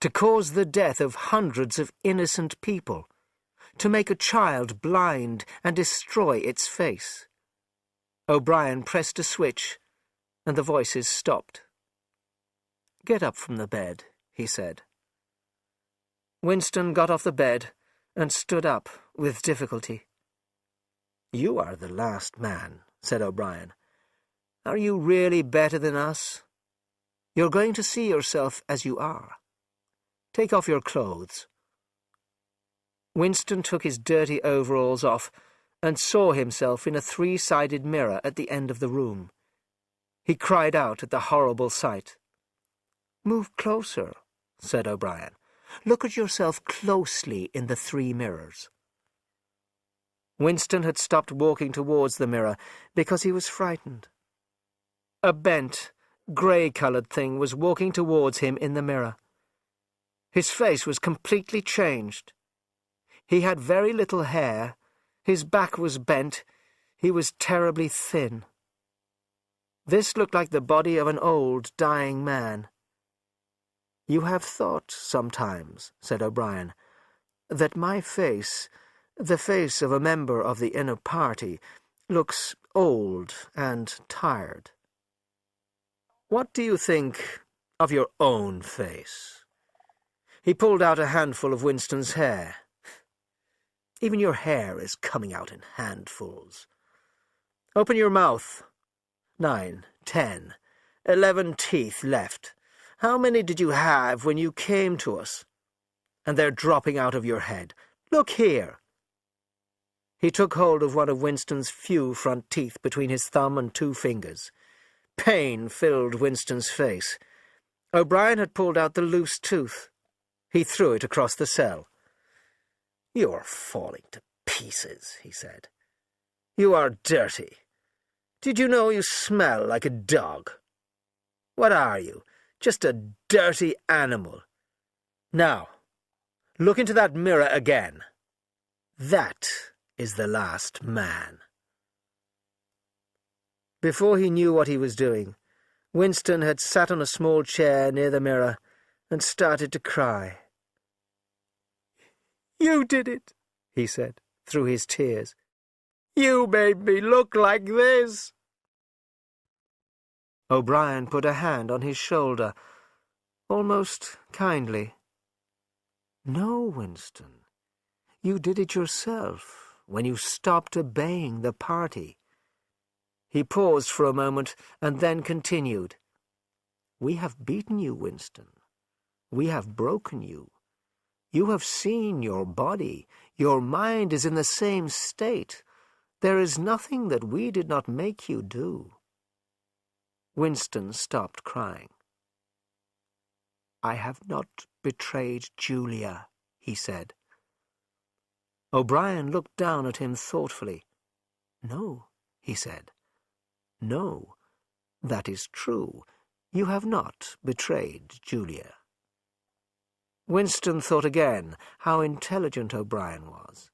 to cause the death of hundreds of innocent people, to make a child blind and destroy its face. O'Brien pressed a switch, and the voices stopped. "Get up from the bed," he said. Winston got off the bed and stood up with difficulty. "You are the last man," said O'Brien. "Are you really better than us? You're going to see yourself as you are. Take off your clothes." Winston took his dirty overalls off and saw himself in a three-sided mirror at the end of the room. He cried out at the horrible sight. "Move closer," said O'Brien. "Look at yourself closely in the three mirrors." Winston had stopped walking towards the mirror because he was frightened. A bent, grey-coloured thing was walking towards him in the mirror. His face was completely changed. He had very little hair, his back was bent, he was terribly thin. This looked like the body of an old, dying man. "You have thought sometimes," said O'Brien, "that my face, the face of a member of the inner party, looks old and tired. What do you think of your own face?" He pulled out a handful of Winston's hair. "Even your hair is coming out in handfuls. Open your mouth. 9, 10, 11 teeth left. How many did you have when you came to us? And they're dropping out of your head. Look here." He took hold of one of Winston's few front teeth between his thumb and two fingers. Pain filled Winston's face. O'Brien had pulled out the loose tooth. He threw it across the cell. "You're falling to pieces," he said. "You are dirty. Did you know you smell like a dog? What are you? Just a dirty animal. Now, look into that mirror again. That is the last man." Before he knew what he was doing, Winston had sat on a small chair near the mirror and started to cry. "You did it," he said, through his tears. "You made me look like this." O'Brien put a hand on his shoulder, almost kindly. "No, Winston, you did it yourself, when you stopped obeying the party." He paused for a moment and then continued. "We have beaten you, Winston. We have broken you. You have seen your body. Your mind is in the same state. There is nothing that we did not make you do." Winston stopped crying. "I have not betrayed Julia," he said. O'Brien looked down at him thoughtfully. "No," he said. "No, that is true. You have not betrayed Julia." Winston thought again how intelligent O'Brien was.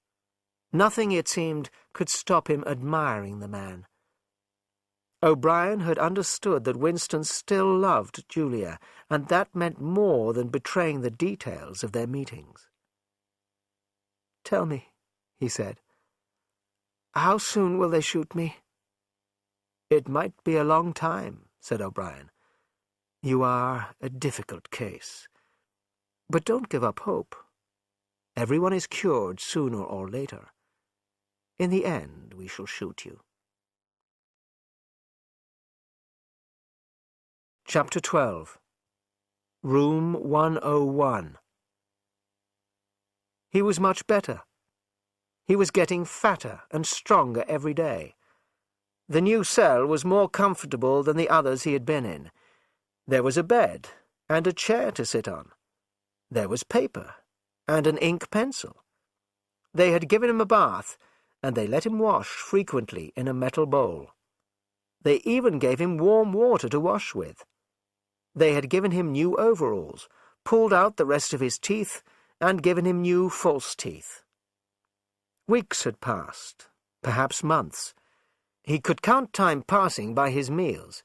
Nothing, it seemed, could stop him admiring the man. O'Brien had understood that Winston still loved Julia, and that meant more than betraying the details of their meetings. "Tell me," he said, "how soon will they shoot me?" "It might be a long time," said O'Brien. "You are a difficult case. But don't give up hope. Everyone is cured sooner or later. In the end, we shall shoot you." Chapter 12. Room 101. He was much better. He was getting fatter and stronger every day. The new cell was more comfortable than the others he had been in. There was a bed and a chair to sit on. There was paper and an ink pencil. They had given him a bath, and they let him wash frequently in a metal bowl. They even gave him warm water to wash with. They had given him new overalls, pulled out the rest of his teeth, and given him new false teeth. Weeks had passed, perhaps months. He could count time passing by his meals.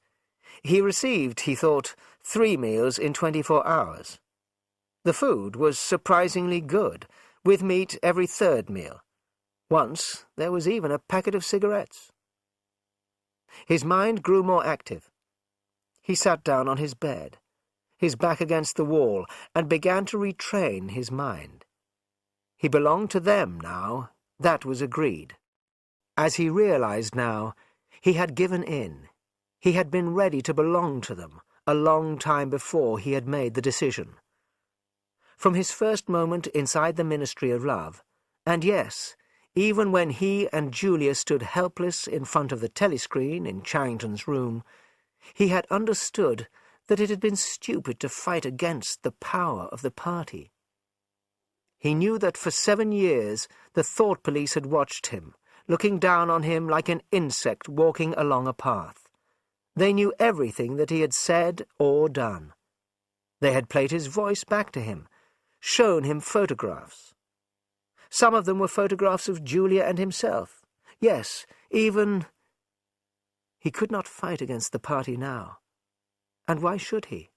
He received, he thought, 3 meals in 24 hours. The food was surprisingly good, with meat every 3rd meal. Once there was even a packet of cigarettes. His mind grew more active. He sat down on his bed, his back against the wall, and began to retrain his mind. He belonged to them now, that was agreed. As he realized now, he had given in. He had been ready to belong to them a long time before he had made the decision. From his first moment inside the Ministry of Love, and yes, even when he and Julia stood helpless in front of the telescreen in Charrington's room, he had understood that it had been stupid to fight against the power of the party. He knew that for 7 years the thought police had watched him, looking down on him like an insect walking along a path. They knew everything that he had said or done. They had played his voice back to him, shown him photographs. Some of them were photographs of Julia and himself. Yes, even... He could not fight against the party now. And why should he?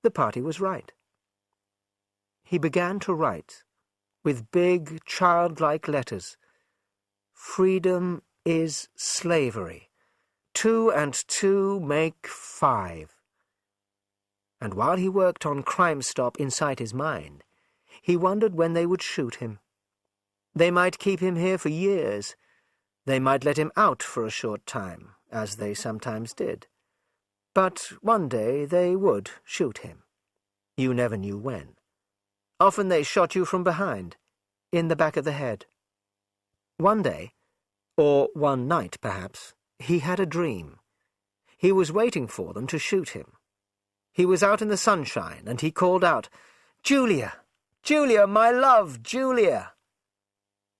The party was right. He began to write, with big, childlike letters. "Freedom is slavery. 2 and 2 make 5. And while he worked on Crime Stop inside his mind, he wondered when they would shoot him. They might keep him here for years. They might let him out for a short time, as they sometimes did. But one day they would shoot him. You never knew when. Often they shot you from behind, in the back of the head. One day, or one night perhaps, he had a dream. He was waiting for them to shoot him. He was out in the sunshine, and he called out, "Julia! Julia, my love, Julia!"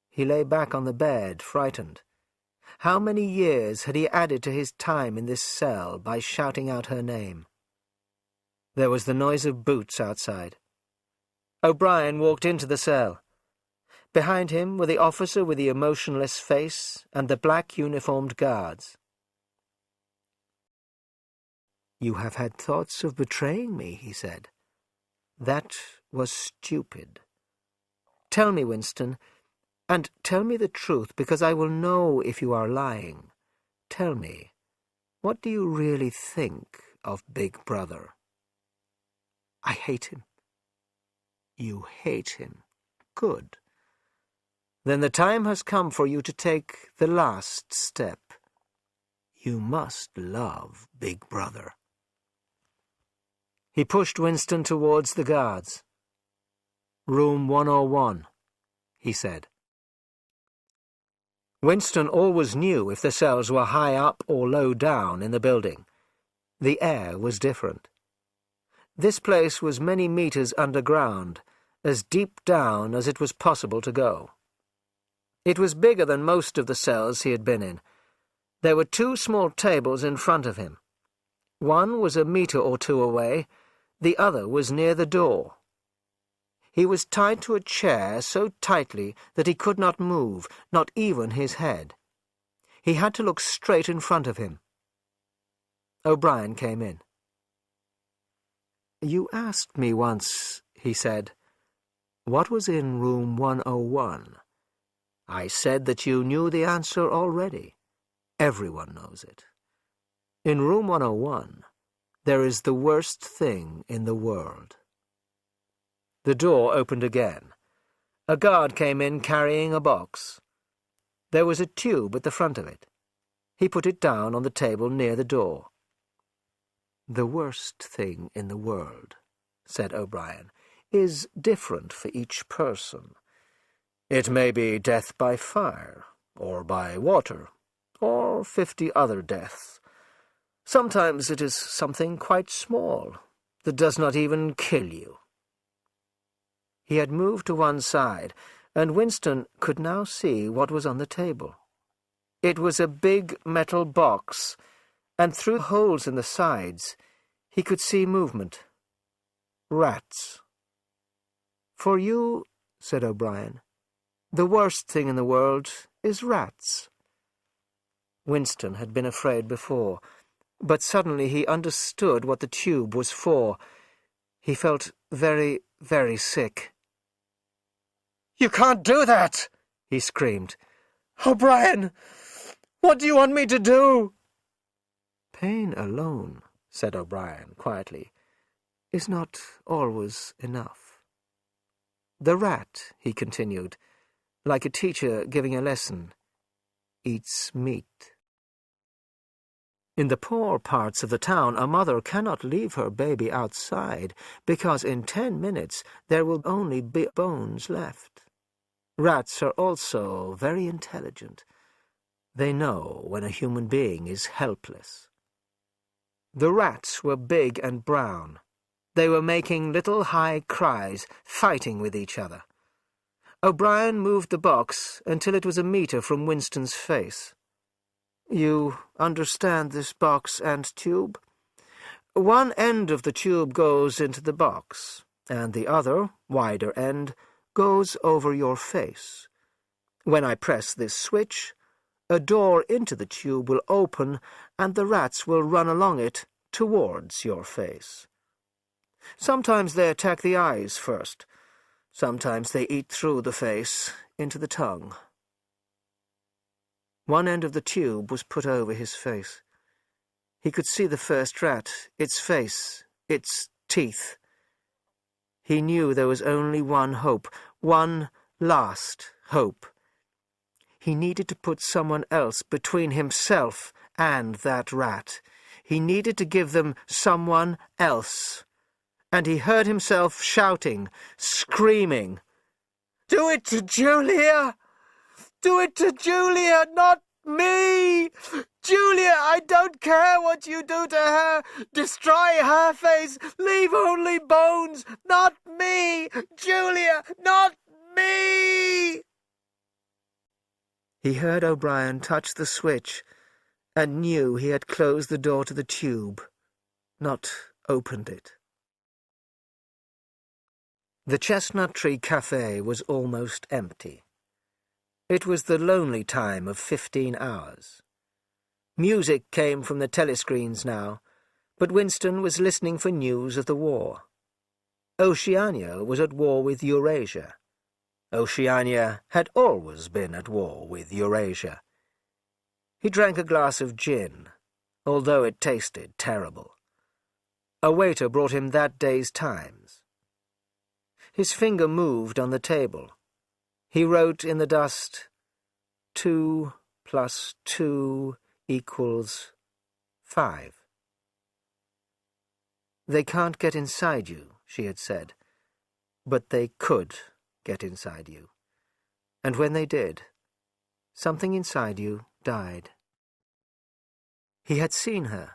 He lay back on the bed, frightened. How many years had he added to his time in this cell by shouting out her name? There was the noise of boots outside. O'Brien walked into the cell. Behind him were the officer with the emotionless face and the black uniformed guards. "You have had thoughts of betraying me," he said. "That was stupid. Tell me, Winston, and tell me the truth, because I will know if you are lying. Tell me, what do you really think of Big Brother?" "I hate him." "You hate him. Good. then the time has come for you to take the last step. You must love Big Brother. He pushed Winston towards the guards. Room 101, he said. Winston always knew if the cells were high up or low down in the building. The air was different. This place was many meters underground, as deep down as it was possible to go. It was bigger than most of the cells he had been in. There were 2 small tables in front of him. One was a meter or 2 away, the other was near the door. He was tied to a chair so tightly that he could not move, not even his head. He had to look straight in front of him. O'Brien came in. "You asked me once," he said, "what was in room 101. I said that you knew the answer already. Everyone knows it. In room 101, there is the worst thing in the world." The door opened again. A guard came in carrying a box. There was a tube at the front of it. He put it down on the table near the door. "The worst thing in the world," said O'Brien, "is different for each person. It may be death by fire, or by water, or 50 other deaths. Sometimes it is something quite small, that does not even kill you." He had moved to one side, and Winston could now see what was on the table. It was a big metal box, and through holes in the sides he could see movement. Rats. "For you," said O'Brien, "the worst thing in the world is rats." Winston had been afraid before, but suddenly he understood what the tube was for. He felt very, very sick. "You can't do that!" he screamed. "O'Brien, what do you want me to do?" "Pain alone," said O'Brien quietly, "is not always enough. The rat," he continued, like a teacher giving a lesson, "eats meat. In the poor parts of the town, a mother cannot leave her baby outside, because in 10 minutes there will only be bones left. Rats are also very intelligent. They know when a human being is helpless." The rats were big and brown. They were making little high cries, fighting with each other. O'Brien moved the box until it was a meter from Winston's face. "You understand this box and tube? One end of the tube goes into the box, and the other, wider end, goes over your face. When I press this switch, a door into the tube will open, and the rats will run along it towards your face. Sometimes they attack the eyes first. Sometimes they eat through the face, into the tongue." One end of the tube was put over his face. He could see the first rat, its face, its teeth. He knew there was only one hope, one last hope. He needed to put someone else between himself and that rat. He needed to give them someone else. And he heard himself shouting, screaming, "Do it to Julia! Do it to Julia, not me! Julia, I don't care what you do to her! Destroy her face! Leave only bones! Not me! Julia, not me!" He heard O'Brien touch the switch and knew he had closed the door to the tube, not opened it. The Chestnut Tree Café was almost empty. It was the lonely time of 15 hours. Music came from the telescreens now, but Winston was listening for news of the war. Oceania was at war with Eurasia. Oceania had always been at war with Eurasia. He drank a glass of gin, although it tasted terrible. A waiter brought him that day's Times. His finger moved on the table. He wrote in the dust, 2 + 2 = 5. They can't get inside you, she had said, but they could get inside you. And when they did, something inside you died. He had seen her.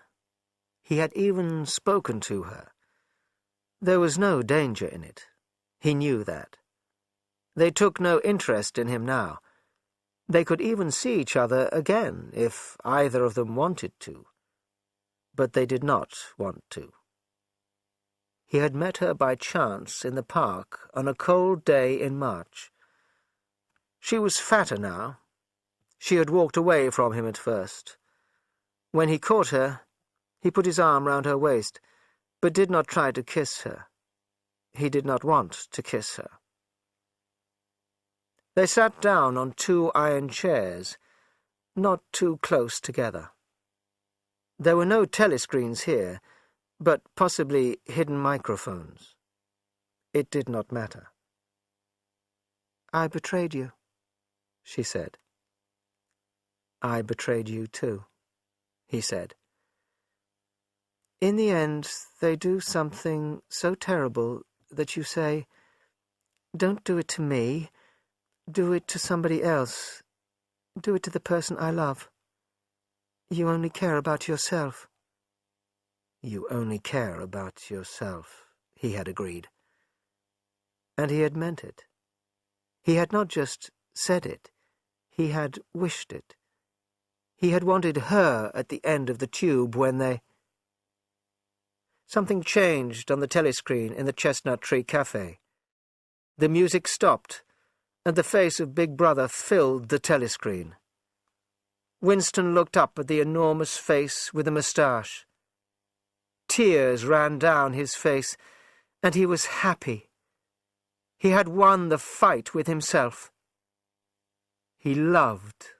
He had even spoken to her. There was no danger in it. He knew that. They took no interest in him now. They could even see each other again if either of them wanted to. But they did not want to. He had met her by chance in the park on a cold day in March. She was fatter now. She had walked away from him at first. When he caught her, he put his arm round her waist, but did not try to kiss her. He did not want to kiss her. They sat down on 2 iron chairs, not too close together. There were no telescreens here, but possibly hidden microphones. It did not matter. "I betrayed you," she said. "I betrayed you too," he said. "In the end, they do something so terrible that you say, 'Don't do it to me. Do it to somebody else. Do it to the person I love. You only care about yourself.'" "You only care about yourself," he had agreed. And he had meant it. He had not just said it. He had wished it. He had wanted her at the end of the tube when they... Something changed on the telescreen in the Chestnut Tree Cafe. The music stopped, and the face of Big Brother filled the telescreen. Winston looked up at the enormous face with a moustache. Tears ran down his face, and he was happy. He had won the fight with himself. He loved